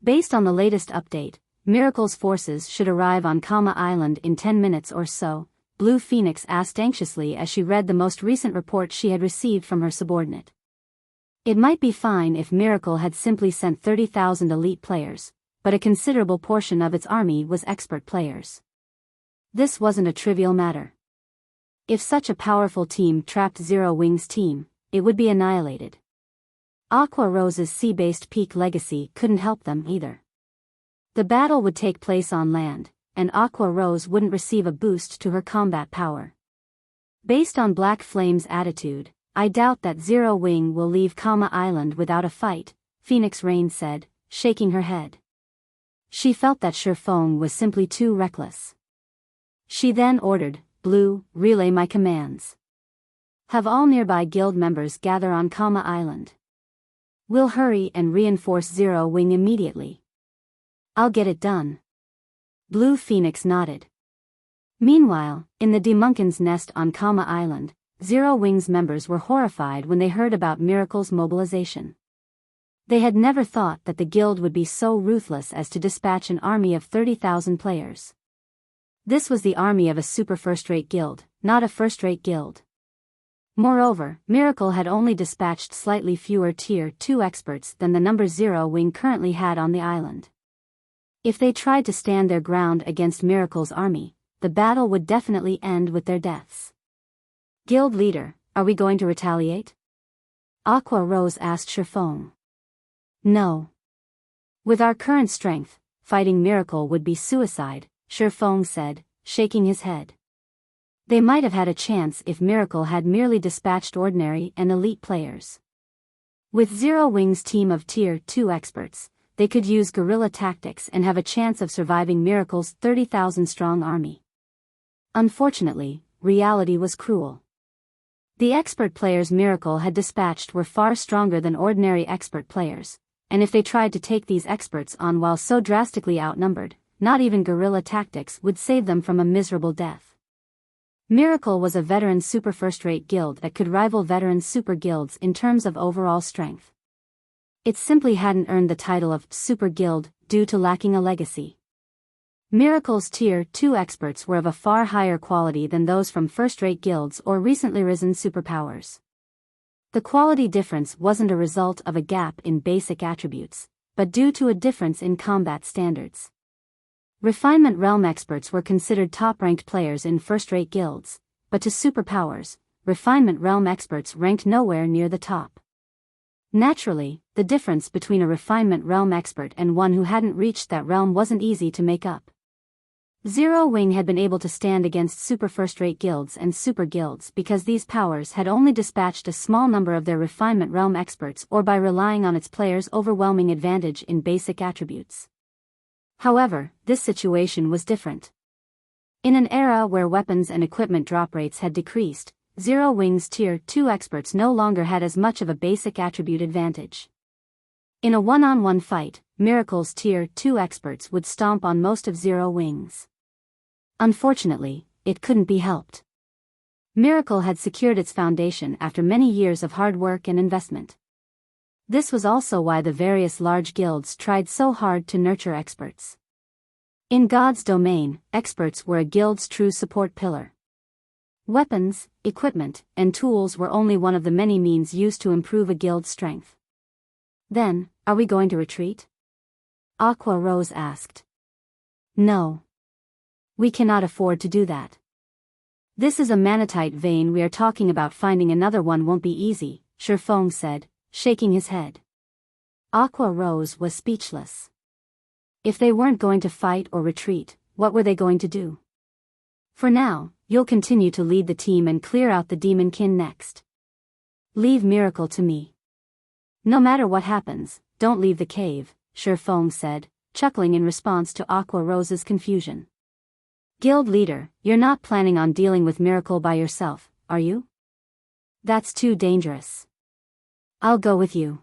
Based on the latest update, Miracle's forces should arrive on Kama Island in 10 minutes or so, Blue Phoenix asked anxiously as she read the most recent report she had received from her subordinate. It might be fine if Miracle had simply sent 30,000 elite players, but a considerable portion of its army was expert players. This wasn't a trivial matter. If such a powerful team trapped Zero Wing's team, it would be annihilated. Aqua Rose's sea-based peak legacy couldn't help them either. The battle would take place on land, and Aqua Rose wouldn't receive a boost to her combat power. Based on Black Flame's attitude, I doubt that Zero Wing will leave Kama Island without a fight, Phoenix Rain said, shaking her head. She felt that Feng was simply too reckless. She then ordered, Blue, relay my commands. Have all nearby guild members gather on Kama Island. We'll hurry and reinforce Zero Wing immediately. I'll get it done. Blue Phoenix nodded. Meanwhile, in the Demonkin's nest on Kama Island, Zero Wing's members were horrified when they heard about Miracle's mobilization. They had never thought that the guild would be so ruthless as to dispatch an army of 30,000 players. This was the army of a super first-rate guild, not a first-rate guild. Moreover, Miracle had only dispatched slightly fewer Tier 2 experts than the number Zero Wing currently had on the island. If they tried to stand their ground against Miracle's army, the battle would definitely end with their deaths. Guild leader, are we going to retaliate? Aqua Rose asked Feng. No. With our current strength, fighting Miracle would be suicide, Feng said, shaking his head. They might have had a chance if Miracle had merely dispatched ordinary and elite players. With Zero Wing's team of Tier 2 experts, they could use guerrilla tactics and have a chance of surviving Miracle's 30,000-strong army. Unfortunately, reality was cruel. The expert players Miracle had dispatched were far stronger than ordinary expert players, and if they tried to take these experts on while so drastically outnumbered, not even guerrilla tactics would save them from a miserable death. Miracle was a veteran super first-rate guild that could rival veteran super guilds in terms of overall strength. It simply hadn't earned the title of super guild due to lacking a legacy. Miracle's Tier 2 experts were of a far higher quality than those from first-rate guilds or recently risen superpowers. The quality difference wasn't a result of a gap in basic attributes, but due to a difference in combat standards. Refinement Realm experts were considered top-ranked players in first-rate guilds, but to superpowers, Refinement Realm experts ranked nowhere near the top. Naturally, the difference between a Refinement Realm expert and one who hadn't reached that realm wasn't easy to make up. Zero Wing had been able to stand against super first-rate guilds and super guilds because these powers had only dispatched a small number of their Refinement Realm experts or by relying on its players' overwhelming advantage in basic attributes. However, this situation was different. In an era where weapons and equipment drop rates had decreased, Zero Wing's Tier 2 experts no longer had as much of a basic attribute advantage. In a one-on-one fight, Miracle's Tier 2 experts would stomp on most of Zero Wing's. Unfortunately, it couldn't be helped. Miracle had secured its foundation after many years of hard work and investment. This was also why the various large guilds tried so hard to nurture experts. In God's domain, experts were a guild's true support pillar. Weapons, equipment, and tools were only one of the many means used to improve a guild's strength. Then, are we going to retreat? Aqua Rose asked. No. We cannot afford to do that. This is a manatite vein we are talking about. Finding another one won't be easy, Feng said, shaking his head. Aqua Rose was speechless. If they weren't going to fight or retreat, what were they going to do? For now, you'll continue to lead the team and clear out the Demonkin next. Leave Miracle to me. No matter what happens, don't leave the cave, Feng said, chuckling in response to Aqua Rose's confusion. Guild leader, you're not planning on dealing with Miracle by yourself, are you? That's too dangerous. I'll go with you.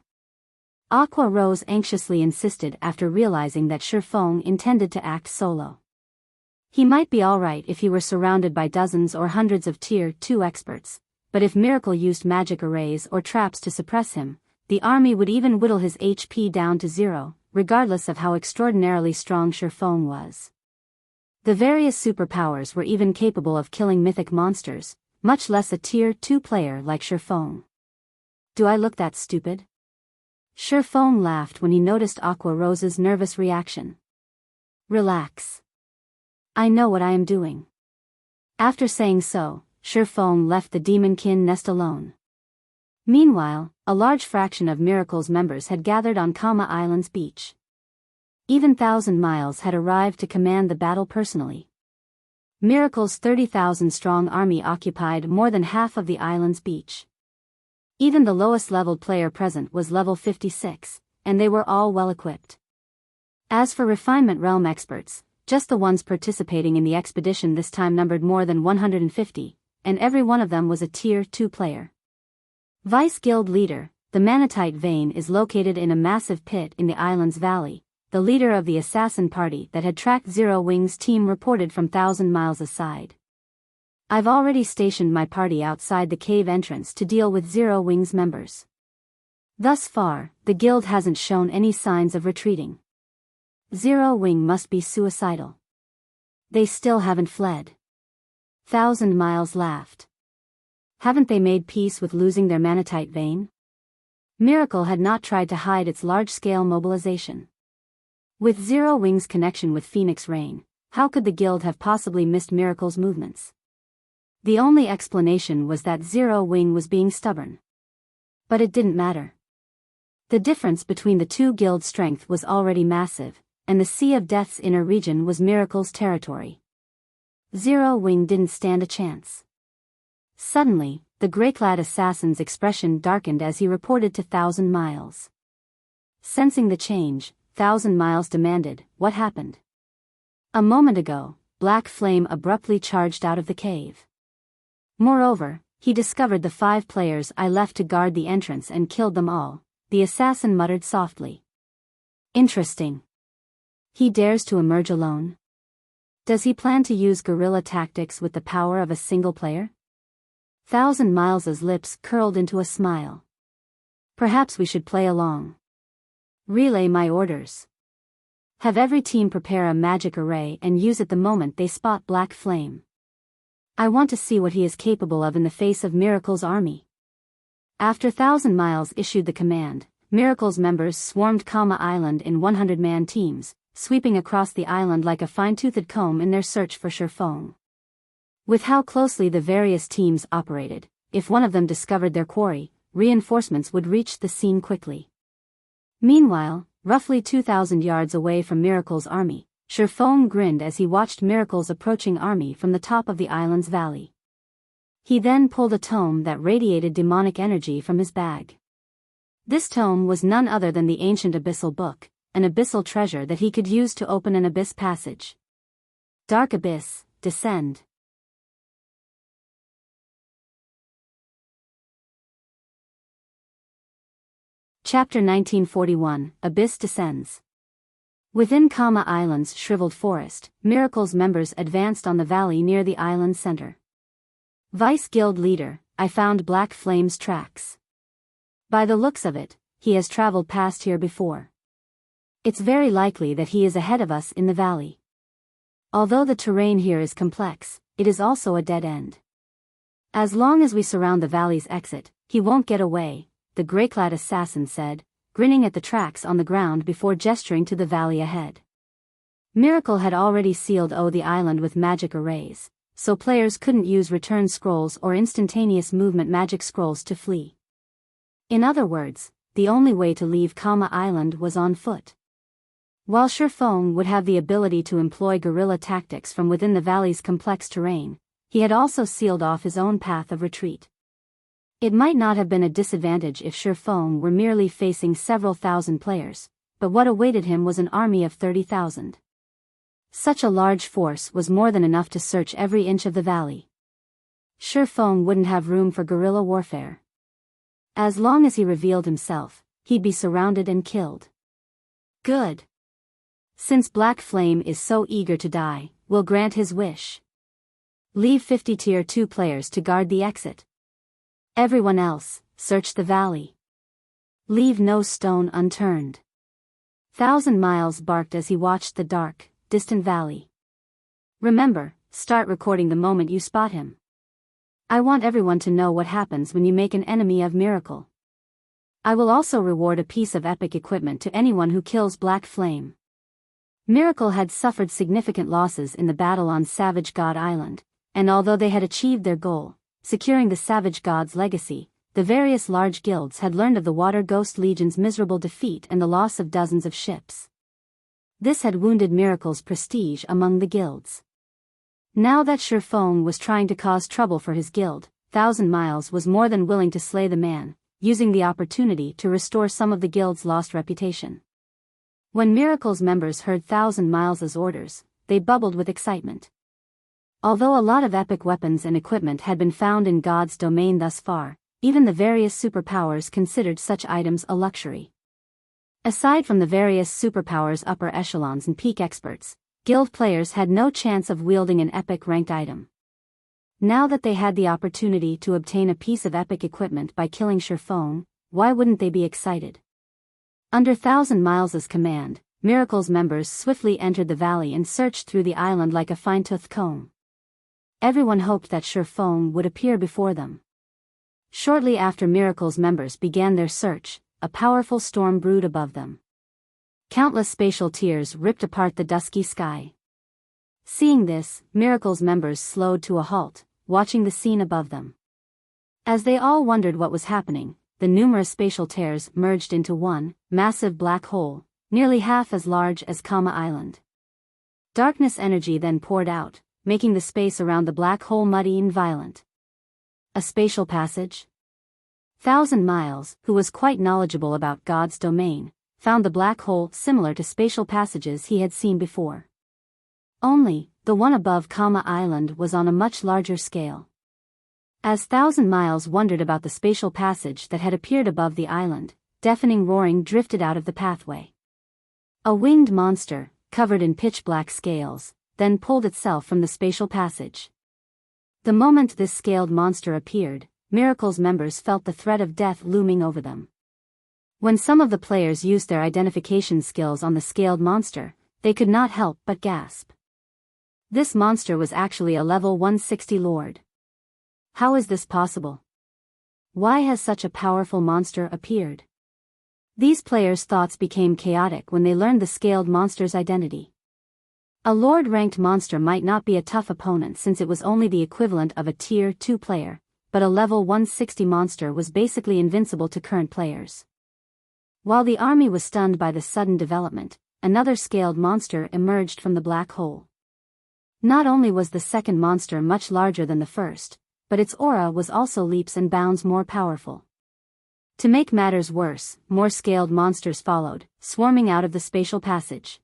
Aqua Rose anxiously insisted after realizing that Feng intended to act solo. He might be alright if he were surrounded by dozens or hundreds of Tier 2 experts, but if Miracle used magic arrays or traps to suppress him, the army would even whittle his HP down to 0, regardless of how extraordinarily strong Feng was. The various superpowers were even capable of killing mythic monsters, much less a Tier 2 player like Feng. Do I look that stupid? Feng laughed when he noticed Aqua Rose's nervous reaction. Relax. I know what I am doing. After saying so, Feng left the Demonkin nest alone. Meanwhile, a large fraction of Miracle's members had gathered on Kama Island's beach. Even 1,000 Miles had arrived to command the battle personally. Miracle's 30,000-strong army occupied more than half of the island's beach. Even the lowest-leveled player present was level 56, and they were all well-equipped. As for Refinement Realm experts, just the ones participating in the expedition this time numbered more than 150, and every one of them was a Tier 2 player. Vice Guild Leader, the Manatite Vein is located in a massive pit in the island's valley. The leader of the assassin party that had tracked Zero Wing's team reported from 1,000 Miles aside. I've already stationed my party outside the cave entrance to deal with Zero Wing's members. Thus far, the guild hasn't shown any signs of retreating. Zero Wing must be suicidal. They still haven't fled. 1,000 Miles laughed. Haven't they made peace with losing their Manatite Vein? Miracle had not tried to hide its large-scale mobilization. With Zero Wing's connection with Phoenix Rain, how could the guild have possibly missed Miracle's movements? The only explanation was that Zero Wing was being stubborn. But it didn't matter. The difference between the two guilds' strength was already massive, and the Sea of Death's inner region was Miracle's territory. Zero Wing didn't stand a chance. Suddenly, the grey-clad assassin's expression darkened as he reported to 1,000 Miles. Sensing the change, 1,000 Miles demanded, "What happened?" A moment ago, Black Flame abruptly charged out of the cave. Moreover, he discovered the 5 players I left to guard the entrance and killed them all, the assassin muttered softly. Interesting. He dares to emerge alone? Does he plan to use guerrilla tactics with the power of a single player? 1,000 Miles's lips curled into a smile. Perhaps we should play along. Relay my orders. Have every team prepare a magic array and use it the moment they spot Black Flame. I want to see what he is capable of in the face of Miracle's army. After 1,000 Miles issued the command, Miracle's members swarmed Kama Island in 100-man teams, sweeping across the island like a fine-toothed comb in their search for Feng. With how closely the various teams operated, if one of them discovered their quarry, reinforcements would reach the scene quickly. Meanwhile, roughly 2,000 yards away from Miracle's army, Feng grinned as he watched Miracle's approaching army from the top of the island's valley. He then pulled a tome that radiated demonic energy from his bag. This tome was none other than the ancient Abyssal Book, an abyssal treasure that he could use to open an abyss passage. Dark Abyss, Descend. Chapter 1941, Abyss Descends. Within Kama Island's shriveled forest, Miracle's members advanced on the valley near the island's center. Vice Guild Leader, I found Black Flame's tracks. By the looks of it, he has traveled past here before. It's very likely that he is ahead of us in the valley. Although the terrain here is complex, it is also a dead end. As long as we surround the valley's exit, he won't get away, the grey-clad assassin said, grinning at the tracks on the ground before gesturing to the valley ahead. Miracle had already sealed the island with magic arrays, so players couldn't use return scrolls or instantaneous movement magic scrolls to flee. In other words, the only way to leave Kama Island was on foot. While Feng would have the ability to employ guerrilla tactics from within the valley's complex terrain, he had also sealed off his own path of retreat. It might not have been a disadvantage if Feng were merely facing several thousand players, but what awaited him was an army of 30,000. Such a large force was more than enough to search every inch of the valley. Feng wouldn't have room for guerrilla warfare. As long as he revealed himself, he'd be surrounded and killed. Good. Since Black Flame is so eager to die, we'll grant his wish. Leave 50 Tier 2 players to guard the exit. Everyone else, search the valley. Leave no stone unturned. 1,000 Miles barked as he watched the dark, distant valley. Remember, start recording the moment you spot him. I want everyone to know what happens when you make an enemy of Miracle. I will also reward a piece of epic equipment to anyone who kills Black Flame. Miracle had suffered significant losses in the battle on Savage God Island, and although they had achieved their goal, securing the Savage God's legacy, the various large guilds had learned of the Water Ghost Legion's miserable defeat and the loss of dozens of ships. This had wounded Miracle's prestige among the guilds. Now that Feng was trying to cause trouble for his guild, 1,000 Miles was more than willing to slay the man, using the opportunity to restore some of the guild's lost reputation. When Miracle's members heard 1,000 Miles' orders, they bubbled with excitement. Although a lot of epic weapons and equipment had been found in God's domain thus far, even the various superpowers considered such items a luxury. Aside from the various superpowers upper echelons and peak experts, guild players had no chance of wielding an epic ranked item. Now that they had the opportunity to obtain a piece of epic equipment by killing Feng, why wouldn't they be excited? Under 1,000 Miles' command, Miracle's members swiftly entered the valley and searched through the island like a fine-toothed comb. Everyone hoped that Feng would appear before them. Shortly after Miracle's members began their search, a powerful storm brewed above them. Countless spatial tears ripped apart the dusky sky. Seeing this, Miracle's members slowed to a halt, watching the scene above them. As they all wondered what was happening, the numerous spatial tears merged into one massive black hole, nearly half as large as Kama Island. Darkness energy then poured out, making the space around the black hole muddy and violent. A spatial passage? 1,000 Miles, who was quite knowledgeable about God's domain, found the black hole similar to spatial passages he had seen before. Only, the one above Kama Island was on a much larger scale. As 1,000 Miles wondered about the spatial passage that had appeared above the island, deafening roaring drifted out of the pathway. A winged monster, covered in pitch-black scales, then pulled itself from the spatial passage. The moment this scaled monster appeared, Miracle's members felt the threat of death looming over them. When some of the players used their identification skills on the scaled monster, they could not help but gasp. This monster was actually a level 160 lord. How is this possible? Why has such a powerful monster appeared? These players' thoughts became chaotic when they learned the scaled monster's identity. A Lord-ranked monster might not be a tough opponent since it was only the equivalent of a Tier 2 player, but a level 160 monster was basically invincible to current players. While the army was stunned by the sudden development, another scaled monster emerged from the black hole. Not only was the second monster much larger than the first, but its aura was also leaps and bounds more powerful. To make matters worse, more scaled monsters followed, swarming out of the spatial passage.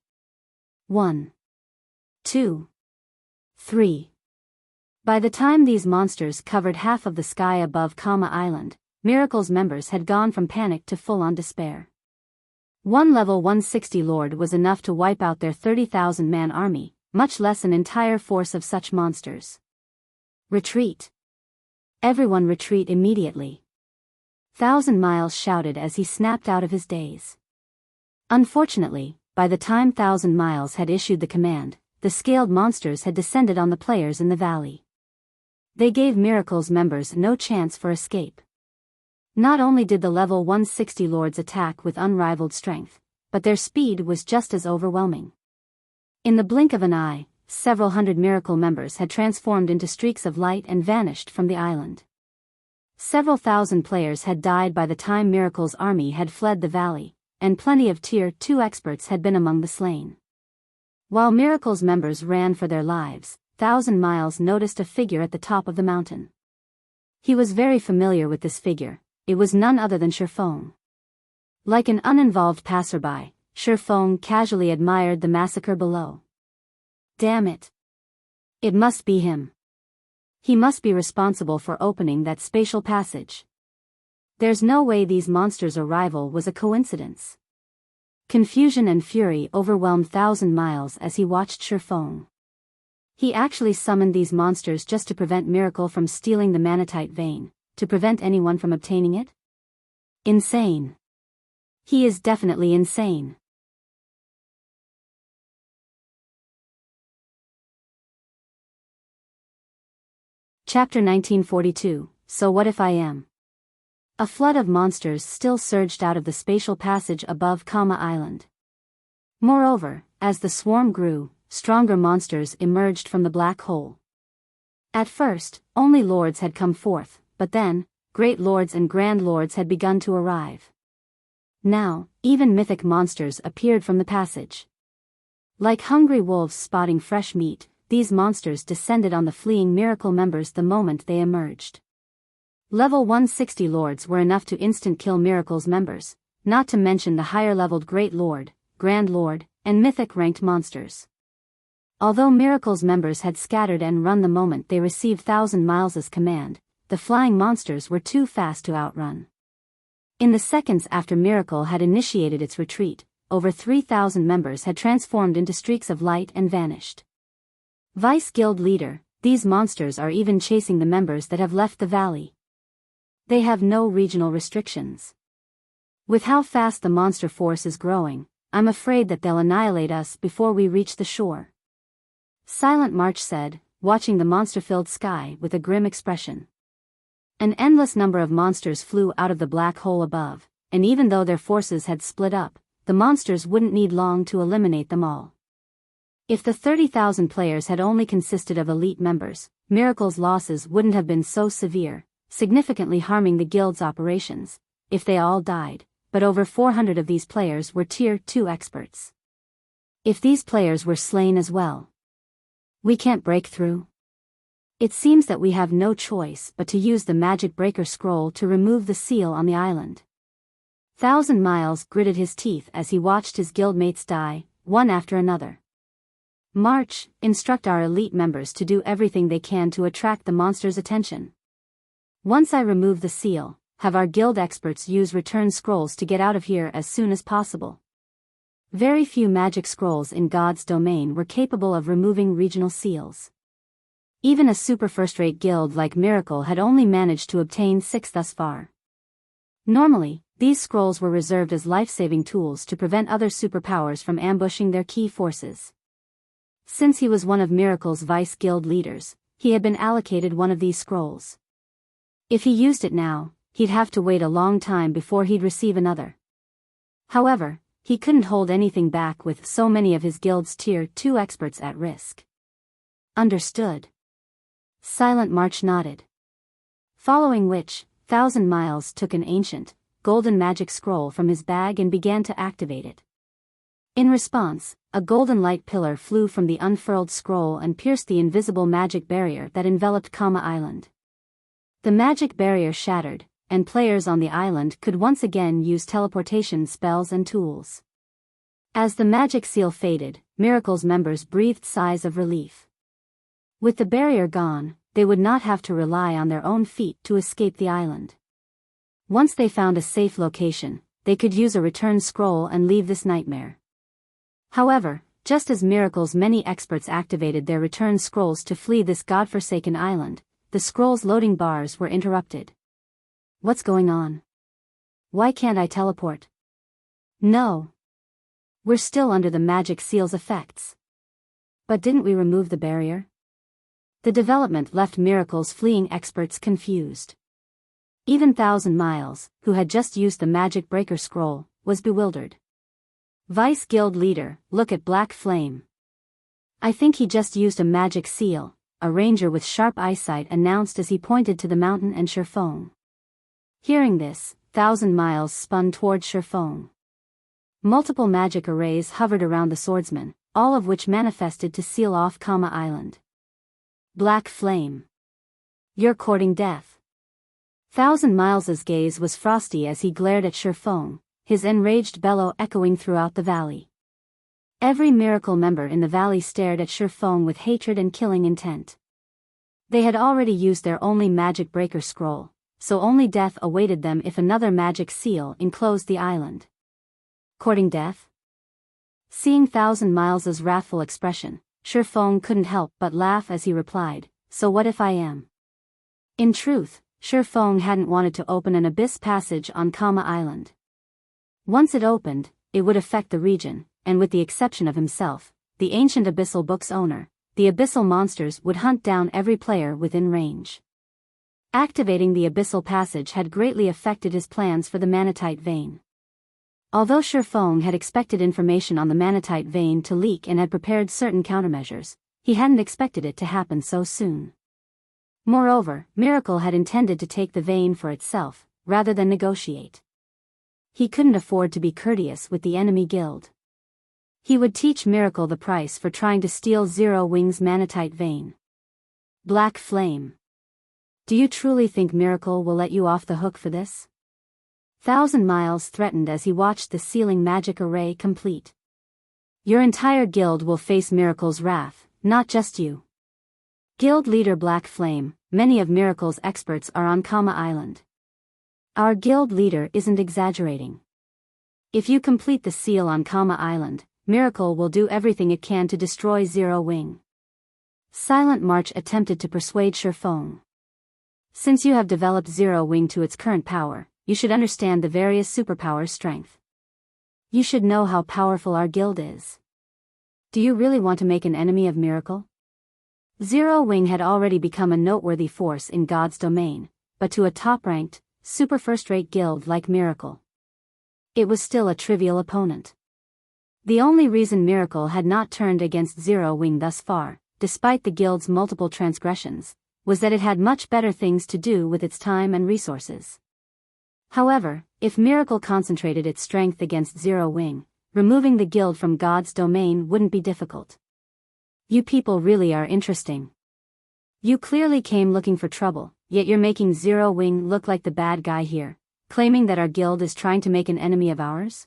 1, 2, 3. By the time these monsters covered half of the sky above Island, Miracle's members had gone from panic to full-on despair. One level 160 lord was enough to wipe out their 30,000-man army, much less an entire force of such monsters. Retreat. Everyone retreat immediately. 1,000 Miles shouted as he snapped out of his daze. Unfortunately, by the time 1,000 Miles had issued the command, the scaled monsters had descended on the players in the valley. They gave Miracle's members no chance for escape. Not only did the level 160 lords attack with unrivaled strength, but their speed was just as overwhelming. In the blink of an eye, several hundred Miracle members had transformed into streaks of light and vanished from the island. Several thousand players had died by the time Miracle's army had fled the valley, and plenty of Tier 2 experts had been among the slain. While Miracle's members ran for their lives, 1,000 Miles noticed a figure at the top of the mountain. He was very familiar with this figure. It was none other than Feng. Like an uninvolved passerby, Feng casually admired the massacre below. Damn it. It must be him. He must be responsible for opening that spatial passage. There's no way these monsters' arrival was a coincidence. Confusion and fury overwhelmed 1,000 Miles as he watched Feng. He actually summoned these monsters just to prevent Miracle from stealing the manatite vein, to prevent anyone from obtaining it? Insane. He is definitely insane. Chapter 1942, So What If I Am? A flood of monsters still surged out of the spatial passage above Island. Moreover, as the swarm grew, stronger monsters emerged from the black hole. At first, only lords had come forth, but then, great lords and grand lords had begun to arrive. Now, even mythic monsters appeared from the passage. Like hungry wolves spotting fresh meat, these monsters descended on the fleeing Miracle members the moment they emerged. Level 160 lords were enough to instant-kill Miracle's members, not to mention the higher-leveled Great Lord, Grand Lord, and mythic-ranked monsters. Although Miracle's members had scattered and run the moment they received 1,000 Miles' command, the flying monsters were too fast to outrun. In the seconds after Miracle had initiated its retreat, over 3,000 members had transformed into streaks of light and vanished. Vice Guild Leader, these monsters are even chasing the members that have left the valley. They have no regional restrictions. With how fast the monster force is growing, I'm afraid that they'll annihilate us before we reach the shore. Silent March said, watching the monster-filled sky with a grim expression. An endless number of monsters flew out of the black hole above, and even though their forces had split up, the monsters wouldn't need long to eliminate them all. If the 30,000 players had only consisted of elite members, Miracle's losses wouldn't have been so severe, significantly harming the guild's operations, if they all died, but over 400 of these players were Tier 2 experts. If these players were slain as well, we can't break through. It seems that we have no choice but to use the Magicbreaker scroll to remove the seal on the island. 1,000 Miles gritted his teeth as he watched his guildmates die, one after another. March, instruct our elite members to do everything they can to attract the monster's attention. Once I remove the seal, have our guild experts use return scrolls to get out of here as soon as possible. Very few magic scrolls in God's domain were capable of removing regional seals. Even a super first-rate guild like Miracle had only managed to obtain 6 thus far. Normally, these scrolls were reserved as life-saving tools to prevent other superpowers from ambushing their key forces. Since he was one of Miracle's vice guild leaders, he had been allocated one of these scrolls. If he used it now, he'd have to wait a long time before he'd receive another. However, he couldn't hold anything back with so many of his guild's Tier 2 experts at risk. Understood. Silent March nodded. Following which, 1,000 Miles took an ancient, golden magic scroll from his bag and began to activate it. In response, a golden light pillar flew from the unfurled scroll and pierced the invisible magic barrier that enveloped Island. The magic barrier shattered, and players on the island could once again use teleportation spells and tools. As the magic seal faded, Miracle's members breathed sighs of relief. With the barrier gone, they would not have to rely on their own feet to escape the island. Once they found a safe location, they could use a return scroll and leave this nightmare. However, just as Miracle's many experts activated their return scrolls to flee this godforsaken island, the scroll's loading bars were interrupted. What's going on? Why can't I teleport? No. We're still under the magic seal's effects. But didn't we remove the barrier? The development left Miracle's fleeing experts confused. Even 1,000 Miles, who had just used the magic breaker scroll, was bewildered. Vice Guild Leader, look at Black Flame. I think he just used a magic seal, a ranger with sharp eyesight announced as he pointed to the mountain and Feng. Hearing this, 1,000 Miles spun toward Feng. Multiple magic arrays hovered around the swordsman, all of which manifested to seal off Kama Island. Black Flame. You're courting death. 1,000 Miles's gaze was frosty as he glared at Feng, his enraged bellow echoing throughout the valley. Every Miracle member in the valley stared at Feng with hatred and killing intent. They had already used their only magic breaker scroll, so only death awaited them if another magic seal enclosed the island. Courting death? Seeing 1,000 Miles's wrathful expression, Feng couldn't help but laugh as he replied, so what if I am? In truth, Feng hadn't wanted to open an abyss passage on Kama Island. Once it opened, it would affect the region, and with the exception of himself, the ancient Abyssal Book's owner, the Abyssal monsters would hunt down every player within range. Activating the Abyssal Passage had greatly affected his plans for the Manatite Vein. Although Feng had expected information on the Manatite Vein to leak and had prepared certain countermeasures, he hadn't expected it to happen so soon. Moreover, Miracle had intended to take the vein for itself, rather than negotiate. He couldn't afford to be courteous with the enemy guild. He would teach Miracle the price for trying to steal Zero Wing's Manatite Vein. Black Flame. Do you truly think Miracle will let you off the hook for this? 1,000 Miles threatened as he watched the sealing magic array complete. Your entire guild will face Miracle's wrath, not just you. Guild leader Black Flame, many of Miracle's experts are on Kama Island. Our guild leader isn't exaggerating. If you complete the seal on Kama Island, Miracle will do everything it can to destroy Zero Wing. Silent March attempted to persuade Feng. Since you have developed Zero Wing to its current power, you should understand the various superpowers' strength. You should know how powerful our guild is. Do you really want to make an enemy of Miracle? Zero Wing had already become a noteworthy force in God's domain, but to a top-ranked, super first-rate guild like Miracle, it was still a trivial opponent. The only reason Miracle had not turned against Zero Wing thus far, despite the guild's multiple transgressions, was that it had much better things to do with its time and resources. However, if Miracle concentrated its strength against Zero Wing, removing the guild from God's domain wouldn't be difficult. You people really are interesting. You clearly came looking for trouble, yet you're making Zero Wing look like the bad guy here, claiming that our guild is trying to make an enemy of ours?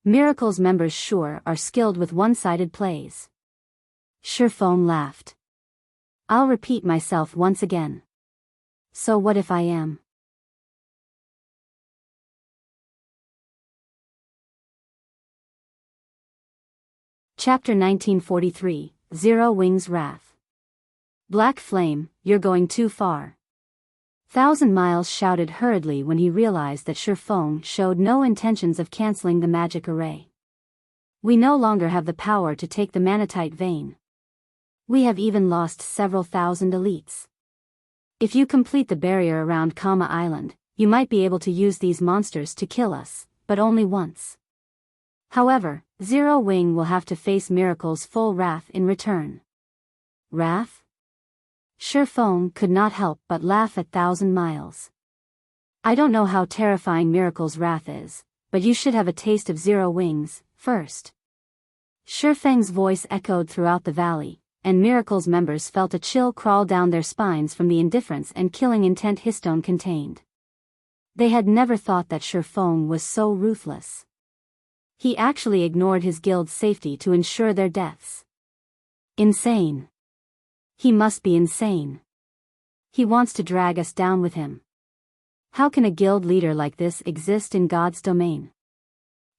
Miracle's members sure are skilled with one-sided plays. Feng laughed. I'll repeat myself once again. So what if I am? Chapter 1943, Zero Wing's Wrath. Black Flame, you're going too far. 1,000 Miles shouted hurriedly when he realized that Feng showed no intentions of canceling the magic array. We no longer have the power to take the Manatite Vein. We have even lost several thousand elites. If you complete the barrier around Kama Island, you might be able to use these monsters to kill us, but only once. However, Zero Wing will have to face Miracle's full wrath in return. Wrath? Feng could not help but laugh at 1,000 Miles. I don't know how terrifying Miracle's wrath is, but you should have a taste of Zero Wing's first. Feng's voice echoed throughout the valley, and Miracle's members felt a chill crawl down their spines from the indifference and killing intent his tone contained. They had never thought that Feng was so ruthless. He actually ignored his guild's safety to ensure their deaths. Insane. He must be insane. He wants to drag us down with him. How can a guild leader like this exist in God's domain?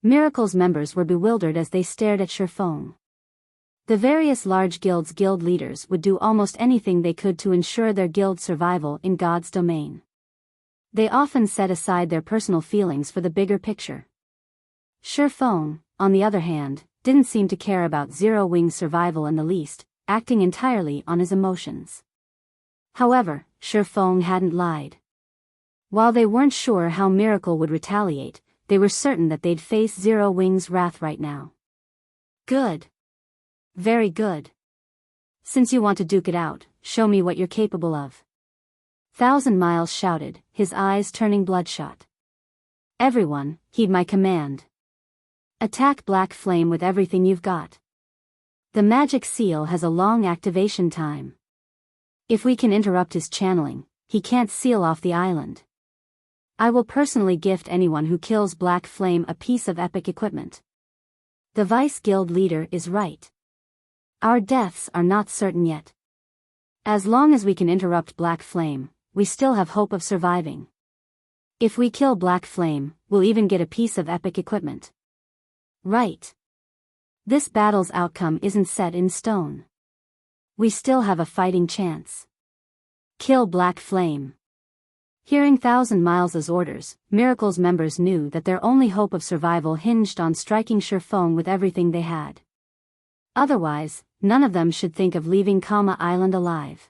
Miracle's members were bewildered as they stared at Feng. The various large guilds' guild leaders would do almost anything they could to ensure their guild's survival in God's domain. They often set aside their personal feelings for the bigger picture. Feng, on the other hand, didn't seem to care about Zero Wing's survival in the least, acting entirely on his emotions. However, Feng hadn't lied. While they weren't sure how Miracle would retaliate, they were certain that they'd face Zero Wing's wrath right now. Good. Very good. Since you want to duke it out, show me what you're capable of. 1,000 Miles shouted, his eyes turning bloodshot. Everyone, heed my command. Attack Black Flame with everything you've got. The magic seal has a long activation time. If we can interrupt his channeling, he can't seal off the island. I will personally gift anyone who kills Black Flame a piece of epic equipment. The Vice Guild leader is right. Our deaths are not certain yet. As long as we can interrupt Black Flame, we still have hope of surviving. If we kill Black Flame, we'll even get a piece of epic equipment. Right. This battle's outcome isn't set in stone. We still have a fighting chance. Kill Black Flame. Hearing 1,000 Miles' orders, Miracle's members knew that their only hope of survival hinged on striking Feng with everything they had. Otherwise, none of them should think of leaving Kama Island alive.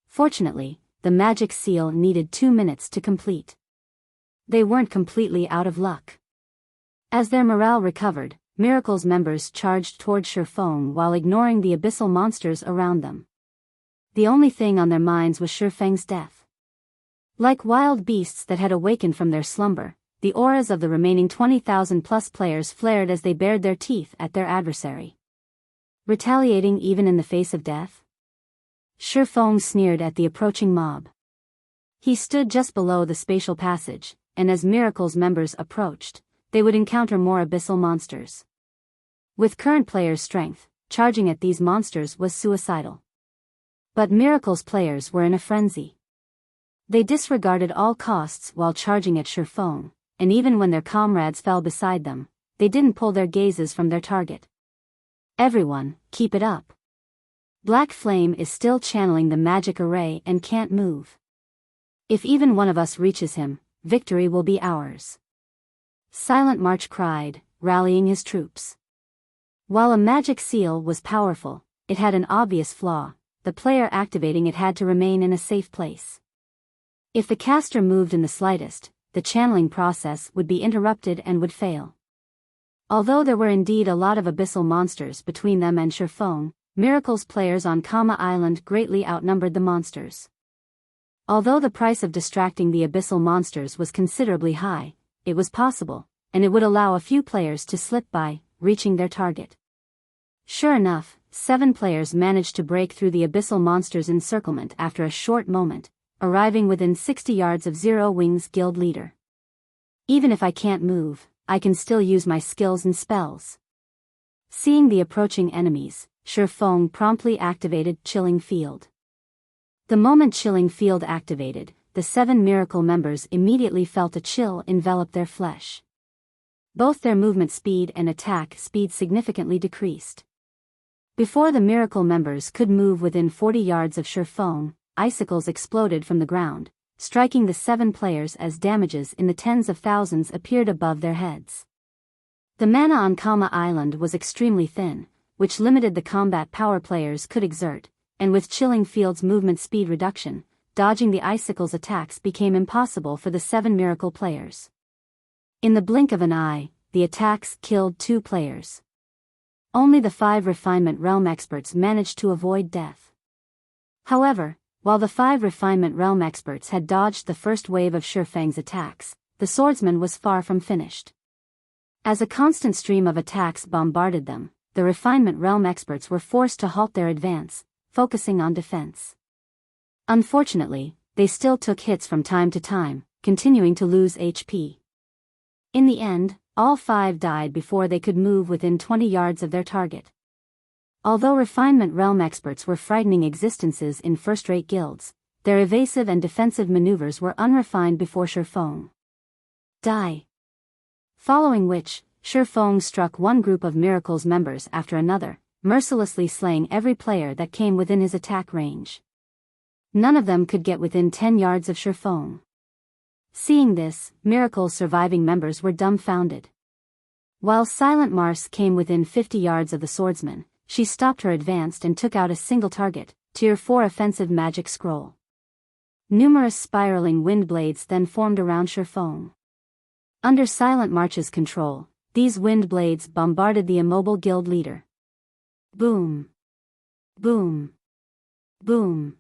Fortunately, the magic seal needed 2 minutes to complete. They weren't completely out of luck. As their morale recovered, Miracle's members charged toward Feng while ignoring the abyssal monsters around them. The only thing on their minds was Feng's death. Like wild beasts that had awakened from their slumber, the auras of the remaining 20,000+ players flared as they bared their teeth at their adversary. Retaliating even in the face of death? Feng sneered at the approaching mob. He stood just below the spatial passage, and as Miracle's members approached, they would encounter more abyssal monsters. With current players' strength, charging at these monsters was suicidal. But Miracle's players were in a frenzy. They disregarded all costs while charging at Feng, and even when their comrades fell beside them, they didn't pull their gazes from their target. Everyone, keep it up. Black Flame is still channeling the magic array and can't move. If even one of us reaches him, victory will be ours. Silent March cried, rallying his troops. While a magic seal was powerful, it had an obvious flaw: the player activating it had to remain in a safe place. If the caster moved in the slightest, the channeling process would be interrupted and would fail. Although there were indeed a lot of abyssal monsters between them and Feng, Miracle's players on Kama Island greatly outnumbered the monsters. Although the price of distracting the abyssal monsters was considerably high, it was possible, and it would allow a few players to slip by, reaching their target. Sure enough, 7 players managed to break through the abyssal monsters' encirclement after a short moment, arriving within 60 yards of Zero Wing's guild leader. Even if I can't move, I can still use my skills and spells. Seeing the approaching enemies, Feng promptly activated Chilling Field. The moment Chilling Field activated, the 7 Miracle members immediately felt a chill envelop their flesh. Both their movement speed and attack speed significantly decreased. Before the Miracle members could move within 40 yards of Feng, icicles exploded from the ground, striking the 7 players as damages in the tens of thousands appeared above their heads. The mana on Kama Island was extremely thin, which limited the combat power players could exert, and with Chilling Field's movement speed reduction, dodging the icicles' attacks became impossible for the 7 Miracle players. In the blink of an eye, the attacks killed 2 players. Only the 5 Refinement Realm experts managed to avoid death. However, while the 5 Refinement Realm experts had dodged the first wave of Feng's attacks, the swordsman was far from finished. As a constant stream of attacks bombarded them, the Refinement Realm experts were forced to halt their advance, focusing on defense. Unfortunately, they still took hits from time to time, continuing to lose HP. In the end, all 5 died before they could move within 20 yards of their target. Although Refinement Realm experts were frightening existences in first-rate guilds, their evasive and defensive maneuvers were unrefined before Feng. Die. Following which, Feng struck one group of Miracles members after another, mercilessly slaying every player that came within his attack range. None of them could get within 10 yards of Feng. Seeing this, Miracle's surviving members were dumbfounded. While Silent Mars came within 50 yards of the swordsman, she stopped her advance and took out a single target, Tier 4 offensive magic scroll. Numerous spiraling wind blades then formed around Feng. Under Silent March's control, these wind blades bombarded the immobile guild leader. Boom. Boom. Boom.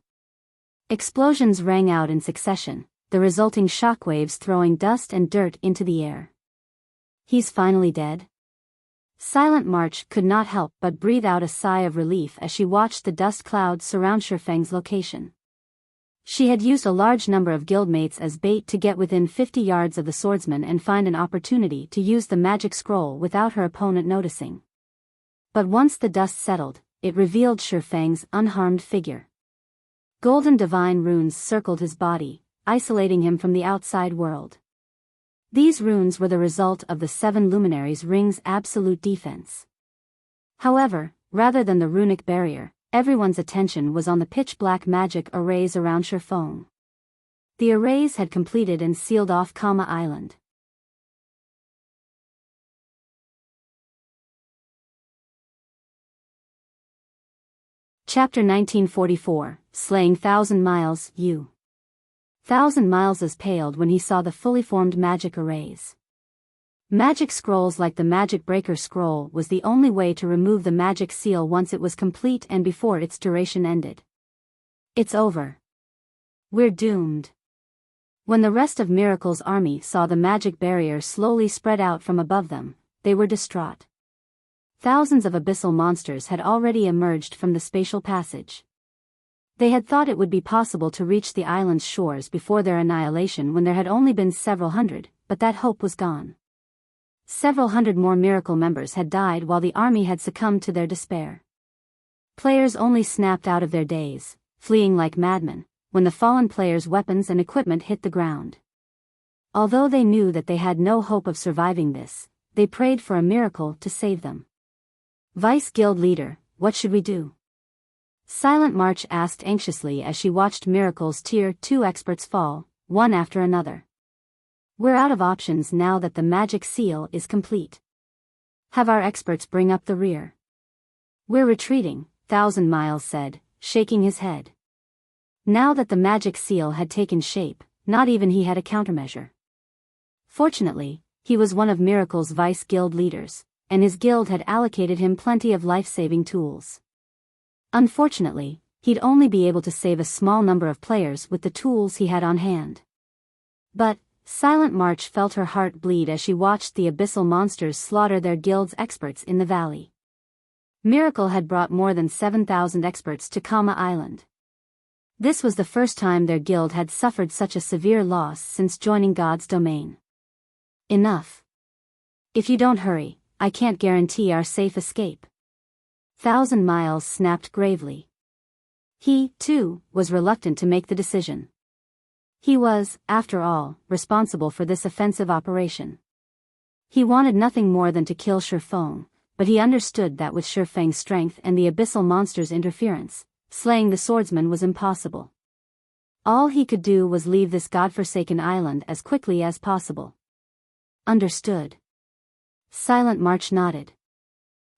Explosions rang out in succession, the resulting shockwaves throwing dust and dirt into the air. He's finally dead? Silent March could not help but breathe out a sigh of relief as she watched the dust clouds surround Feng's location. She had used a large number of guildmates as bait to get within 50 yards of the swordsman and find an opportunity to use the magic scroll without her opponent noticing. But once the dust settled, it revealed Feng's unharmed figure. Golden divine runes circled his body, isolating him from the outside world. These runes were the result of the 7 luminaries' ring's absolute defense. However, rather than the runic barrier, everyone's attention was on the pitch-black magic arrays around Feng. The arrays had completed and sealed off Kama Island. Chapter 1944, Slaying 1,000 Miles, U. 1,000 Miles paled when he saw the fully formed magic arrays. Magic scrolls like the Magicbreaker scroll was the only way to remove the magic seal once it was complete and before its duration ended. It's over. We're doomed. When the rest of Miracle's army saw the magic barrier slowly spread out from above them, they were distraught. Thousands of abyssal monsters had already emerged from the spatial passage. They had thought it would be possible to reach the island's shores before their annihilation when there had only been several hundred, but that hope was gone. Several hundred more Miracle members had died while the army had succumbed to their despair. Players only snapped out of their daze, fleeing like madmen, when the fallen players' weapons and equipment hit the ground. Although they knew that they had no hope of surviving this, they prayed for a miracle to save them. Vice Guild Leader, what should we do? Silent March asked anxiously as she watched Miracle's Tier 2 experts fall, one after another. We're out of options now that the magic seal is complete. Have our experts bring up the rear. We're retreating, 1,000 Miles said, shaking his head. Now that the magic seal had taken shape, not even he had a countermeasure. Fortunately, he was one of Miracle's Vice Guild leaders, and his guild had allocated him plenty of life-saving tools. Unfortunately, he'd only be able to save a small number of players with the tools he had on hand. But, Silent March felt her heart bleed as she watched the abyssal monsters slaughter their guild's experts in the valley. Miracle had brought more than 7,000 experts to Kama Island. This was the first time their guild had suffered such a severe loss since joining God's domain. Enough. If you don't hurry, I can't guarantee our safe escape. 1,000 Miles snapped gravely. He, too, was reluctant to make the decision. He was, after all, responsible for this offensive operation. He wanted nothing more than to kill Feng, but he understood that with Feng's strength and the abyssal monster's interference, slaying the swordsman was impossible. All he could do was leave this godforsaken island as quickly as possible. Understood. Silent March nodded.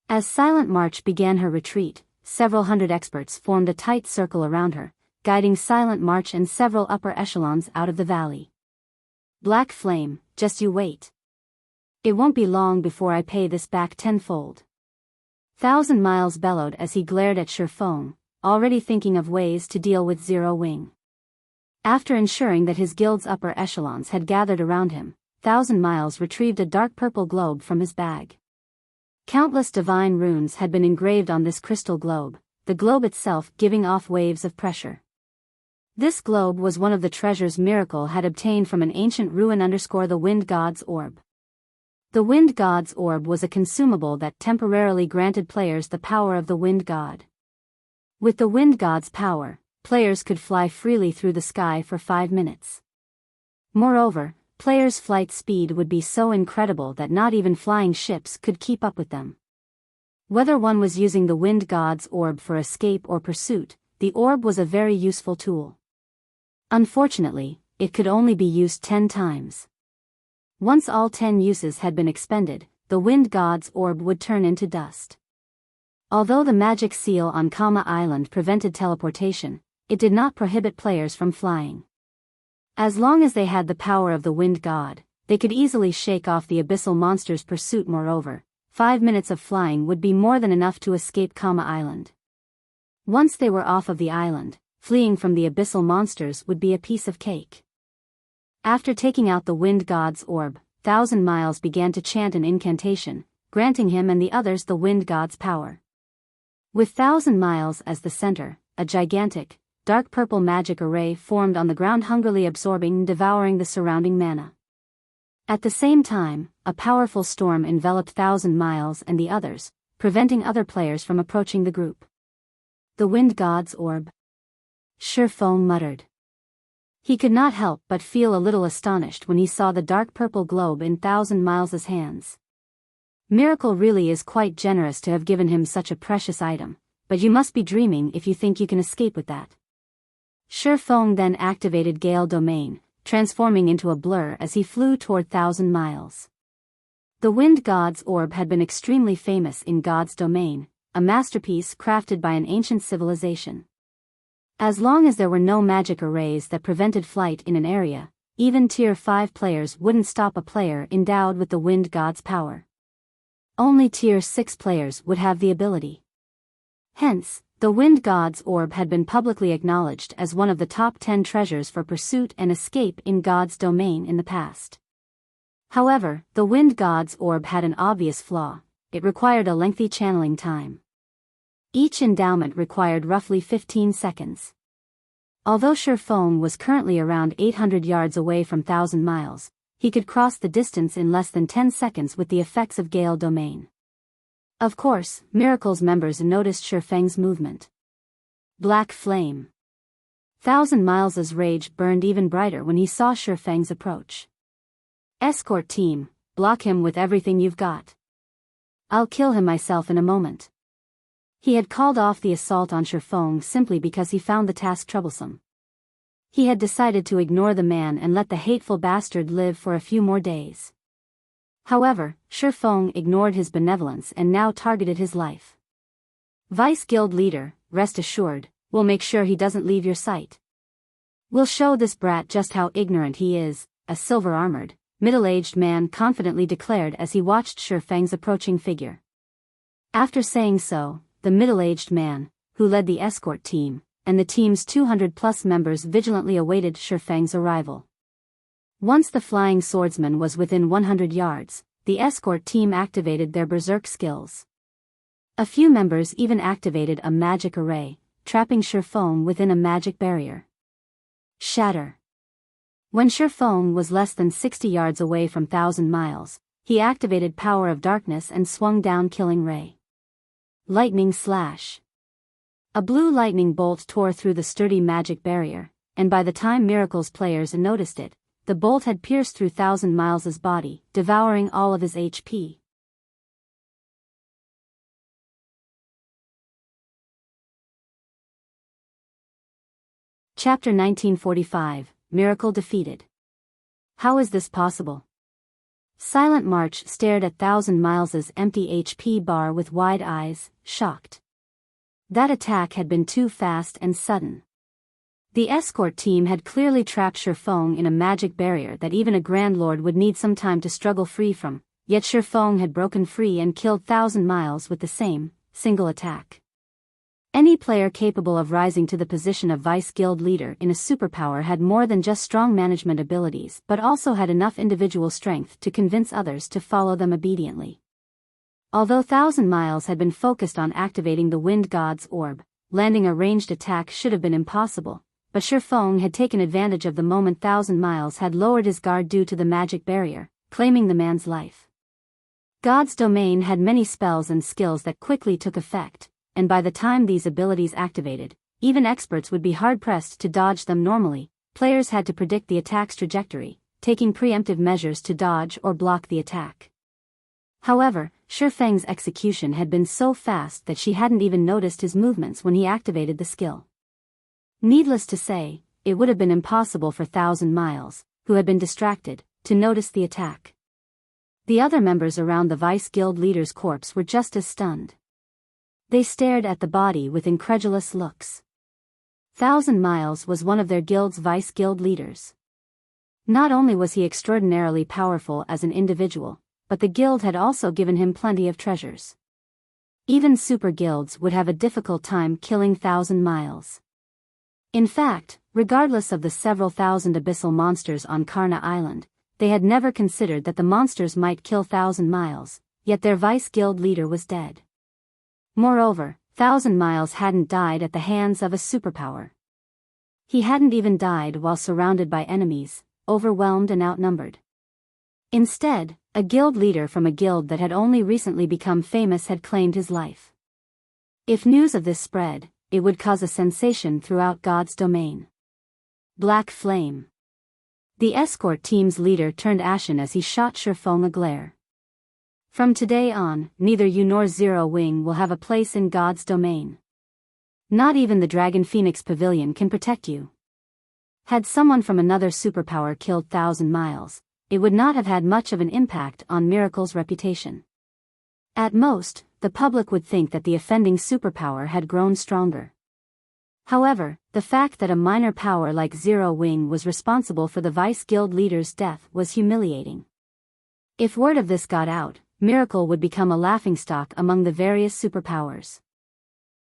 As Silent March began her retreat, several hundred experts formed a tight circle around her, guiding Silent March and several upper echelons out of the valley. Black Flame, just you wait. It won't be long before I pay this back tenfold. 1,000 Miles bellowed as he glared at Feng, already thinking of ways to deal with Zero Wing. After ensuring that his guild's upper echelons had gathered around him, 1,000 Miles retrieved a dark purple globe from his bag. Countless divine runes had been engraved on this crystal globe, the globe itself giving off waves of pressure. This globe was one of the treasures Miracle had obtained from an ancient ruin _ the Wind God's Orb. The Wind God's Orb was a consumable that temporarily granted players the power of the Wind God. With the Wind God's power, players could fly freely through the sky for 5 minutes. Moreover, players' flight speed would be so incredible that not even flying ships could keep up with them. Whether one was using the Wind God's Orb for escape or pursuit, the orb was a very useful tool. Unfortunately, it could only be used 10 times. Once all 10 uses had been expended, the Wind God's Orb would turn into dust. Although the magic seal on Kama Island prevented teleportation, it did not prohibit players from flying. As long as they had the power of the Wind God, they could easily shake off the abyssal monster's pursuit. Moreover, 5 minutes of flying would be more than enough to escape Kama Island. Once they were off of the island, fleeing from the abyssal monsters would be a piece of cake. After taking out the Wind God's Orb, 1,000 Miles began to chant an incantation, granting him and the others the Wind God's power. With 1,000 Miles as the center, a gigantic, dark purple magic array formed on the ground, hungrily absorbing and devouring the surrounding mana. At the same time, a powerful storm enveloped 1,000 Miles and the others, preventing other players from approaching the group. The Wind God's Orb. Feng muttered. He could not help but feel a little astonished when he saw the dark purple globe in 1,000 Miles' hands. Miracle really is quite generous to have given him such a precious item, but you must be dreaming if you think you can escape with that. Feng then activated Gale Domain, transforming into a blur as he flew toward 1,000 Miles. The Wind God's Orb had been extremely famous in God's Domain, a masterpiece crafted by an ancient civilization. As long as there were no magic arrays that prevented flight in an area, even Tier 5 players wouldn't stop a player endowed with the Wind God's power. Only Tier 6 players would have the ability. Hence, the Wind God's Orb had been publicly acknowledged as one of the top 10 treasures for pursuit and escape in God's Domain in the past. However, the Wind God's Orb had an obvious flaw: it required a lengthy channeling time. Each endowment required roughly 15 seconds. Although Feng was currently around 800 yards away from 1,000 Miles, he could cross the distance in less than 10 seconds with the effects of Gale Domain. Of course, Miracle's members noticed Feng's movement. Black Flame. 1,000 Miles' rage burned even brighter when he saw Feng's approach. Escort team, block him with everything you've got. I'll kill him myself in a moment. He had called off the assault on Feng simply because he found the task troublesome. He had decided to ignore the man and let the hateful bastard live for a few more days. However, Feng ignored his benevolence and now targeted his life. Vice Guild Leader, rest assured, we'll make sure he doesn't leave your sight. We'll show this brat just how ignorant he is, a silver-armored, middle-aged man confidently declared as he watched Feng's approaching figure. After saying so, the middle-aged man, who led the escort team, and the team's 200-plus members vigilantly awaited Feng's arrival. Once the flying swordsman was within 100 yards, the escort team activated their berserk skills. A few members even activated a magic array, trapping Feng within a magic barrier. Shatter. When Feng was less than 60 yards away from 1,000 Miles, he activated Power of Darkness and swung down Killing Ray. Lightning Slash. A blue lightning bolt tore through the sturdy magic barrier, and by the time Miracle's players noticed it, the bolt had pierced through 1,000 Miles' body, devouring all of his HP. Chapter 1945, Miracle Defeated. How is this possible? Silent March stared at 1,000 Miles' empty HP bar with wide eyes, shocked. That attack had been too fast and sudden. The escort team had clearly trapped Feng in a magic barrier that even a Grand Lord would need some time to struggle free from, yet Feng had broken free and killed 1,000 Miles with the same, single attack. Any player capable of rising to the position of Vice Guild Leader in a superpower had more than just strong management abilities but also had enough individual strength to convince others to follow them obediently. Although 1,000 Miles had been focused on activating the Wind God's Orb, landing a ranged attack should have been impossible, but Feng had taken advantage of the moment. 1,000 Miles had lowered his guard due to the magic barrier, claiming the man's life. God's domain had many spells and skills that quickly took effect, and by the time these abilities activated, even experts would be hard-pressed to dodge them normally. Players had to predict the attack's trajectory, taking preemptive measures to dodge or block the attack. However, Feng's execution had been so fast that she hadn't even noticed his movements when he activated the skill. Needless to say, it would have been impossible for 1,000 Miles, who had been distracted, to notice the attack. The other members around the Vice Guild leader's corpse were just as stunned. They stared at the body with incredulous looks. 1,000 Miles was one of their guild's Vice Guild leaders. Not only was he extraordinarily powerful as an individual, but the guild had also given him plenty of treasures. Even super guilds would have a difficult time killing 1,000 Miles. In fact, regardless of the several thousand abyssal monsters on Karna Island, they had never considered that the monsters might kill 1,000 Miles, yet their Vice Guild leader was dead. Moreover, 1,000 Miles hadn't died at the hands of a superpower. He hadn't even died while surrounded by enemies, overwhelmed and outnumbered. Instead, a guild leader from a guild that had only recently become famous had claimed his life. If news of this spread, it would cause a sensation throughout God's domain. Black Flame. The escort team's leader turned ashen as he shot Feng a glare. From today on, neither you nor Zero Wing will have a place in God's domain. Not even the Dragon Phoenix Pavilion can protect you. Had someone from another superpower killed 1,000 Miles, it would not have had much of an impact on Miracle's reputation. At most, the public would think that the offending superpower had grown stronger. However, the fact that a minor power like Zero Wing was responsible for the Vice Guild leader's death was humiliating. If word of this got out, Miracle would become a laughingstock among the various superpowers.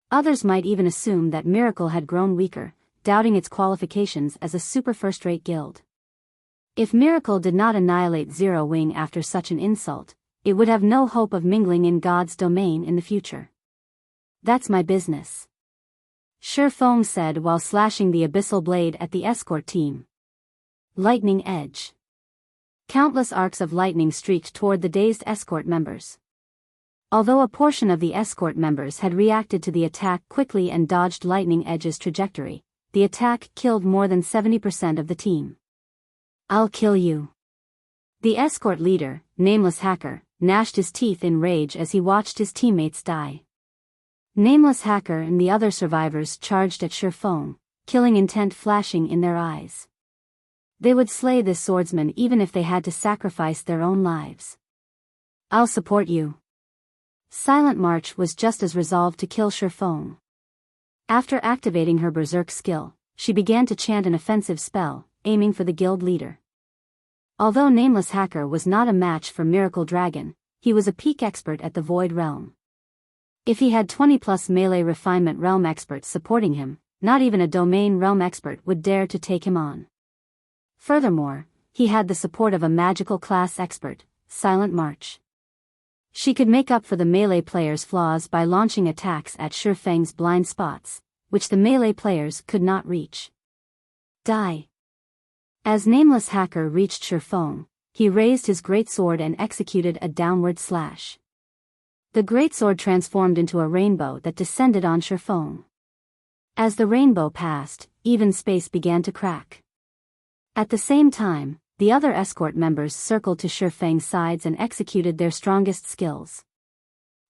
Others might even assume that Miracle had grown weaker, doubting its qualifications as a super first-rate guild. If Miracle did not annihilate Zero Wing after such an insult, it would have no hope of mingling in God's domain in the future. That's my business, Feng said while slashing the abyssal blade at the escort team. Lightning Edge. Countless arcs of lightning streaked toward the dazed escort members. Although a portion of the escort members had reacted to the attack quickly and dodged Lightning Edge's trajectory, the attack killed more than 70% of the team. I'll kill you. The escort leader, Nameless Hacker, gnashed his teeth in rage as he watched his teammates die. Nameless Hacker and the other survivors charged at Feng, killing intent flashing in their eyes. They would slay this swordsman even if they had to sacrifice their own lives. I'll support you. Silent March was just as resolved to kill Feng. After activating her berserk skill, she began to chant an offensive spell, aiming for the guild leader. Although Nameless Hacker was not a match for Miracle Dragon, he was a peak expert at the Void Realm. If he had 20+ melee refinement realm experts supporting him, not even a domain realm expert would dare to take him on. Furthermore, he had the support of a magical class expert, Silent March. She could make up for the melee player's flaws by launching attacks at Feng's blind spots, which the melee players could not reach. Die. As Nameless Hacker reached Feng, he raised his greatsword and executed a downward slash. The greatsword transformed into a rainbow that descended on Feng. As the rainbow passed, even space began to crack. At the same time, the other escort members circled to Feng's sides and executed their strongest skills.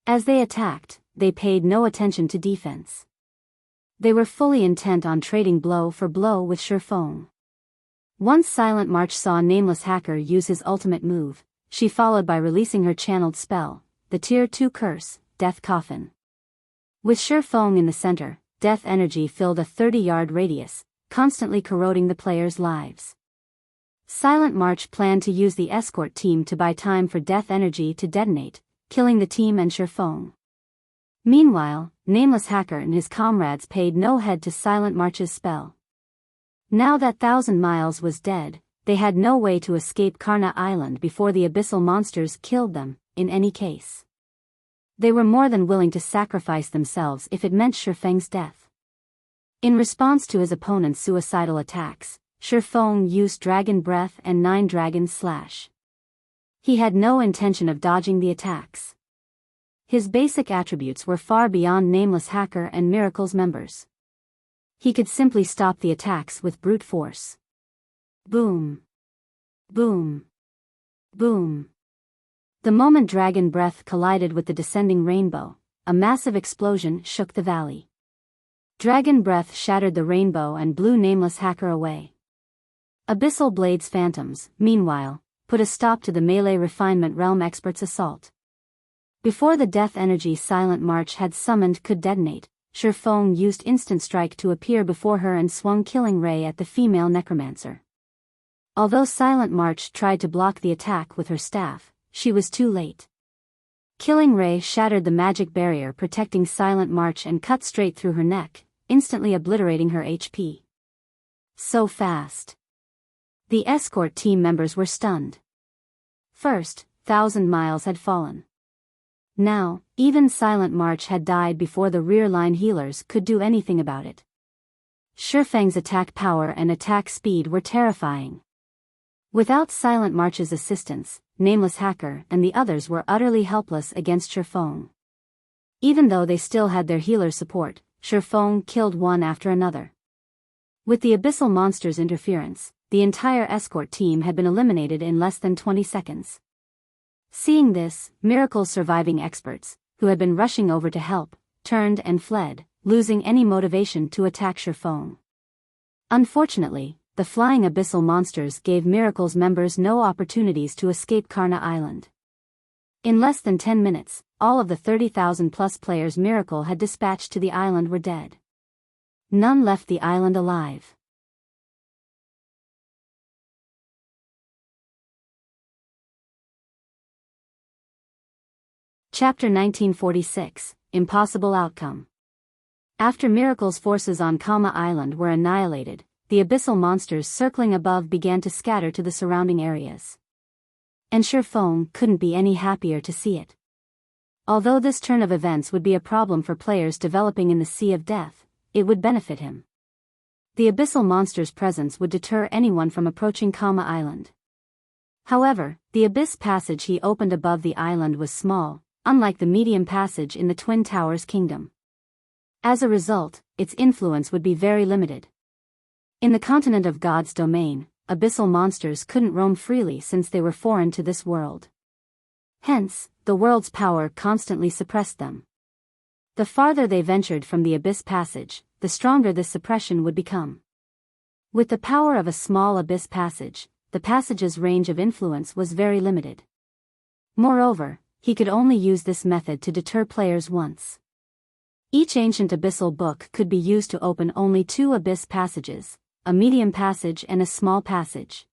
As they attacked, they paid no attention to defense. They were fully intent on trading blow for blow with Feng. Once Silent March saw Nameless Hacker use his ultimate move, she followed by releasing her channeled spell, the Tier 2 Curse, Death Coffin. With Feng in the center, death energy filled a 30-yard radius, constantly corroding the players' lives. Silent March planned to use the escort team to buy time for death energy to detonate, killing the team and Feng. Meanwhile, Nameless Hacker and his comrades paid no heed to Silent March's spell. Now that 1,000 Miles was dead, they had no way to escape Karna Island before the abyssal monsters killed them, in any case. They were more than willing to sacrifice themselves if it meant Feng's death. In response to his opponent's suicidal attacks, Feng used Dragon Breath and 9 Dragon Slash. He had no intention of dodging the attacks. His basic attributes were far beyond Nameless Hacker and Miracle's members. He could simply stop the attacks with brute force. Boom. Boom. Boom. The moment Dragon Breath collided with the descending rainbow, a massive explosion shook the valley. Dragon Breath shattered the rainbow and blew Nameless Hacker away. Abyssal Blade's phantoms, meanwhile, put a stop to the melee refinement realm expert's assault. Before the death energy Silent March had summoned could detonate, Feng used Instant Strike to appear before her and swung Killing Ray at the female necromancer. Although Silent March tried to block the attack with her staff, she was too late. Killing Ray shattered the magic barrier protecting Silent March and cut straight through her neck, instantly obliterating her HP. So fast. The escort team members were stunned. First, 1,000 miles had fallen. Now, even Silent March had died before the rear-line healers could do anything about it. Feng's attack power and attack speed were terrifying. Without Silent March's assistance, Nameless Hacker and the others were utterly helpless against Feng. Even though they still had their healer support, Feng killed one after another. With the Abyssal Monster's interference, the entire escort team had been eliminated in less than 20 seconds. Seeing this, Miracle's surviving experts, who had been rushing over to help, turned and fled, losing any motivation to attack Feng. Unfortunately, the flying Abyssal Monsters gave Miracle's members no opportunities to escape Karna Island. In less than 10 minutes, all of the 30,000+ players Miracle had dispatched to the island were dead. None left the island alive. Chapter 1946, Impossible Outcome. After Miracle's forces on Kama Island were annihilated, the Abyssal Monsters circling above began to scatter to the surrounding areas. And Feng couldn't be any happier to see it. Although this turn of events would be a problem for players developing in the Sea of Death, it would benefit him. The Abyssal Monsters' presence would deter anyone from approaching Kama Island. However, the Abyss Passage he opened above the island was small, unlike the Medium Passage in the Twin Towers Kingdom. As a result, its influence would be very limited. In the continent of God's domain, Abyssal Monsters couldn't roam freely since they were foreign to this world. Hence, the world's power constantly suppressed them. The farther they ventured from the Abyss Passage, the stronger this suppression would become. With the power of a small Abyss Passage, the passage's range of influence was very limited. Moreover, he could only use this method to deter players once. Each ancient abyssal book could be used to open only 2 Abyss Passages, a Medium Passage and a Small Passage.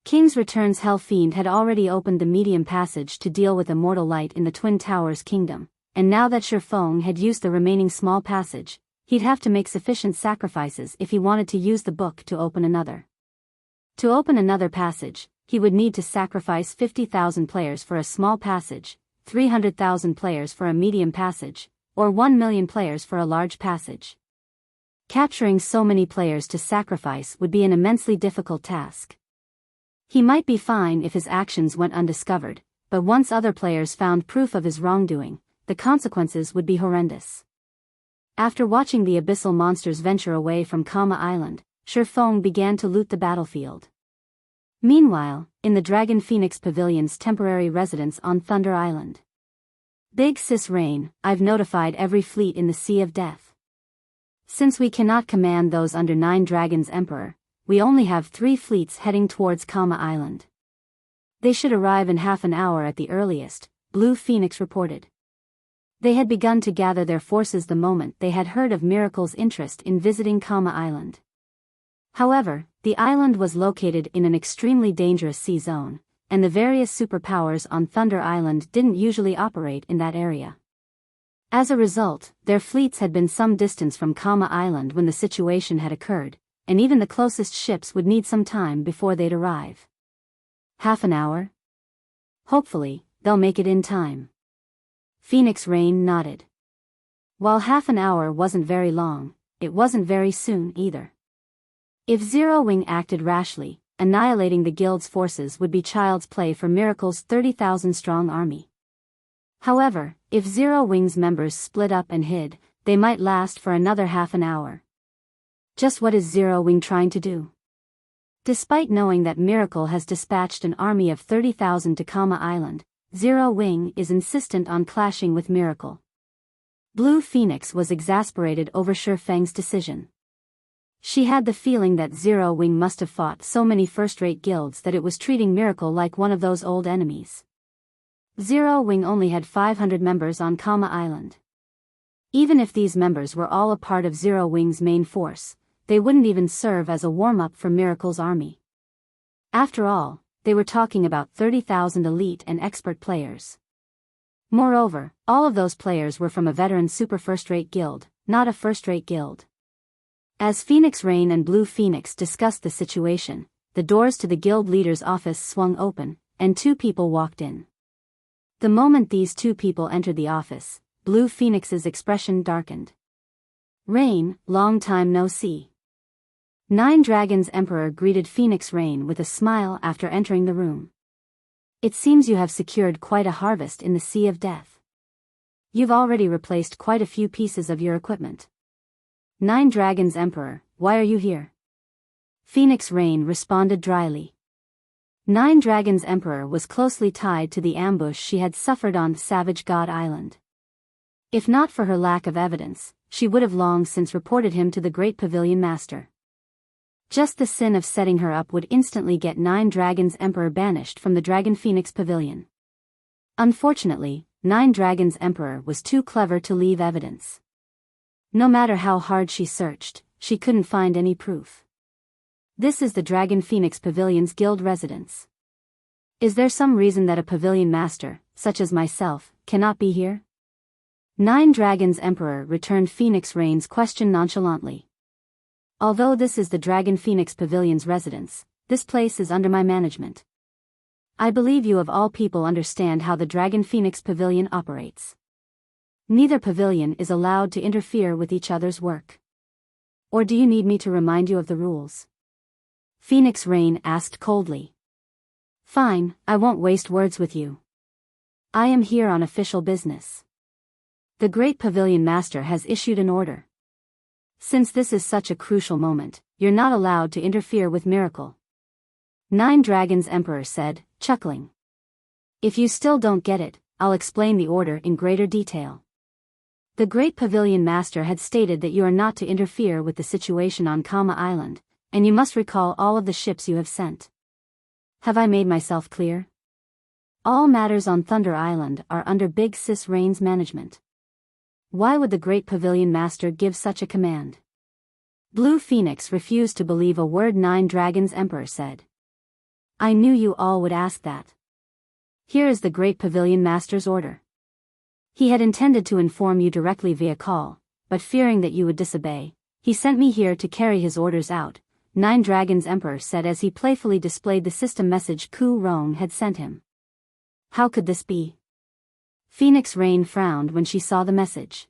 King's Return's Hellfiend had already opened the Medium Passage to deal with Immortal Light in the Twin Towers Kingdom, and now that Feng had used the remaining Small Passage, he'd have to make sufficient sacrifices if he wanted to use the book to open another. To open another passage, he would need to sacrifice 50,000 players for a small passage, 300,000 players for a medium passage, or 1 million players for a large passage. Capturing so many players to sacrifice would be an immensely difficult task. He might be fine if his actions went undiscovered, but once other players found proof of his wrongdoing, the consequences would be horrendous. After watching the Abyssal Monsters venture away from Kama Island, Feng began to loot the battlefield. Meanwhile, in the Dragon Phoenix Pavilion's temporary residence on Thunder Island. Big Sis Rain, I've notified every fleet in the Sea of Death. Since we cannot command those under 9 Dragons Emperor, we only have 3 fleets heading towards Kama Island. They should arrive in half an hour at the earliest, Blue Phoenix reported. They had begun to gather their forces the moment they had heard of Miracle's interest in visiting Kama Island. However, the island was located in an extremely dangerous sea zone, and the various superpowers on Thunder Island didn't usually operate in that area. As a result, their fleets had been some distance from Kama Island when the situation had occurred, and even the closest ships would need some time before they'd arrive. Half an hour? Hopefully, they'll make it in time. Phoenix Rain nodded. While half an hour wasn't very long, it wasn't very soon either. If Zero Wing acted rashly, annihilating the guild's forces would be child's play for Miracle's 30,000-strong army. However, if Zero Wing's members split up and hid, they might last for another half an hour. Just what is Zero Wing trying to do? Despite knowing that Miracle has dispatched an army of 30,000 to Kama Island, Zero Wing is insistent on clashing with Miracle. Blue Phoenix was exasperated over Feng's decision. She had the feeling that Zero Wing must have fought so many first-rate guilds that it was treating Miracle like one of those old enemies. Zero Wing only had 500 members on Kama Island. Even if these members were all a part of Zero Wing's main force, they wouldn't even serve as a warm-up for Miracle's army. After all, they were talking about 30,000 elite and expert players. Moreover, all of those players were from a veteran super first-rate guild, not a first-rate guild. As Phoenix Rain and Blue Phoenix discussed the situation, the doors to the guild leader's office swung open, and two people walked in. The moment these two people entered the office, Blue Phoenix's expression darkened. Rain, long time no see. Nine Dragons Emperor greeted Phoenix Rain with a smile after entering the room. It seems you have secured quite a harvest in the Sea of Death. You've already replaced quite a few pieces of your equipment. Nine Dragons Emperor, why are you here? Phoenix Rain responded dryly. Nine Dragons Emperor was closely tied to the ambush she had suffered on Savage God Island. If not for her lack of evidence, she would have long since reported him to the Great Pavilion Master. Just the sin of setting her up would instantly get Nine Dragons Emperor banished from the Dragon Phoenix Pavilion. Unfortunately, Nine Dragons Emperor was too clever to leave evidence. No matter how hard she searched, she couldn't find any proof. This is the Dragon Phoenix Pavilion's guild residence. Is there some reason that a pavilion master, such as myself, cannot be here? Nine Dragons Emperor returned Phoenix Rain's question nonchalantly. Although this is the Dragon Phoenix Pavilion's residence, this place is under my management. I believe you of all people understand how the Dragon Phoenix Pavilion operates. Neither pavilion is allowed to interfere with each other's work. Or do you need me to remind you of the rules? Phoenix Rain asked coldly. Fine, I won't waste words with you. I am here on official business. The Great Pavilion Master has issued an order. Since this is such a crucial moment, you're not allowed to interfere with Miracle. Nine Dragons Emperor said, chuckling. If you still don't get it, I'll explain the order in greater detail. The Great Pavilion Master had stated that you are not to interfere with the situation on Kama Island, and you must recall all of the ships you have sent. Have I made myself clear? All matters on Thunder Island are under Big Sis Rain's management. Why would the Great Pavilion Master give such a command? Blue Phoenix refused to believe a word Nine Dragons Emperor said. I knew you all would ask that. Here is the Great Pavilion Master's order. He had intended to inform you directly via call, but fearing that you would disobey, he sent me here to carry his orders out, Nine Dragons Emperor said as he playfully displayed the system message Ku Rong had sent him. How could this be? Phoenix Rain frowned when she saw the message.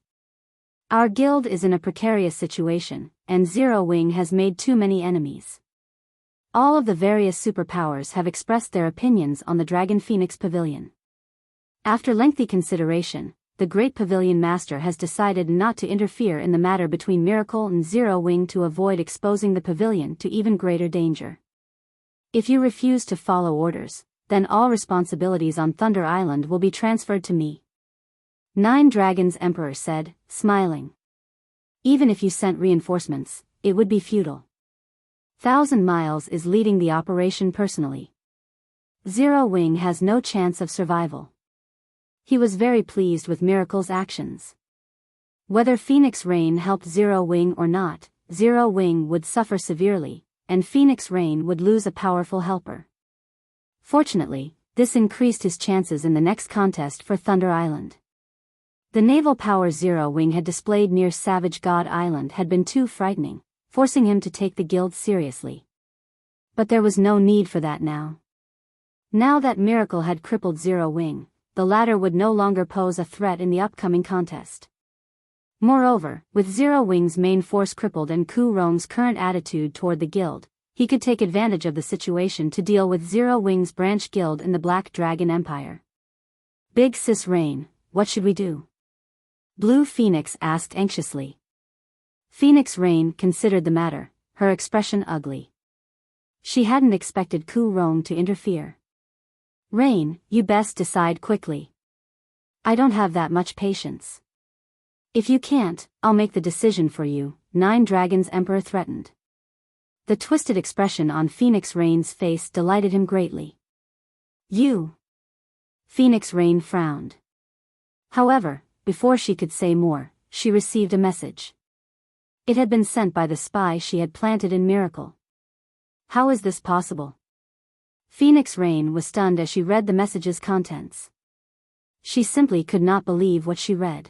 Our guild is in a precarious situation, and Zero Wing has made too many enemies. All of the various superpowers have expressed their opinions on the Dragon Phoenix Pavilion. After lengthy consideration, the Great Pavilion Master has decided not to interfere in the matter between Miracle and Zero Wing to avoid exposing the pavilion to even greater danger. If you refuse to follow orders, then all responsibilities on Thunder Island will be transferred to me. Nine Dragons Emperor said, smiling. Even if you sent reinforcements, it would be futile. 1,000 Miles is leading the operation personally. Zero Wing has no chance of survival. He was very pleased with Miracle's actions. Whether Phoenix Rain helped Zero Wing or not, Zero Wing would suffer severely, and Phoenix Rain would lose a powerful helper. Fortunately, this increased his chances in the next contest for Thunder Island. The naval power Zero Wing had displayed near Savage God Island had been too frightening, forcing him to take the guild seriously. But there was no need for that now. Now that Miracle had crippled Zero Wing, the latter would no longer pose a threat in the upcoming contest. Moreover, with Zero Wing's main force crippled and Ku Rong's current attitude toward the guild, he could take advantage of the situation to deal with Zero Wing's branch guild in the Black Dragon Empire. Big Sis Rain, what should we do? Blue Phoenix asked anxiously. Phoenix Rain considered the matter, her expression ugly. She hadn't expected Ku Rong to interfere. Rain, you best decide quickly. I don't have that much patience. If you can't, I'll make the decision for you, Nine Dragons Emperor threatened. The twisted expression on Phoenix Rain's face delighted him greatly. You. Phoenix Rain frowned. However, before she could say more, she received a message. It had been sent by the spy she had planted in Miracle. How is this possible? Phoenix Rain was stunned as she read the message's contents. She simply could not believe what she read.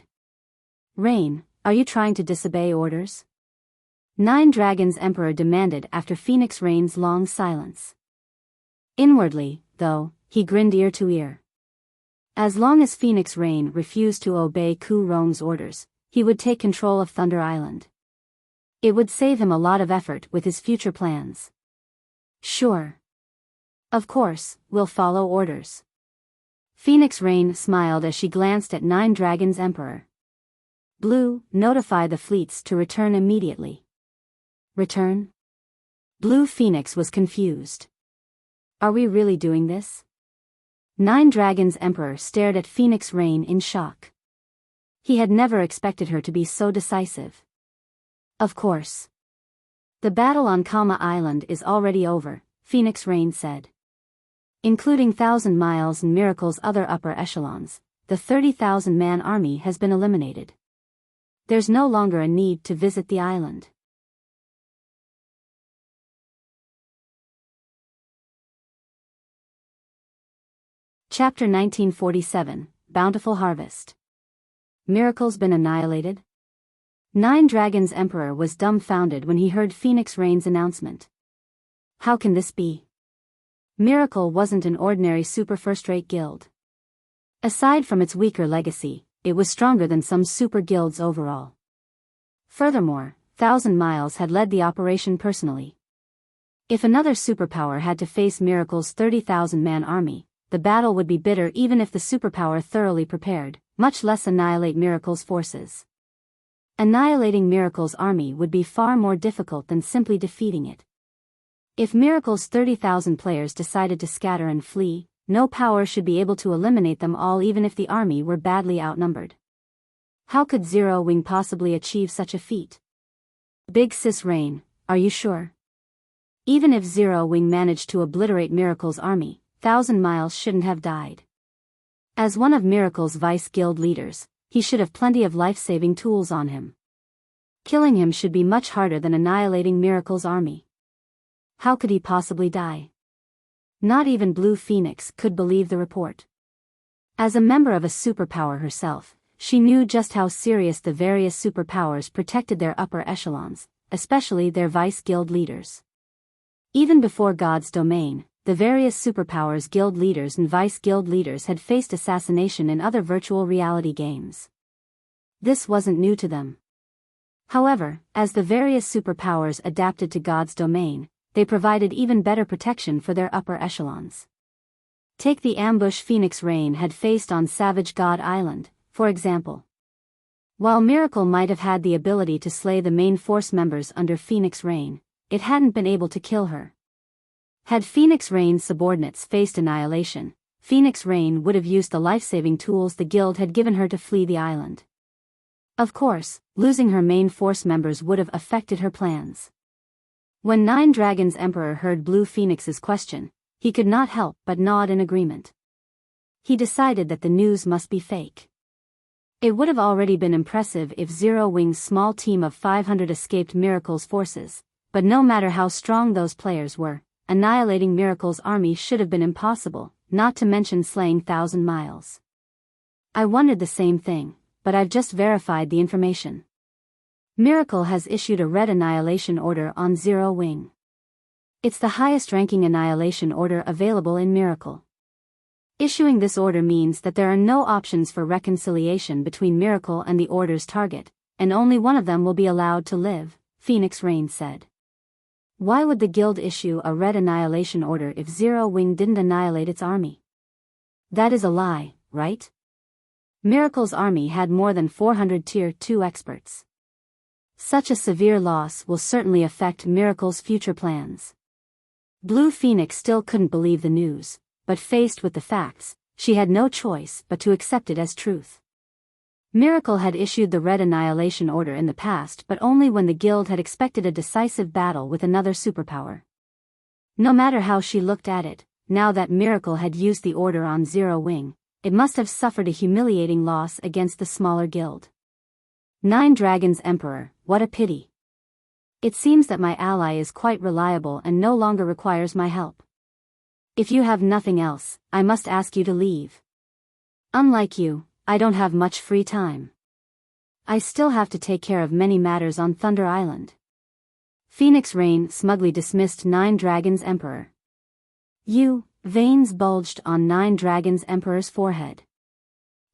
Rain, are you trying to disobey orders? Nine Dragons Emperor demanded after Phoenix Rain's long silence. Inwardly, though, he grinned ear to ear. As long as Phoenix Rain refused to obey Ku Rong's orders, he would take control of Thunder Island. It would save him a lot of effort with his future plans. Sure. Of course, we'll follow orders. Phoenix Rain smiled as she glanced at Nine Dragons Emperor. Blue, notify the fleets to return immediately. Return? Blue Phoenix was confused. Are we really doing this? Nine Dragons Emperor stared at Phoenix Rain in shock. He had never expected her to be so decisive. Of course. The battle on Kama Island is already over, Phoenix Rain said. Including 1,000 Miles and Miracle's other upper echelons, the 30,000-man army has been eliminated. There's no longer a need to visit the island. Chapter 1947, Bountiful Harvest. Miracle's been annihilated? Nine Dragons Emperor was dumbfounded when he heard Phoenix Rain's announcement. How can this be? Miracle wasn't an ordinary super first-rate guild. Aside from its weaker legacy, it was stronger than some super guilds overall. Furthermore, 1,000 Miles had led the operation personally. If another superpower had to face Miracle's 30,000-man army, the battle would be bitter even if the superpower thoroughly prepared, much less annihilate Miracle's forces. Annihilating Miracle's army would be far more difficult than simply defeating it. If Miracle's 30,000 players decided to scatter and flee, no power should be able to eliminate them all even if the army were badly outnumbered. How could Zero Wing possibly achieve such a feat? Big Sis Rain, are you sure? Even if Zero Wing managed to obliterate Miracle's army, 1,000 Miles shouldn't have died. As one of Miracle's vice guild leaders, he should have plenty of life-saving tools on him. Killing him should be much harder than annihilating Miracle's army. How could he possibly die? Not even Blue Phoenix could believe the report. As a member of a superpower herself, she knew just how serious the various superpowers protected their upper echelons, especially their vice guild leaders. Even before God's domain, the various superpowers guild leaders and vice guild leaders had faced assassination in other virtual reality games. This wasn't new to them. However, as the various superpowers adapted to God's domain, they provided even better protection for their upper echelons. Take the ambush Phoenix Rain had faced on Savage God Island, for example. While Miracle might have had the ability to slay the main force members under Phoenix Rain, it hadn't been able to kill her. Had Phoenix Rain's subordinates faced annihilation, Phoenix Rain would have used the life-saving tools the guild had given her to flee the island. Of course, losing her main force members would have affected her plans. When Nine Dragons Emperor heard Blue Phoenix's question, he could not help but nod in agreement. He decided that the news must be fake. It would have already been impressive if Zero Wing's small team of 500 escaped Miracle's forces, but no matter how strong those players were, annihilating Miracle's army should have been impossible, not to mention slaying 1,000 Miles. I wondered the same thing, but I've just verified the information. Miracle has issued a red annihilation order on Zero Wing. It's the highest-ranking annihilation order available in Miracle. Issuing this order means that there are no options for reconciliation between Miracle and the order's target, and only one of them will be allowed to live, Phoenix Rain said. Why would the guild issue a red annihilation order if Zero Wing didn't annihilate its army? That is a lie, right? Miracle's army had more than 400 Tier 2 experts. Such a severe loss will certainly affect Miracle's future plans. Blue Phoenix still couldn't believe the news, but faced with the facts, she had no choice but to accept it as truth. Miracle had issued the Red Annihilation Order in the past, but only when the guild had expected a decisive battle with another superpower. No matter how she looked at it, now that Miracle had used the order on Zero Wing, it must have suffered a humiliating loss against the smaller guild. 9 Dragons Emperor, what a pity. It seems that my ally is quite reliable and no longer requires my help. If you have nothing else, I must ask you to leave. Unlike you, I don't have much free time. I still have to take care of many matters on Thunder Island. Phoenix Rain smugly dismissed 9 Dragons Emperor. Veins bulged on 9 Dragons Emperor's forehead.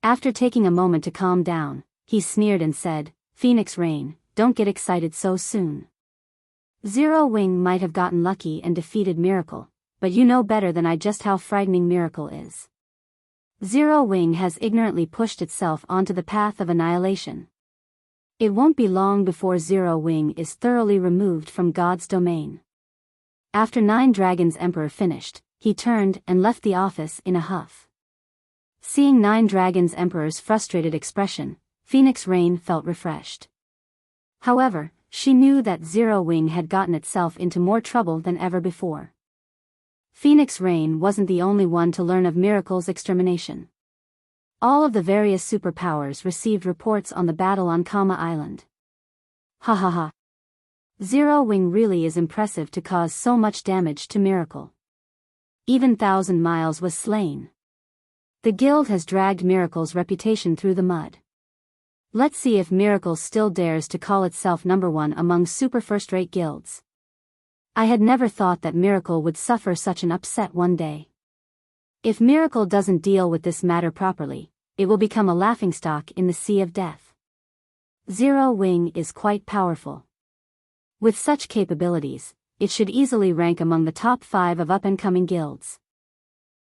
After taking a moment to calm down, he sneered and said, Phoenix Rain, don't get excited so soon. Zero Wing might have gotten lucky and defeated Miracle, but you know better than I just how frightening Miracle is. Zero Wing has ignorantly pushed itself onto the path of annihilation. It won't be long before Zero Wing is thoroughly removed from God's domain. After 9 Dragons Emperor finished, he turned and left the office in a huff. Seeing 9 Dragons Emperor's frustrated expression, Phoenix Rain felt refreshed. However, she knew that Zero Wing had gotten itself into more trouble than ever before. Phoenix Rain wasn't the only one to learn of Miracle's extermination. All of the various superpowers received reports on the battle on Kama Island. Ha ha ha. Zero Wing really is impressive to cause so much damage to Miracle. Even 1,000 Miles was slain. The guild has dragged Miracle's reputation through the mud. Let's see if Miracle still dares to call itself #1 among super first-rate guilds. I had never thought that Miracle would suffer such an upset one day. If Miracle doesn't deal with this matter properly, it will become a laughingstock in the sea of death. Zero Wing is quite powerful. With such capabilities, it should easily rank among the top 5 of up-and-coming guilds.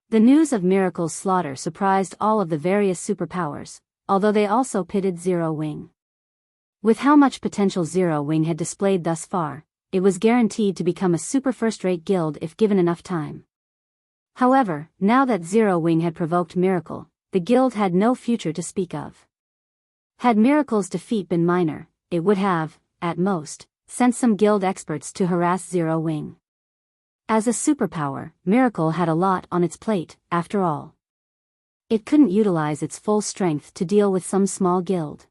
The news of Miracle's slaughter surprised all of the various superpowers, although they also pitted Zero Wing. With how much potential Zero Wing had displayed thus far, it was guaranteed to become a super first-rate guild if given enough time. However, now that Zero Wing had provoked Miracle, the guild had no future to speak of. Had Miracle's defeat been minor, it would have, at most, sent some guild experts to harass Zero Wing. As a superpower, Miracle had a lot on its plate, after all. It couldn't utilize its full strength to deal with some small guild.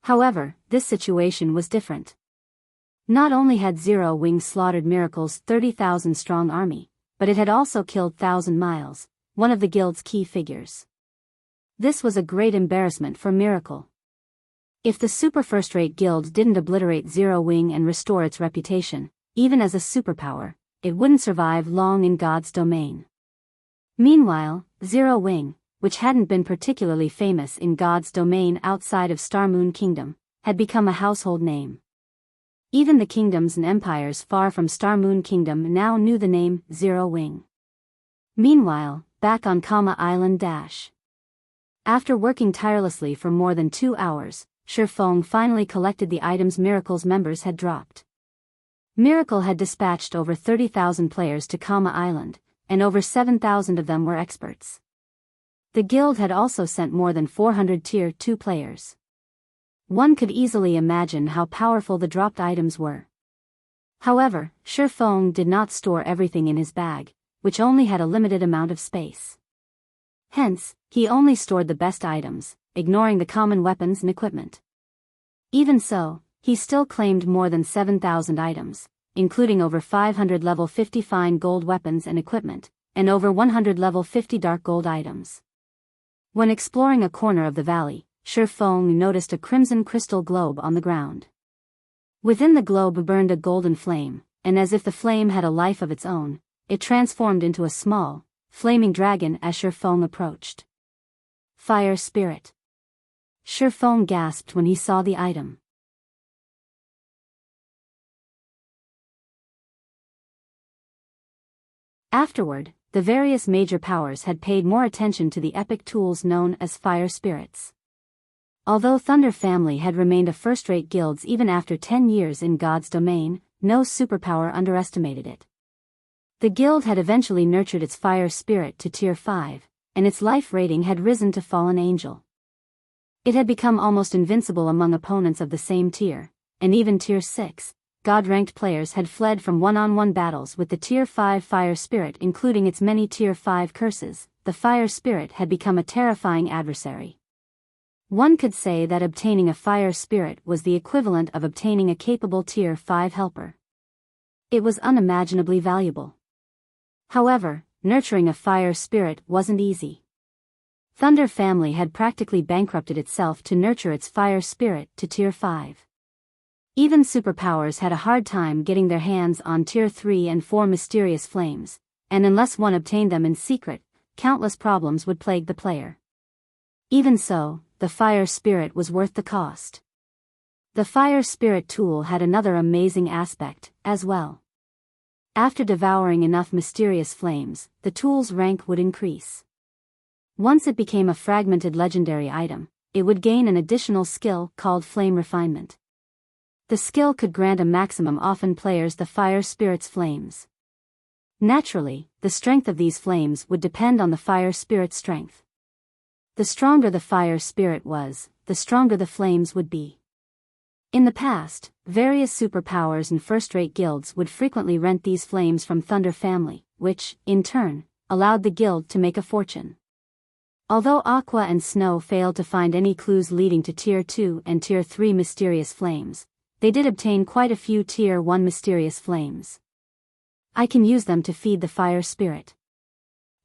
However, this situation was different. Not only had Zero Wing slaughtered Miracle's 30,000-strong army, but it had also killed 1,000 Miles, one of the guild's key figures. This was a great embarrassment for Miracle. If the super first-rate guild didn't obliterate Zero Wing and restore its reputation, even as a superpower, it wouldn't survive long in God's domain. Meanwhile, Zero Wing, which hadn't been particularly famous in God's domain outside of Star Moon Kingdom, had become a household name. Even the kingdoms and empires far from Star Moon Kingdom now knew the name Zero Wing. Meanwhile, back on Kama Island After working tirelessly for more than 2 hours, Feng finally collected the items Miracle's members had dropped. Miracle had dispatched over 30,000 players to Kama Island, and over 7,000 of them were experts. The guild had also sent more than 400 Tier 2 players. One could easily imagine how powerful the dropped items were. However, Feng did not store everything in his bag, which only had a limited amount of space. Hence, he only stored the best items, ignoring the common weapons and equipment. Even so, he still claimed more than 7,000 items, including over 500 level 50 fine gold weapons and equipment, and over 100 level 50 dark gold items. When exploring a corner of the valley, Feng noticed a crimson crystal globe on the ground. Within the globe burned a golden flame, and as if the flame had a life of its own, it transformed into a small, flaming dragon as Feng approached. Fire Spirit. Feng gasped when he saw the item. Afterward, the various major powers had paid more attention to the epic tools known as fire spirits. Although Thunder Family had remained a first-rate guild even after 10 years in God's domain, no superpower underestimated it. The guild had eventually nurtured its fire spirit to tier 5, and its life rating had risen to fallen angel. It had become almost invincible among opponents of the same tier, and even tier 6. God-ranked players had fled from one-on-one battles with the Tier 5 Fire Spirit, including its many Tier 5 curses. The Fire Spirit had become a terrifying adversary. One could say that obtaining a Fire Spirit was the equivalent of obtaining a capable Tier 5 helper. It was unimaginably valuable. However, nurturing a Fire Spirit wasn't easy. Thunder Family had practically bankrupted itself to nurture its Fire Spirit to Tier 5. Even superpowers had a hard time getting their hands on Tier 3 and 4 mysterious flames, and unless one obtained them in secret, countless problems would plague the player. Even so, the Fire Spirit was worth the cost. The Fire Spirit tool had another amazing aspect, as well. After devouring enough mysterious flames, the tool's rank would increase. Once it became a fragmented legendary item, it would gain an additional skill called Flame Refinement. The skill could grant a maximum often players the Fire Spirit's flames. Naturally, the strength of these flames would depend on the Fire Spirit's strength. The stronger the Fire Spirit was, the stronger the flames would be. In the past, various superpowers and first-rate guilds would frequently rent these flames from Thunder Family, which, in turn, allowed the guild to make a fortune. Although Aqua and Snow failed to find any clues leading to Tier 2 and Tier 3 mysterious flames, they did obtain quite a few Tier 1 mysterious flames. I can use them to feed the Fire Spirit.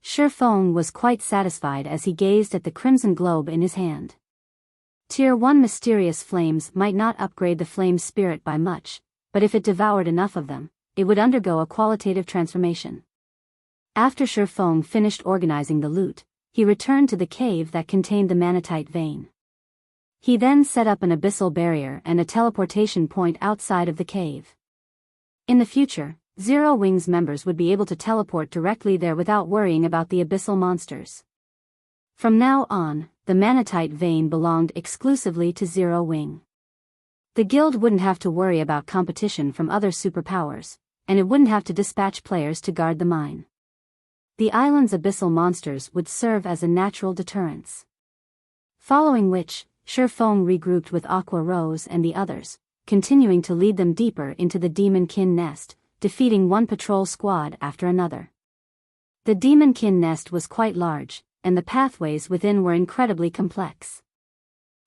Feng was quite satisfied as he gazed at the crimson globe in his hand. Tier 1 mysterious flames might not upgrade the Flame Spirit by much, but if it devoured enough of them, it would undergo a qualitative transformation. After Feng finished organizing the loot, he returned to the cave that contained the manatite vein. He then set up an abyssal barrier and a teleportation point outside of the cave. In the future, Zero Wings members would be able to teleport directly there without worrying about the abyssal monsters. From now on, the manatite vein belonged exclusively to Zero Wing. The guild wouldn't have to worry about competition from other superpowers, and it wouldn't have to dispatch players to guard the mine. The island's abyssal monsters would serve as a natural deterrence. Following which, Feng regrouped with Aqua Rose and the others, continuing to lead them deeper into the Demonkin nest, defeating one patrol squad after another. The Demonkin nest was quite large, and the pathways within were incredibly complex.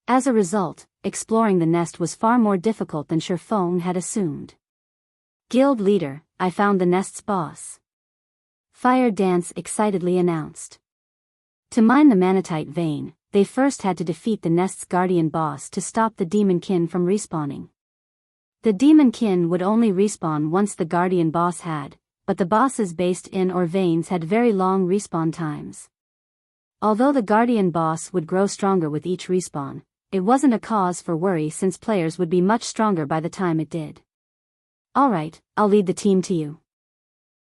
As a result, exploring the nest was far more difficult than Feng had assumed. Guild leader, I found the nest's boss. Fire Dance excitedly announced. To mine the manatite vein, they first had to defeat the nest's guardian boss to stop the Demonkin from respawning. The Demonkin would only respawn once the guardian boss had, but the bosses based in or veins had very long respawn times. Although the guardian boss would grow stronger with each respawn, it wasn't a cause for worry since players would be much stronger by the time it did. Alright, I'll lead the team to you.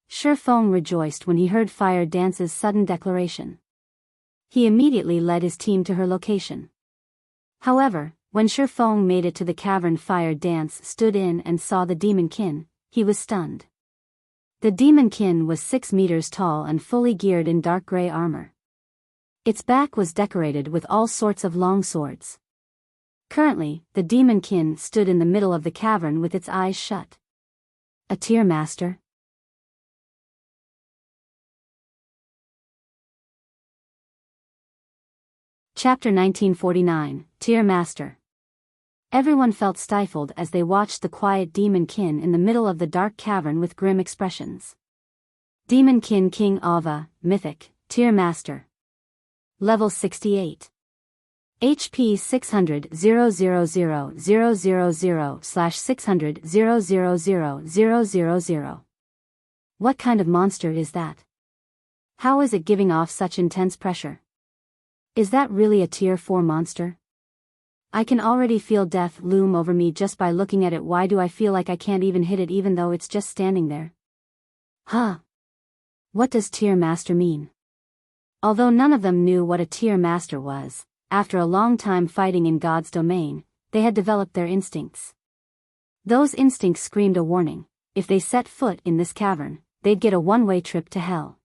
Feng rejoiced when he heard Fire Dance's sudden declaration. He immediately led his team to her location. However, when Feng made it to the cavern Fire Dance stood in and saw the Demonkin, he was stunned. The Demonkin was 6 meters tall and fully geared in dark gray armor. Its back was decorated with all sorts of long swords. Currently, the Demonkin stood in the middle of the cavern with its eyes shut. A tier master? Chapter 1949, Tier Master. Everyone felt stifled as they watched the quiet Demonkin in the middle of the dark cavern with grim expressions. Demonkin King Ava, Mythic, Tier Master. Level 68. HP 600 00000/600 0000000. What kind of monster is that? How is it giving off such intense pressure? Is that really a Tier 4 monster? I can already feel death loom over me just by looking at it. Why do I feel like I can't even hit it even though it's just standing there? Huh? What does Tier Master mean? Although none of them knew what a Tier Master was, after a long time fighting in God's domain, they had developed their instincts. Those instincts screamed a warning: if they set foot in this cavern, they'd get a one-way trip to hell.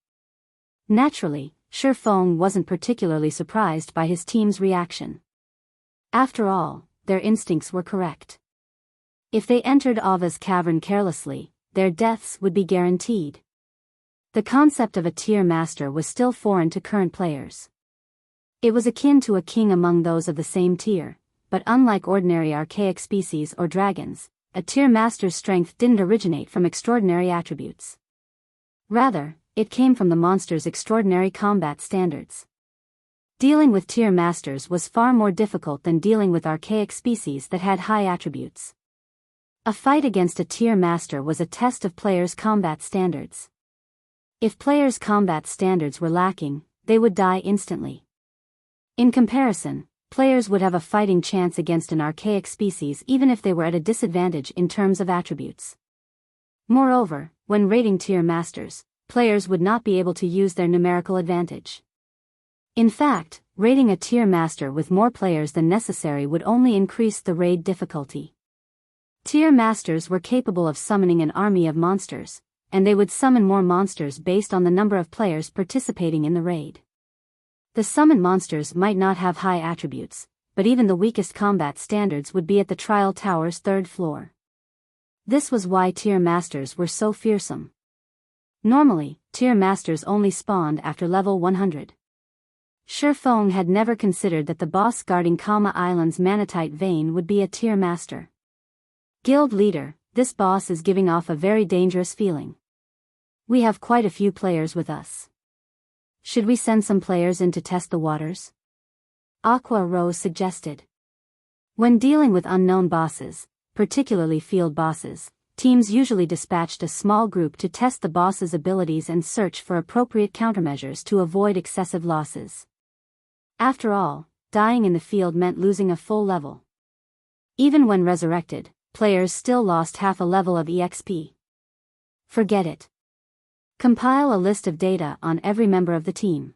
Naturally, Feng wasn't particularly surprised by his team's reaction. After all, their instincts were correct. If they entered Ava's cavern carelessly, their deaths would be guaranteed. The concept of a Tier Master was still foreign to current players. It was akin to a king among those of the same tier, but unlike ordinary archaic species or dragons, a Tier Master's strength didn't originate from extraordinary attributes. Rather, it came from the monster's extraordinary combat standards. Dealing with Tier Masters was far more difficult than dealing with archaic species that had high attributes. A fight against a Tier Master was a test of players' combat standards. If players' combat standards were lacking, they would die instantly. In comparison, players would have a fighting chance against an archaic species even if they were at a disadvantage in terms of attributes. Moreover, when raiding Tier Masters, players would not be able to use their numerical advantage. In fact, raiding a Tier Master with more players than necessary would only increase the raid difficulty. Tier Masters were capable of summoning an army of monsters, and they would summon more monsters based on the number of players participating in the raid. The summoned monsters might not have high attributes, but even the weakest combat standards would be at the Trial Tower's 3rd floor. This was why Tier Masters were so fearsome. Normally, Tier Masters only spawned after level 100. Feng had never considered that the boss guarding Kama Island's Manatite Vein would be a Tier Master. Guild leader, this boss is giving off a very dangerous feeling. We have quite a few players with us. Should we send some players in to test the waters? Aqua Rose suggested. When dealing with unknown bosses, particularly field bosses, teams usually dispatched a small group to test the boss's abilities and search for appropriate countermeasures to avoid excessive losses. After all, dying in the field meant losing a full level. Even when resurrected, players still lost half a level of EXP. Forget it. Compile a list of data on every member of the team.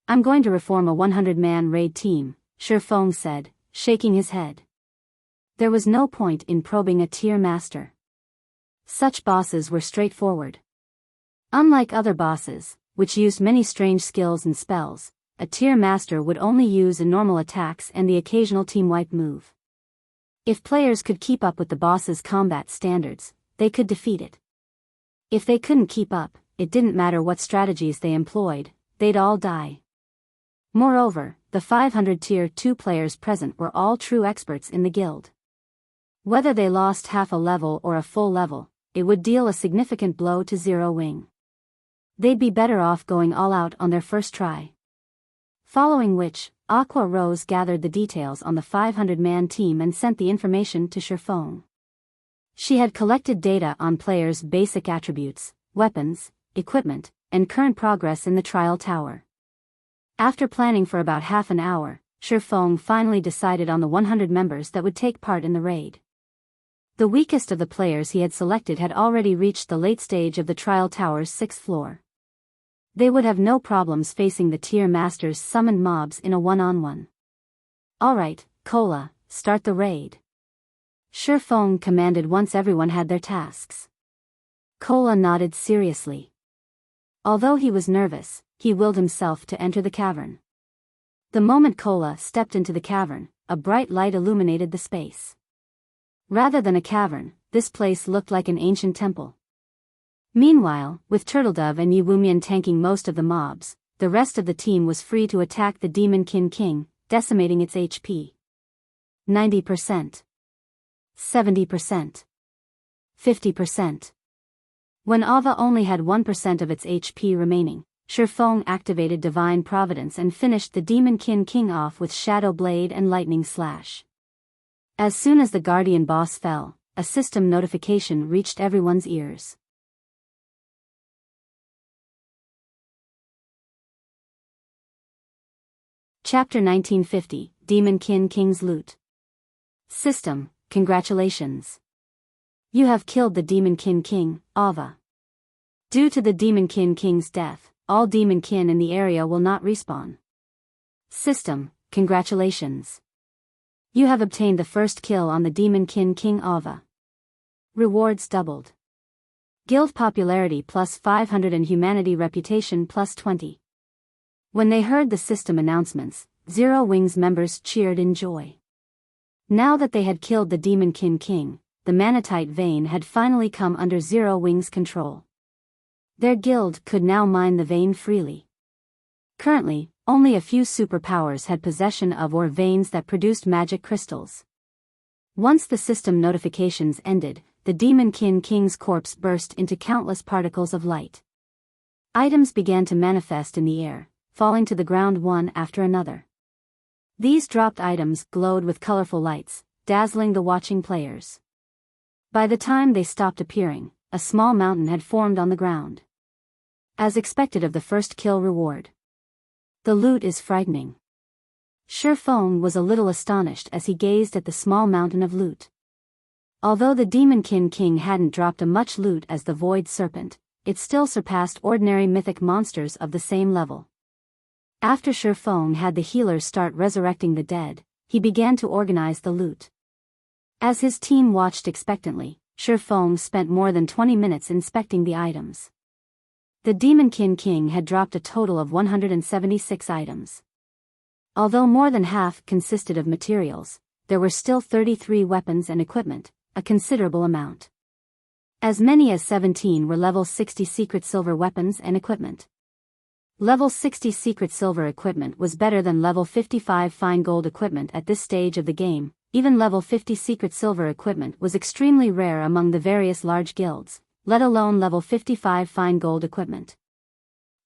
I'm going to reform a 100-man raid team, Feng said, shaking his head. There was no point in probing a Tier Master. Such bosses were straightforward. Unlike other bosses, which used many strange skills and spells, a Tier Master would only use normal attacks and the occasional team wipe move. If players could keep up with the boss's combat standards, they could defeat it. If they couldn't keep up, it didn't matter what strategies they employed, they'd all die. Moreover, the 500 Tier 2 players present were all true experts in the guild. Whether they lost half a level or a full level, it would deal a significant blow to Zero Wing. They'd be better off going all out on their first try. Following which, Aqua Rose gathered the details on the 500-man team and sent the information to Feng. She had collected data on players' basic attributes, weapons, equipment, and current progress in the Trial Tower. After planning for about half an hour, Feng finally decided on the 100 members that would take part in the raid. The weakest of the players he had selected had already reached the late stage of the Trial Tower's 6th floor. They would have no problems facing the Tier Masters' summoned mobs in a one-on-one. Alright, Cola, start the raid. Feng commanded once everyone had their tasks. Cola nodded seriously. Although he was nervous, he willed himself to enter the cavern. The moment Cola stepped into the cavern, a bright light illuminated the space. Rather than a cavern, this place looked like an ancient temple. Meanwhile, with Turtledove and Yiwumian tanking most of the mobs, the rest of the team was free to attack the Demonkin King, decimating its HP. 90%. 70%. 50%. When Ava only had 1% of its HP remaining, Feng activated Divine Providence and finished the Demonkin King off with Shadow Blade and Lightning Slash. As soon as the Guardian boss fell, a system notification reached everyone's ears. Chapter 1950, Demonkin King's loot. System, congratulations. You have killed the Demonkin King, Ava. Due to the Demonkin King's death, all Demonkin in the area will not respawn. System, congratulations. You have obtained the first kill on the Demonkin King Ava. Rewards doubled. Guild popularity plus 500 and humanity reputation plus 20. When they heard the system announcements, Zero Wings members cheered in joy. Now that they had killed the Demonkin King, the Manatite vein had finally come under Zero Wings' control. Their guild could now mine the vein freely. Currently, only a few superpowers had possession of or veins that produced magic crystals. Once the system notifications ended, the Demonkin King's corpse burst into countless particles of light. Items began to manifest in the air, falling to the ground one after another. These dropped items glowed with colorful lights, dazzling the watching players. By the time they stopped appearing, a small mountain had formed on the ground. As expected of the first kill reward. The loot is frightening. Feng was a little astonished as he gazed at the small mountain of loot. Although the Demonkin King hadn't dropped as much loot as the Void Serpent, it still surpassed ordinary mythic monsters of the same level. After Feng had the healers start resurrecting the dead, he began to organize the loot. As his team watched expectantly, Feng spent more than 20 minutes inspecting the items. The Demonkin King had dropped a total of 176 items. Although more than half consisted of materials, there were still 33 weapons and equipment, a considerable amount. As many as 17 were level 60 secret silver weapons and equipment. Level 60 secret silver equipment was better than level 55 fine gold equipment at this stage of the game. Even level 50 secret silver equipment was extremely rare among the various large guilds, let alone level 55 fine gold equipment.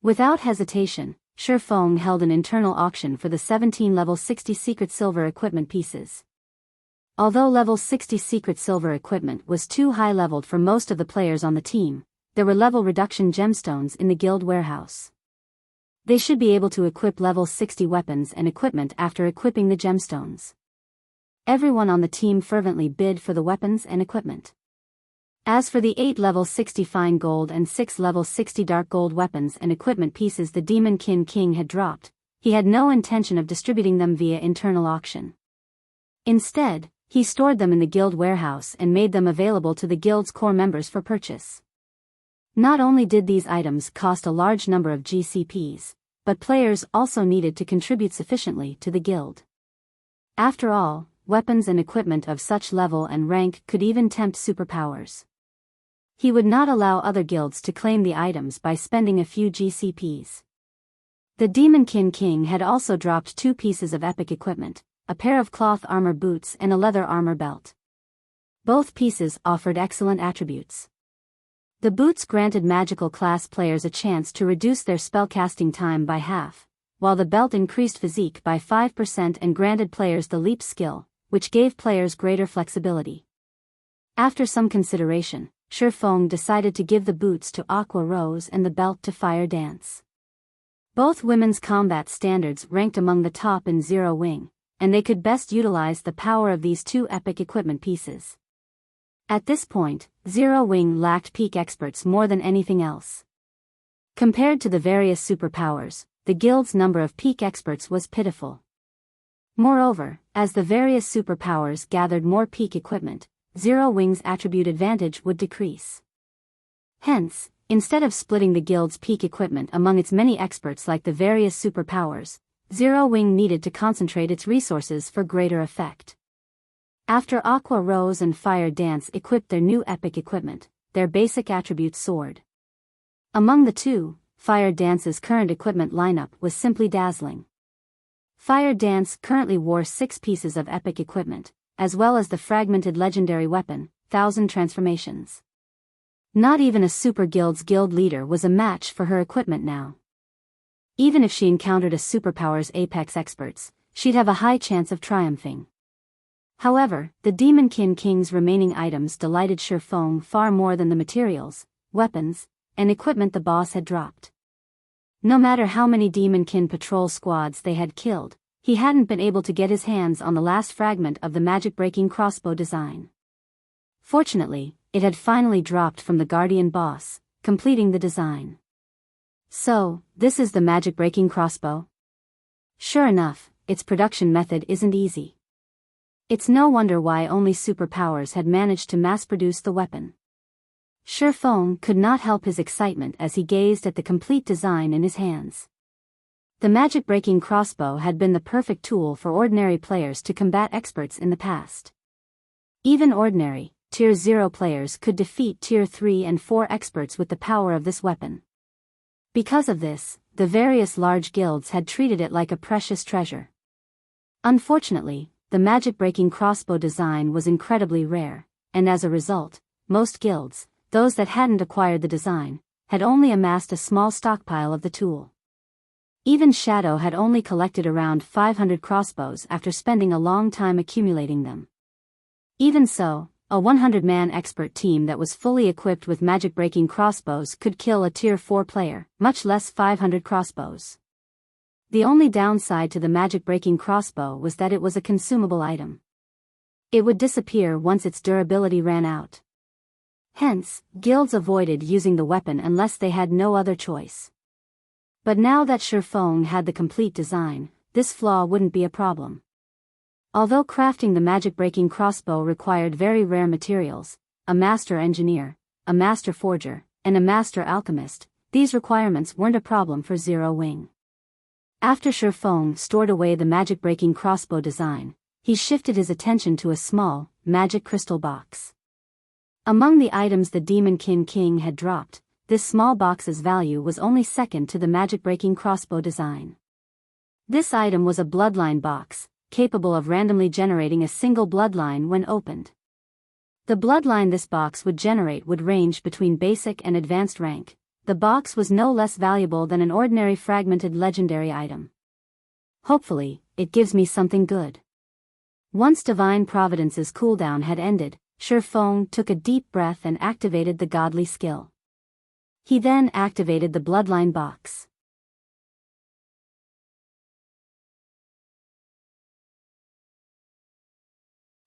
Without hesitation, Feng held an internal auction for the 17 level 60 secret silver equipment pieces. Although level 60 secret silver equipment was too high leveled for most of the players on the team, there were level reduction gemstones in the guild warehouse. They should be able to equip level 60 weapons and equipment after equipping the gemstones. Everyone on the team fervently bid for the weapons and equipment. As for the 8 level 60 fine gold and 6 level 60 dark gold weapons and equipment pieces the Demonkin King had dropped, he had no intention of distributing them via internal auction. Instead, he stored them in the guild warehouse and made them available to the guild's core members for purchase. Not only did these items cost a large number of GCPs, but players also needed to contribute sufficiently to the guild. After all, weapons and equipment of such level and rank could even tempt superpowers. He would not allow other guilds to claim the items by spending a few GCPs. The Demonkin King had also dropped 2 pieces of epic equipment, a pair of cloth armor boots and a leather armor belt. Both pieces offered excellent attributes. The boots granted magical class players a chance to reduce their spellcasting time by half, while the belt increased physique by 5% and granted players the leap skill, which gave players greater flexibility. After some consideration, Feng decided to give the boots to Aqua Rose and the belt to Fire Dance. Both women's combat standards ranked among the top in Zero Wing, and they could best utilize the power of these 2 epic equipment pieces. At this point, Zero Wing lacked peak experts more than anything else. Compared to the various superpowers, the guild's number of peak experts was pitiful. Moreover, as the various superpowers gathered more peak equipment, Zero Wing's attribute advantage would decrease. Hence, instead of splitting the guild's peak equipment among its many experts like the various superpowers, Zero Wing needed to concentrate its resources for greater effect. After Aqua Rose and Fire Dance equipped their new epic equipment, their basic attributes soared. Among the two, Fire Dance's current equipment lineup was simply dazzling. Fire Dance currently wore 6 pieces of epic equipment, as well as the fragmented legendary weapon, 1000 Transformations. Not even a super guild's guild leader was a match for her equipment now. Even if she encountered a superpower's apex experts, she'd have a high chance of triumphing. However, the Demonkin King's remaining items delighted Feng far more than the materials, weapons, and equipment the boss had dropped. No matter how many Demonkin patrol squads they had killed, he hadn't been able to get his hands on the last fragment of the magic-breaking crossbow design. Fortunately, it had finally dropped from the Guardian boss, completing the design. So, this is the magic-breaking crossbow? Sure enough, its production method isn't easy. It's no wonder why only superpowers had managed to mass-produce the weapon. Feng could not help his excitement as he gazed at the complete design in his hands. The magic-breaking crossbow had been the perfect tool for ordinary players to combat experts in the past. Even ordinary, Tier 0 players could defeat Tier 3 and 4 experts with the power of this weapon. Because of this, the various large guilds had treated it like a precious treasure. Unfortunately, the magic-breaking crossbow design was incredibly rare, and as a result, most guilds, those that hadn't acquired the design, had only amassed a small stockpile of the tool. Even Shadow had only collected around 500 crossbows after spending a long time accumulating them. Even so, a 100-man expert team that was fully equipped with magic-breaking crossbows could kill a Tier 4 player, much less 500 crossbows. The only downside to the magic-breaking crossbow was that it was a consumable item. It would disappear once its durability ran out. Hence, guilds avoided using the weapon unless they had no other choice. But now that Feng had the complete design, this flaw wouldn't be a problem. Although crafting the magic-breaking crossbow required very rare materials, a master engineer, a master forger, and a master alchemist, these requirements weren't a problem for Zero Wing. After Feng stored away the magic-breaking crossbow design, he shifted his attention to a small, magic crystal box. Among the items the Demonkin King had dropped, this small box's value was only second to the magic-breaking crossbow design. This item was a bloodline box, capable of randomly generating a single bloodline when opened. The bloodline this box would generate would range between basic and advanced rank. The box was no less valuable than an ordinary fragmented legendary item. Hopefully, it gives me something good. Once Divine Providence's cooldown had ended, Feng took a deep breath and activated the godly skill. He then activated the bloodline box.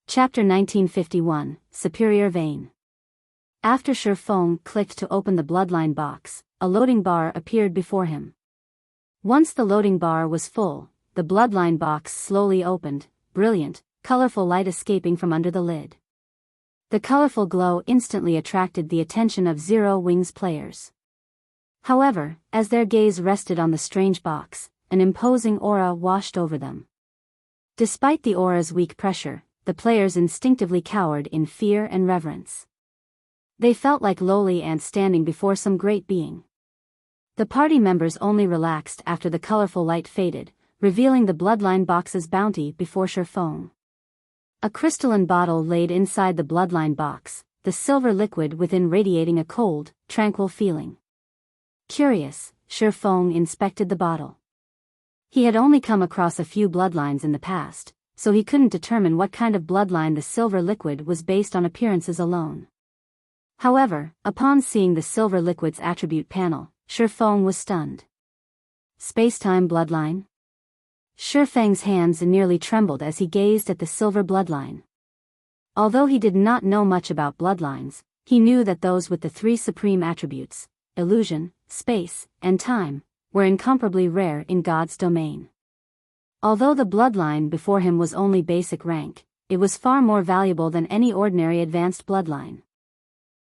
Chapter 1951, Superior Vein. After Feng clicked to open the bloodline box, a loading bar appeared before him. Once the loading bar was full, the bloodline box slowly opened, brilliant, colorful light escaping from under the lid. The colorful glow instantly attracted the attention of Zero Wing's players. However, as their gaze rested on the strange box, an imposing aura washed over them. Despite the aura's weak pressure, the players instinctively cowered in fear and reverence. They felt like lowly ants standing before some great being. The party members only relaxed after the colorful light faded, revealing the bloodline box's bounty before Feng. A crystalline bottle laid inside the bloodline box, the silver liquid within radiating a cold, tranquil feeling. Curious, Feng inspected the bottle. He had only come across a few bloodlines in the past, so he couldn't determine what kind of bloodline the silver liquid was based on appearances alone. However, upon seeing the silver liquid's attribute panel, Feng was stunned. Space-time bloodline? Feng's hands nearly trembled as he gazed at the silver bloodline. Although he did not know much about bloodlines, he knew that those with the three supreme attributes, illusion, space, and time, were incomparably rare in God's domain. Although the bloodline before him was only basic rank, it was far more valuable than any ordinary advanced bloodline.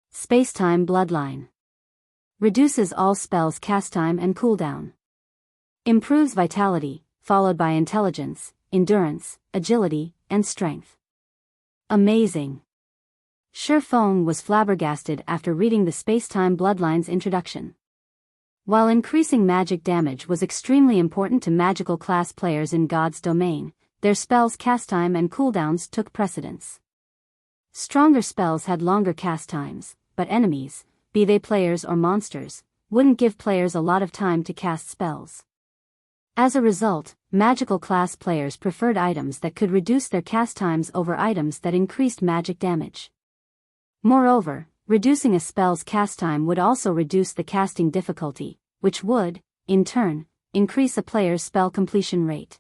Space-time bloodline. Reduces all spells cast time and cooldown. Improves vitality, followed by intelligence, endurance, agility, and strength. Amazing. Feng was flabbergasted after reading the space-time bloodline's introduction. While increasing magic damage was extremely important to magical class players in God's domain, their spells cast time and cooldowns took precedence. Stronger spells had longer cast times, but enemies, be they players or monsters, wouldn't give players a lot of time to cast spells. As a result, magical class players preferred items that could reduce their cast times over items that increased magic damage. Moreover, reducing a spell's cast time would also reduce the casting difficulty, which would, in turn, increase a player's spell completion rate.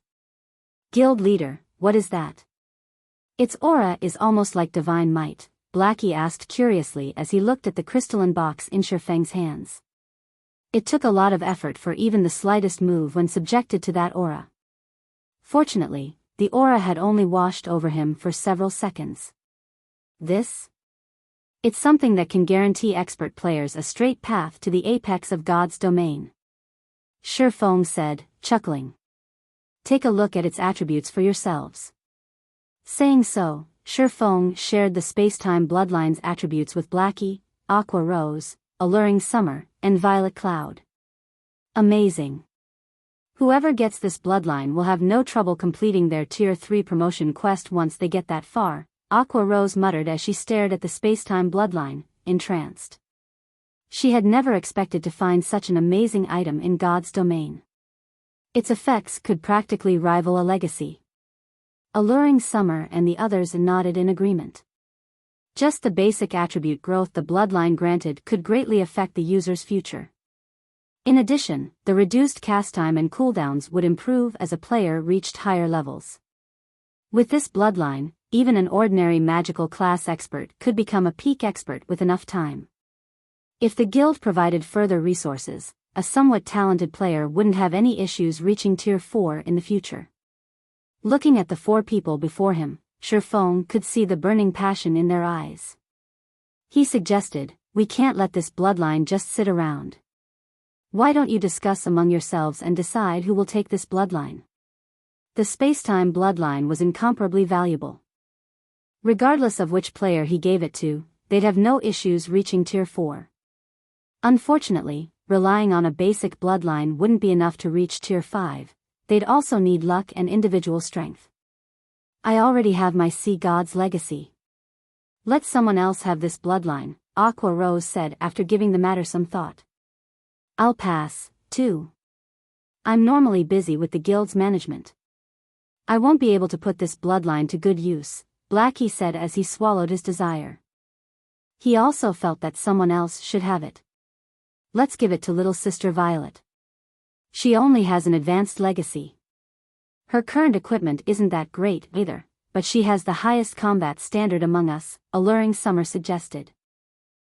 Guild leader, what is that? Its aura is almost like divine might, Blackie asked curiously as he looked at the crystalline box in Feng's hands. It took a lot of effort for even the slightest move when subjected to that aura. Fortunately, the aura had only washed over him for several seconds. This? It's something that can guarantee expert players a straight path to the apex of God's domain. Feng said, chuckling. Take a look at its attributes for yourselves. Saying so, Feng shared the space-time bloodline's attributes with Blackie, Aqua Rose, Alluring Summer, and Violet Cloud. Amazing. Whoever gets this bloodline will have no trouble completing their Tier 3 promotion quest once they get that far, Aqua Rose muttered as she stared at the space-time bloodline, entranced. She had never expected to find such an amazing item in God's domain. Its effects could practically rival a legacy. Alluring Summer and the others nodded in agreement. Just the basic attribute growth the bloodline granted could greatly affect the user's future. In addition, the reduced cast time and cooldowns would improve as a player reached higher levels. With this bloodline, even an ordinary magical class expert could become a peak expert with enough time. If the guild provided further resources, a somewhat talented player wouldn't have any issues reaching Tier 4 in the future. Looking at the four people before him, Feng could see the burning passion in their eyes. He suggested, we can't let this bloodline just sit around. Why don't you discuss among yourselves and decide who will take this bloodline? The space-time bloodline was incomparably valuable. Regardless of which player he gave it to, they'd have no issues reaching Tier 4. Unfortunately, relying on a basic bloodline wouldn't be enough to reach Tier 5, they'd also need luck and individual strength. I already have my Sea God's legacy. Let someone else have this bloodline, Aqua Rose said after giving the matter some thought. I'll pass, too. I'm normally busy with the guild's management. I won't be able to put this bloodline to good use, Blackie said as he swallowed his desire. He also felt that someone else should have it. Let's give it to little sister Violet. She only has an advanced legacy. Her current equipment isn't that great either, but she has the highest combat standard among us, Alluring Summer suggested.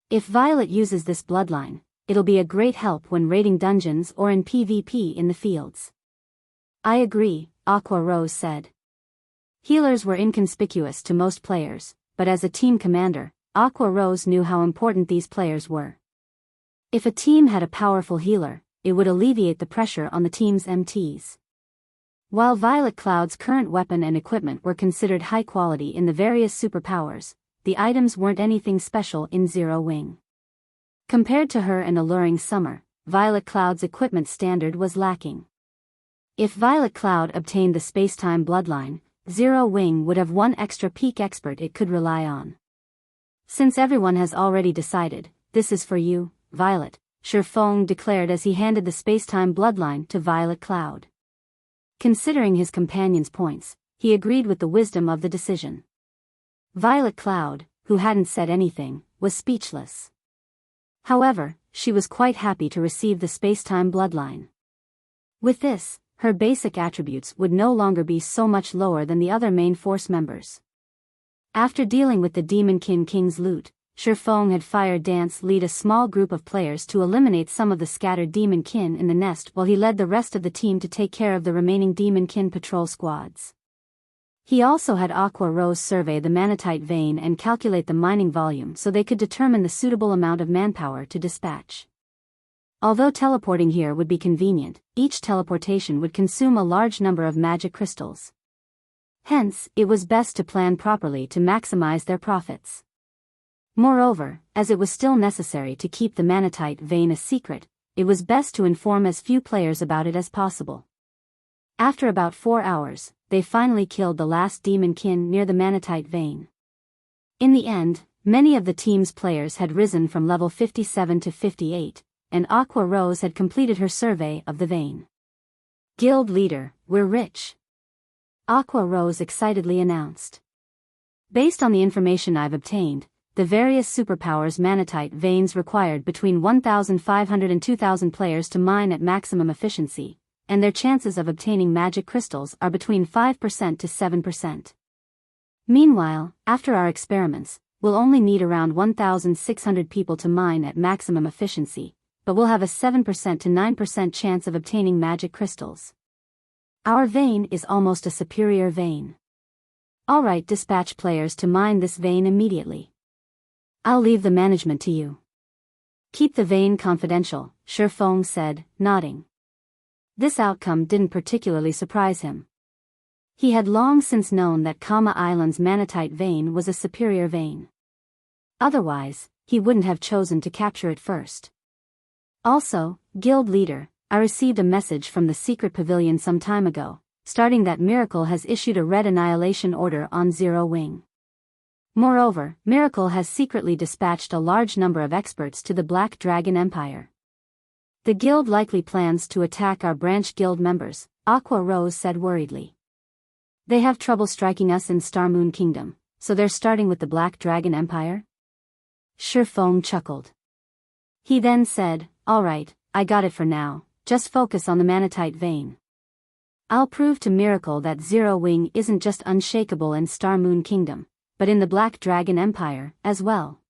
If Violet uses this bloodline, it'll be a great help when raiding dungeons or in PvP in the fields. I agree, Aqua Rose said. Healers were inconspicuous to most players, but as a team commander, Aqua Rose knew how important these players were. If a team had a powerful healer, it would alleviate the pressure on the team's MTs. While Violet Cloud's current weapon and equipment were considered high quality in the various superpowers, the items weren't anything special in Zero Wing. Compared to her and Alluring Summer, Violet Cloud's equipment standard was lacking. If Violet Cloud obtained the space-time bloodline, Zero Wing would have one extra peak expert it could rely on. Since everyone has already decided, this is for you, Violet, Feng declared as he handed the space-time bloodline to Violet Cloud. Considering his companion's points, he agreed with the wisdom of the decision. Violet Cloud, who hadn't said anything, was speechless. However, she was quite happy to receive the space-time bloodline. With this, her basic attributes would no longer be so much lower than the other main force members. After dealing with the Demonkin King's loot, Feng had Fire Dance lead a small group of players to eliminate some of the scattered Demonkin in the nest while he led the rest of the team to take care of the remaining Demonkin patrol squads. He also had Aqua Rose survey the manatite vein and calculate the mining volume so they could determine the suitable amount of manpower to dispatch. Although teleporting here would be convenient, each teleportation would consume a large number of magic crystals. Hence, it was best to plan properly to maximize their profits. Moreover, as it was still necessary to keep the manatite vein a secret, it was best to inform as few players about it as possible. After about 4 hours, they finally killed the last Demonkin near the manatite vein. In the end, many of the team's players had risen from level 57 to 58, and Aqua Rose had completed her survey of the vein. Guild leader, we're rich. Aqua Rose excitedly announced. Based on the information I've obtained, the various superpowers manatite veins required between 1,500 and 2,000 players to mine at maximum efficiency, and their chances of obtaining magic crystals are between 5% to 7%. Meanwhile, after our experiments, we'll only need around 1,600 people to mine at maximum efficiency, but we'll have a 7% to 9% chance of obtaining magic crystals. Our vein is almost a superior vein. Alright, dispatch players to mine this vein immediately. I'll leave the management to you. Keep the vein confidential, Feng said, nodding. This outcome didn't particularly surprise him. He had long since known that Kama Island's manatite vein was a superior vein. Otherwise, he wouldn't have chosen to capture it first. Also, guild leader, I received a message from the secret pavilion some time ago, stating that Miracle has issued a red annihilation order on Zero Wing. Moreover, Miracle has secretly dispatched a large number of experts to the Black Dragon Empire. The guild likely plans to attack our branch guild members, Aqua Rose said worriedly. They have trouble striking us in Star Moon Kingdom, so they're starting with the Black Dragon Empire? Feng chuckled. He then said, alright, I got it for now, just focus on the manatite vein. I'll prove to Miracle that Zero Wing isn't just unshakable in Star Moon Kingdom, but in the Black Dragon Empire as well.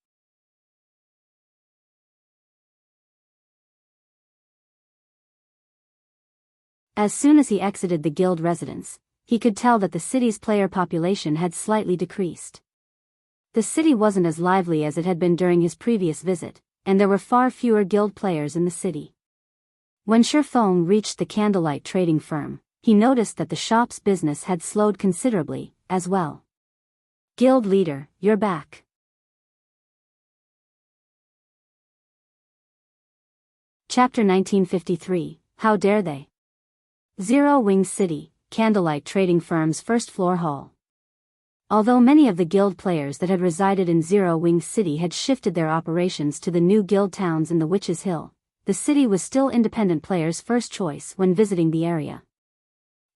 As soon as he exited the guild residence, he could tell that the city's player population had slightly decreased. The city wasn't as lively as it had been during his previous visit, and there were far fewer guild players in the city. When Feng reached the candlelight trading firm, he noticed that the shop's business had slowed considerably, as well. Guild leader, you're back. Chapter 1953, How Dare They? Zero Wing City, Candlelight Trading Firm's first-floor hall. Although many of the guild players that had resided in Zero Wing City had shifted their operations to the new guild towns in the Witch's Hill, the city was still independent players' first choice when visiting the area.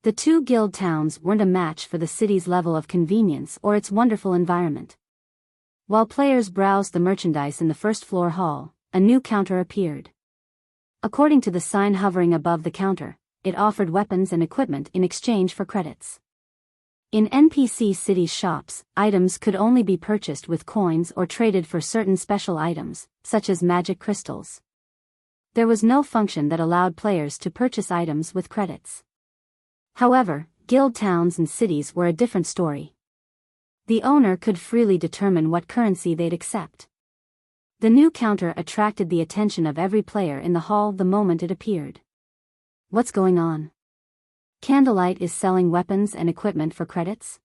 The two guild towns weren't a match for the city's level of convenience or its wonderful environment. While players browsed the merchandise in the first-floor hall, a new counter appeared. According to the sign hovering above the counter, it offered weapons and equipment in exchange for credits. In NPC City shops, items could only be purchased with coins or traded for certain special items, such as magic crystals. There was no function that allowed players to purchase items with credits. However, guild towns and cities were a different story. The owner could freely determine what currency they'd accept. The new counter attracted the attention of every player in the hall the moment it appeared. What's going on? Candlelight is selling weapons and equipment for credits?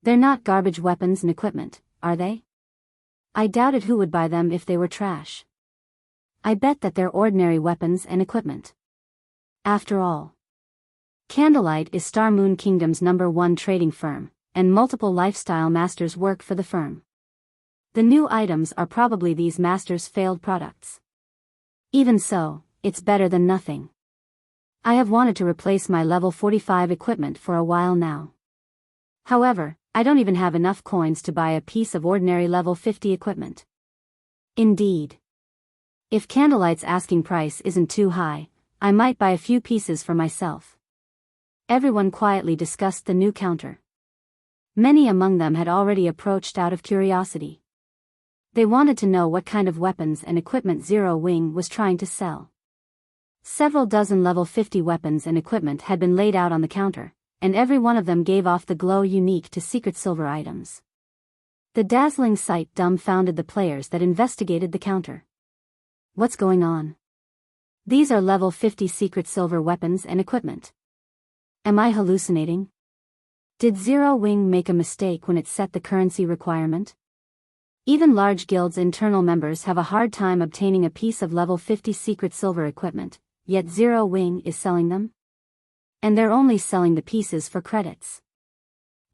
They're not garbage weapons and equipment, are they? I doubted who would buy them if they were trash. I bet that they're ordinary weapons and equipment. After all, Candlelight is Star Moon Kingdom's #1 trading firm, and multiple lifestyle masters work for the firm. The new items are probably these masters' failed products. Even so, it's better than nothing. I have wanted to replace my level 45 equipment for a while now. However, I don't even have enough coins to buy a piece of ordinary level 50 equipment. Indeed. If Candlelight's asking price isn't too high, I might buy a few pieces for myself. Everyone quietly discussed the new counter. Many among them had already approached out of curiosity. They wanted to know what kind of weapons and equipment Zero Wing was trying to sell. Several dozen level 50 weapons and equipment had been laid out on the counter, and every one of them gave off the glow unique to secret silver items. The dazzling sight dumbfounded the players that investigated the counter. What's going on? These are level 50 secret silver weapons and equipment. Am I hallucinating? Did Zero Wing make a mistake when it set the currency requirement? Even large guilds' internal members have a hard time obtaining a piece of level 50 secret silver equipment, yet Zero Wing is selling them? And they're only selling the pieces for credits.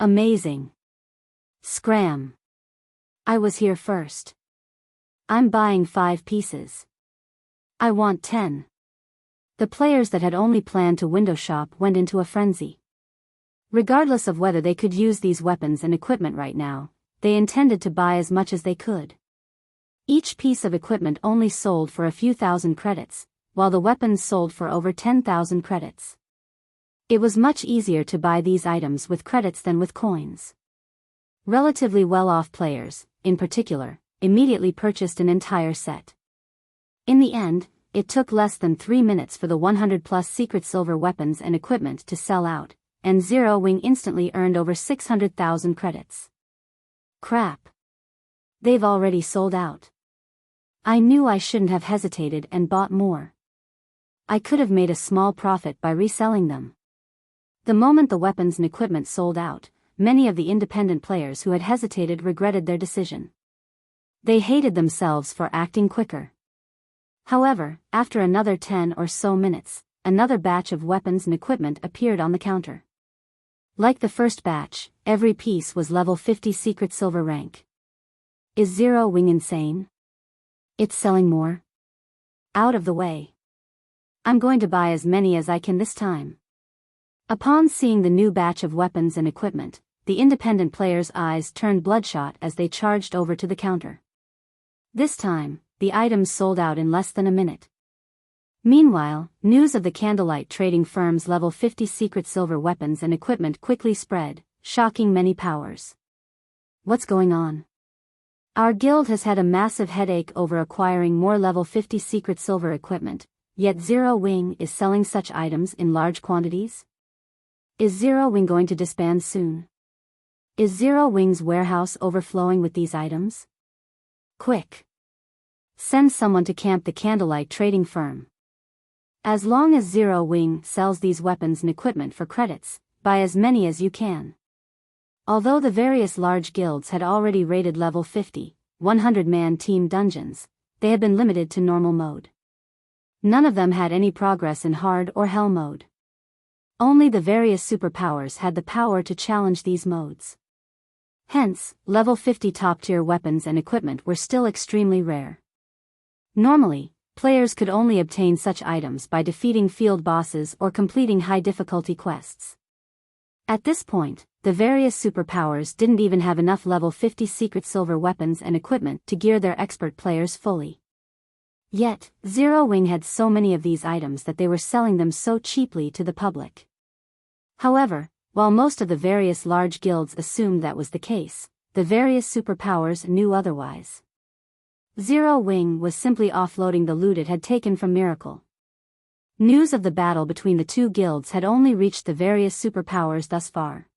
Amazing. Scram. I was here first. I'm buying 5 pieces. I want 10. The players that had only planned to window shop went into a frenzy. Regardless of whether they could use these weapons and equipment right now, they intended to buy as much as they could. Each piece of equipment only sold for a few thousand credits, while the weapons sold for over 10,000 credits. It was much easier to buy these items with credits than with coins. Relatively well-off players, in particular, immediately purchased an entire set. In the end, it took less than 3 minutes for the 100-plus secret silver weapons and equipment to sell out, and Zero Wing instantly earned over 600,000 credits. Crap. They've already sold out. I knew I shouldn't have hesitated and bought more. I could have made a small profit by reselling them. The moment the weapons and equipment sold out, many of the independent players who had hesitated regretted their decision. They hated themselves for acting quicker. However, after another 10 or so minutes, another batch of weapons and equipment appeared on the counter. Like the first batch, every piece was level 50 secret silver rank. Is Zero Wing insane? It's selling more? Out of the way. I'm going to buy as many as I can this time. Upon seeing the new batch of weapons and equipment, the independent players' eyes turned bloodshot as they charged over to the counter. This time, the items sold out in less than a minute. Meanwhile, news of the candlelight trading firm's level 50 secret silver weapons and equipment quickly spread, shocking many powers. What's going on? Our guild has had a massive headache over acquiring more level 50 secret silver equipment, yet Zero Wing is selling such items in large quantities? Is Zero Wing going to disband soon? Is Zero Wing's warehouse overflowing with these items? Quick! Send someone to camp the candlelight trading firm. As long as Zero Wing sells these weapons and equipment for credits, buy as many as you can. Although the various large guilds had already raided level 50, 100-man team dungeons, they had been limited to normal mode. None of them had any progress in hard or hell mode. Only the various superpowers had the power to challenge these modes. Hence, level 50 top-tier weapons and equipment were still extremely rare. Normally, players could only obtain such items by defeating field bosses or completing high-difficulty quests. At this point, the various superpowers didn't even have enough level 50 secret silver weapons and equipment to gear their expert players fully. Yet, Zero Wing had so many of these items that they were selling them so cheaply to the public. However, while most of the various large guilds assumed that was the case, the various superpowers knew otherwise. Zero Wing was simply offloading the loot it had taken from Miracle. News of the battle between the two guilds had only reached the various superpowers thus far.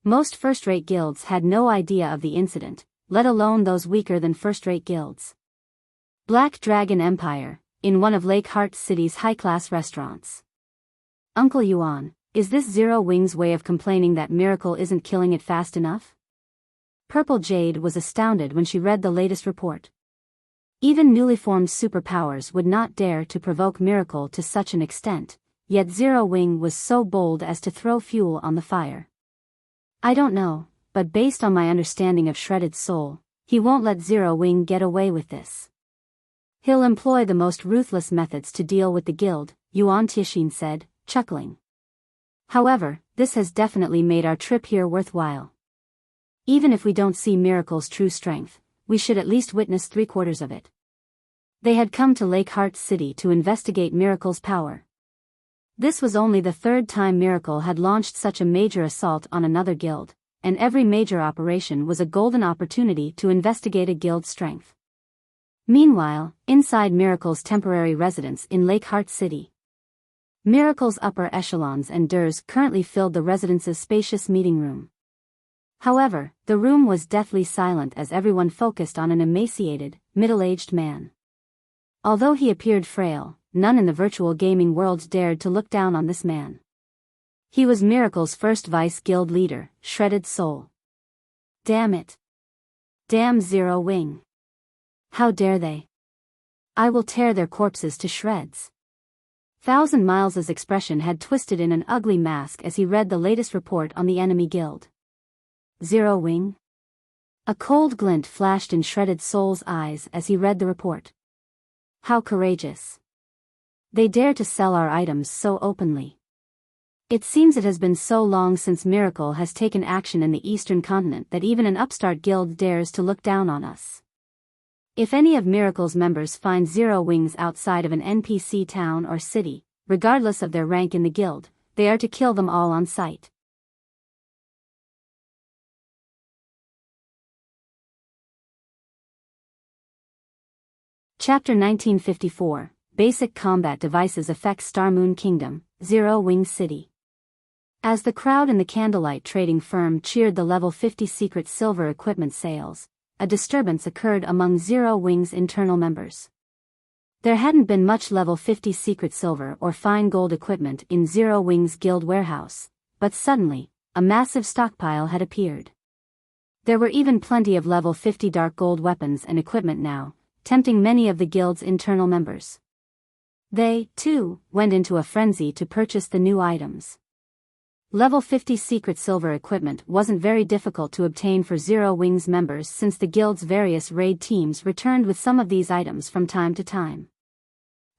Most first-rate guilds had no idea of the incident, let alone those weaker than first-rate guilds. Black Dragon Empire, in one of Lake Heart City's high-class restaurants. Uncle Yuan, is this Zero Wing's way of complaining that Miracle isn't killing it fast enough? Purple Jade was astounded when she read the latest report. Even newly formed superpowers would not dare to provoke Miracle to such an extent, yet Zero Wing was so bold as to throw fuel on the fire. I don't know, but based on my understanding of Shredded Soul, he won't let Zero Wing get away with this. He'll employ the most ruthless methods to deal with the guild, Yuan Tixin said, chuckling. However, this has definitely made our trip here worthwhile. Even if we don't see Miracle's true strength, we should at least witness 3/4 of it. They had come to Lake Heart City to investigate Miracle's power. This was only the third time Miracle had launched such a major assault on another guild, and every major operation was a golden opportunity to investigate a guild's strength. Meanwhile, inside Miracle's temporary residence in Lake Heart City, Miracle's upper echelons and durs currently filled the residence's spacious meeting room. However, the room was deathly silent as everyone focused on an emaciated, middle-aged man. Although he appeared frail, none in the virtual gaming world dared to look down on this man. He was Miracle's first vice guild leader, Shredded Soul. Damn it. Damn Zero Wing. How dare they? I will tear their corpses to shreds. Thousand Miles's expression had twisted in an ugly mask as he read the latest report on the enemy guild. Zero Wing? A cold glint flashed in Shredded Soul's eyes as he read the report. How courageous. They dare to sell our items so openly. It seems it has been so long since Miracle has taken action in the Eastern continent that even an upstart guild dares to look down on us. If any of Miracle's members find Zero Wings outside of an NPC town or city, regardless of their rank in the guild, they are to kill them all on sight. Chapter 1954, Basic Combat Devices Affect Star Moon Kingdom, Zero Wing City. As the crowd in the candlelight trading firm cheered the level 50 secret silver equipment sales, a disturbance occurred among Zero Wing's internal members. There hadn't been much level 50 secret silver or fine gold equipment in Zero Wing's guild warehouse, but suddenly, a massive stockpile had appeared. There were even plenty of level 50 dark gold weapons and equipment now, tempting many of the guild's internal members. They, too, went into a frenzy to purchase the new items. Level 50 secret silver equipment wasn't very difficult to obtain for Zero Wing's members since the guild's various raid teams returned with some of these items from time to time.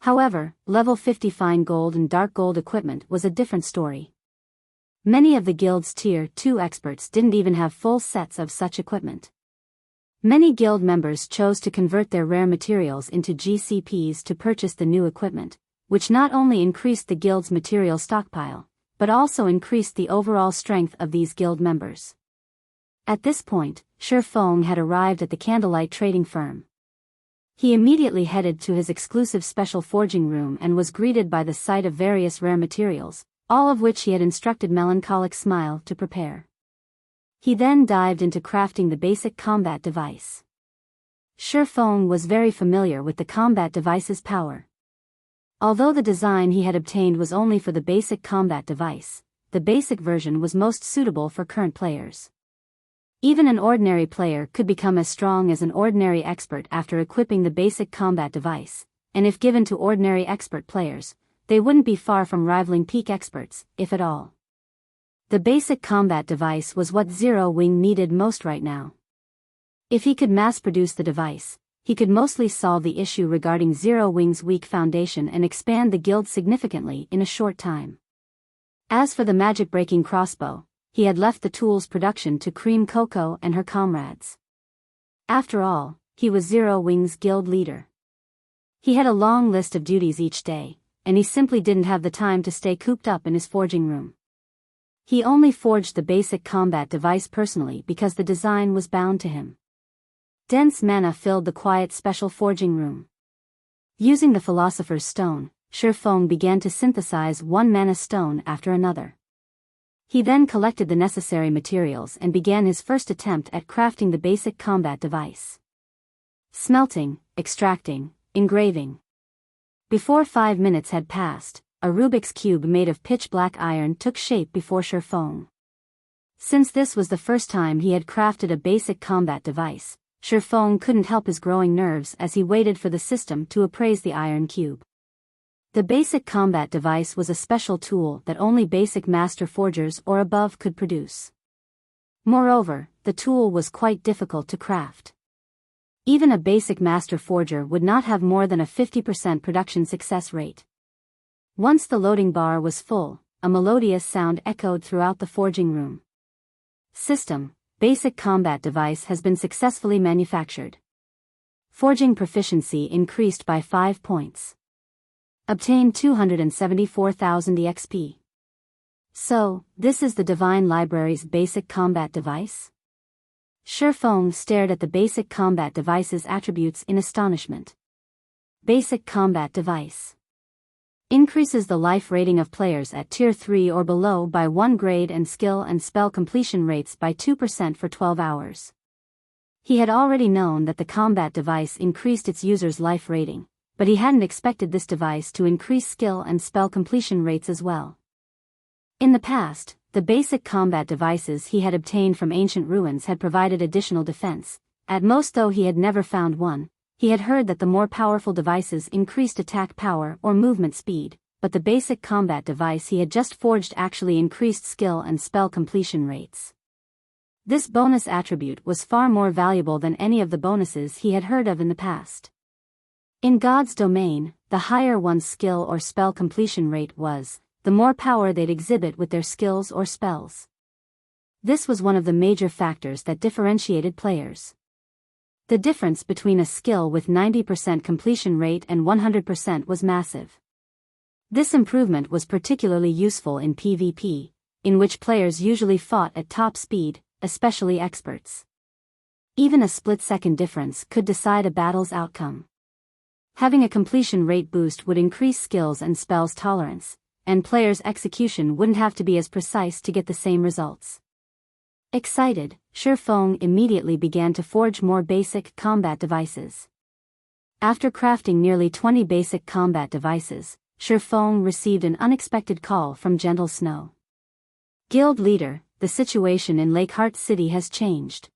However, level 50 fine gold and dark gold equipment was a different story. Many of the guild's tier 2 experts didn't even have full sets of such equipment. Many guild members chose to convert their rare materials into GCPs to purchase the new equipment, which not only increased the guild's material stockpile, but also increased the overall strength of these guild members. At this point, Feng had arrived at the candlelight trading firm. He immediately headed to his exclusive special forging room and was greeted by the sight of various rare materials, all of which he had instructed Melancholic Smile to prepare. He then dived into crafting the basic combat device. Feng was very familiar with the combat device's power. Although the design he had obtained was only for the basic combat device, the basic version was most suitable for current players. Even an ordinary player could become as strong as an ordinary expert after equipping the basic combat device, and if given to ordinary expert players, they wouldn't be far from rivaling peak experts, if at all. The basic combat device was what Zero Wing needed most right now. If he could mass-produce the device, he could mostly solve the issue regarding Zero Wing's weak foundation and expand the guild significantly in a short time. As for the magic-breaking crossbow, he had left the tool's production to Cream Coco and her comrades. After all, he was Zero Wing's guild leader. He had a long list of duties each day, and he simply didn't have the time to stay cooped up in his forging room. He only forged the basic combat device personally because the design was bound to him. Dense mana filled the quiet special forging room. Using the Philosopher's Stone, Feng began to synthesize one mana stone after another. He then collected the necessary materials and began his first attempt at crafting the basic combat device. Smelting, extracting, engraving. Before 5 minutes had passed, a Rubik's Cube made of pitch-black iron took shape before Feng. Since this was the first time he had crafted a basic combat device, Feng couldn't help his growing nerves as he waited for the system to appraise the iron cube. The basic combat device was a special tool that only basic master forgers or above could produce. Moreover, the tool was quite difficult to craft. Even a basic master forger would not have more than a 50% production success rate. Once the loading bar was full, a melodious sound echoed throughout the forging room. System: basic combat device has been successfully manufactured. Forging proficiency increased by 5 points. Obtained 274,000 EXP. So, this is the Divine Library's basic combat device? Feng stared at the basic combat device's attributes in astonishment. Basic combat device. Increases the life rating of players at tier 3 or below by 1 grade and skill and spell completion rates by 2% for 12 hours. He had already known that the combat device increased its user's life rating, but he hadn't expected this device to increase skill and spell completion rates as well. In the past, the basic combat devices he had obtained from ancient ruins had provided additional defense, at most though he had never found one. He had heard that the more powerful devices increased attack power or movement speed, but the basic combat device he had just forged actually increased skill and spell completion rates. This bonus attribute was far more valuable than any of the bonuses he had heard of in the past. In God's domain, the higher one's skill or spell completion rate was, the more power they'd exhibit with their skills or spells. This was one of the major factors that differentiated players. The difference between a skill with 90% completion rate and 100% was massive. This improvement was particularly useful in PvP, in which players usually fought at top speed, especially experts. Even a split-second difference could decide a battle's outcome. Having a completion rate boost would increase skills and spells tolerance, and players' execution wouldn't have to be as precise to get the same results. Excited, Feng immediately began to forge more basic combat devices. After crafting nearly 20 basic combat devices, Feng received an unexpected call from Gentle Snow. Guild leader, the situation in Lakeheart City has changed.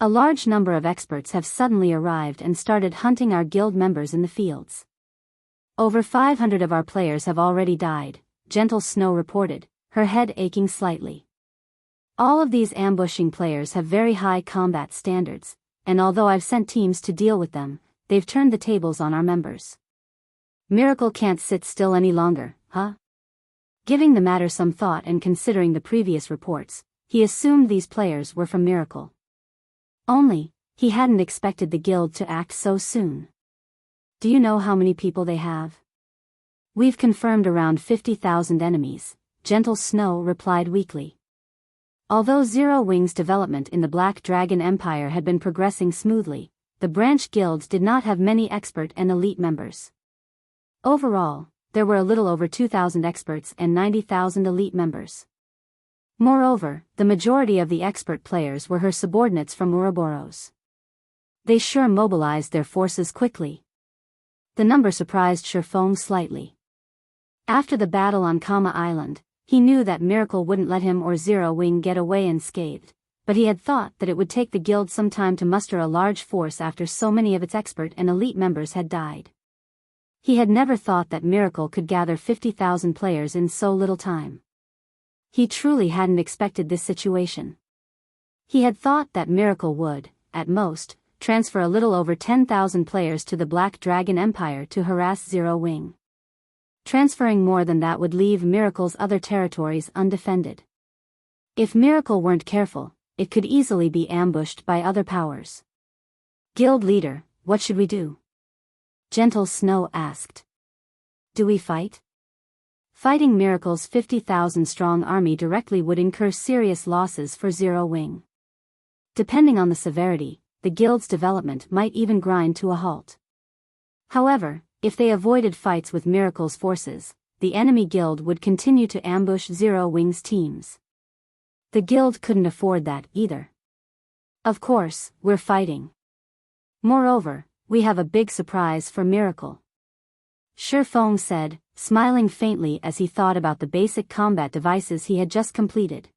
A large number of experts have suddenly arrived and started hunting our guild members in the fields. Over 500 of our players have already died, Gentle Snow reported, her head aching slightly. All of these ambushing players have very high combat standards, and although I've sent teams to deal with them, they've turned the tables on our members. Miracle can't sit still any longer, huh? Giving the matter some thought and considering the previous reports, he assumed these players were from Miracle. Only, he hadn't expected the guild to act so soon. Do you know how many people they have? We've confirmed around 50,000 enemies, Gentle Snow replied weakly. Although Zero Wing's development in the Black Dragon Empire had been progressing smoothly, the branch guilds did not have many expert and elite members. Overall, there were a little over 2,000 experts and 90,000 elite members. Moreover, the majority of the expert players were her subordinates from Ouroboros. They sure mobilized their forces quickly. The number surprised Feng slightly. After the battle on Kama Island, he knew that Miracle wouldn't let him or Zero Wing get away unscathed, but he had thought that it would take the guild some time to muster a large force after so many of its expert and elite members had died. He had never thought that Miracle could gather 50,000 players in so little time. He truly hadn't expected this situation. He had thought that Miracle would, at most, transfer a little over 10,000 players to the Black Dragon Empire to harass Zero Wing. Transferring more than that would leave Miracle's other territories undefended. If Miracle weren't careful, it could easily be ambushed by other powers. Guild leader, what should we do? Gentle Snow asked. Do we fight? Fighting Miracle's 50,000-strong army directly would incur serious losses for Zero Wing. Depending on the severity, the guild's development might even grind to a halt. However, if they avoided fights with Miracle's forces, the enemy guild would continue to ambush Zero Wing's teams. The guild couldn't afford that either. Of course, we're fighting. Moreover, we have a big surprise for Miracle. Feng said, smiling faintly as he thought about the basic combat devices he had just completed.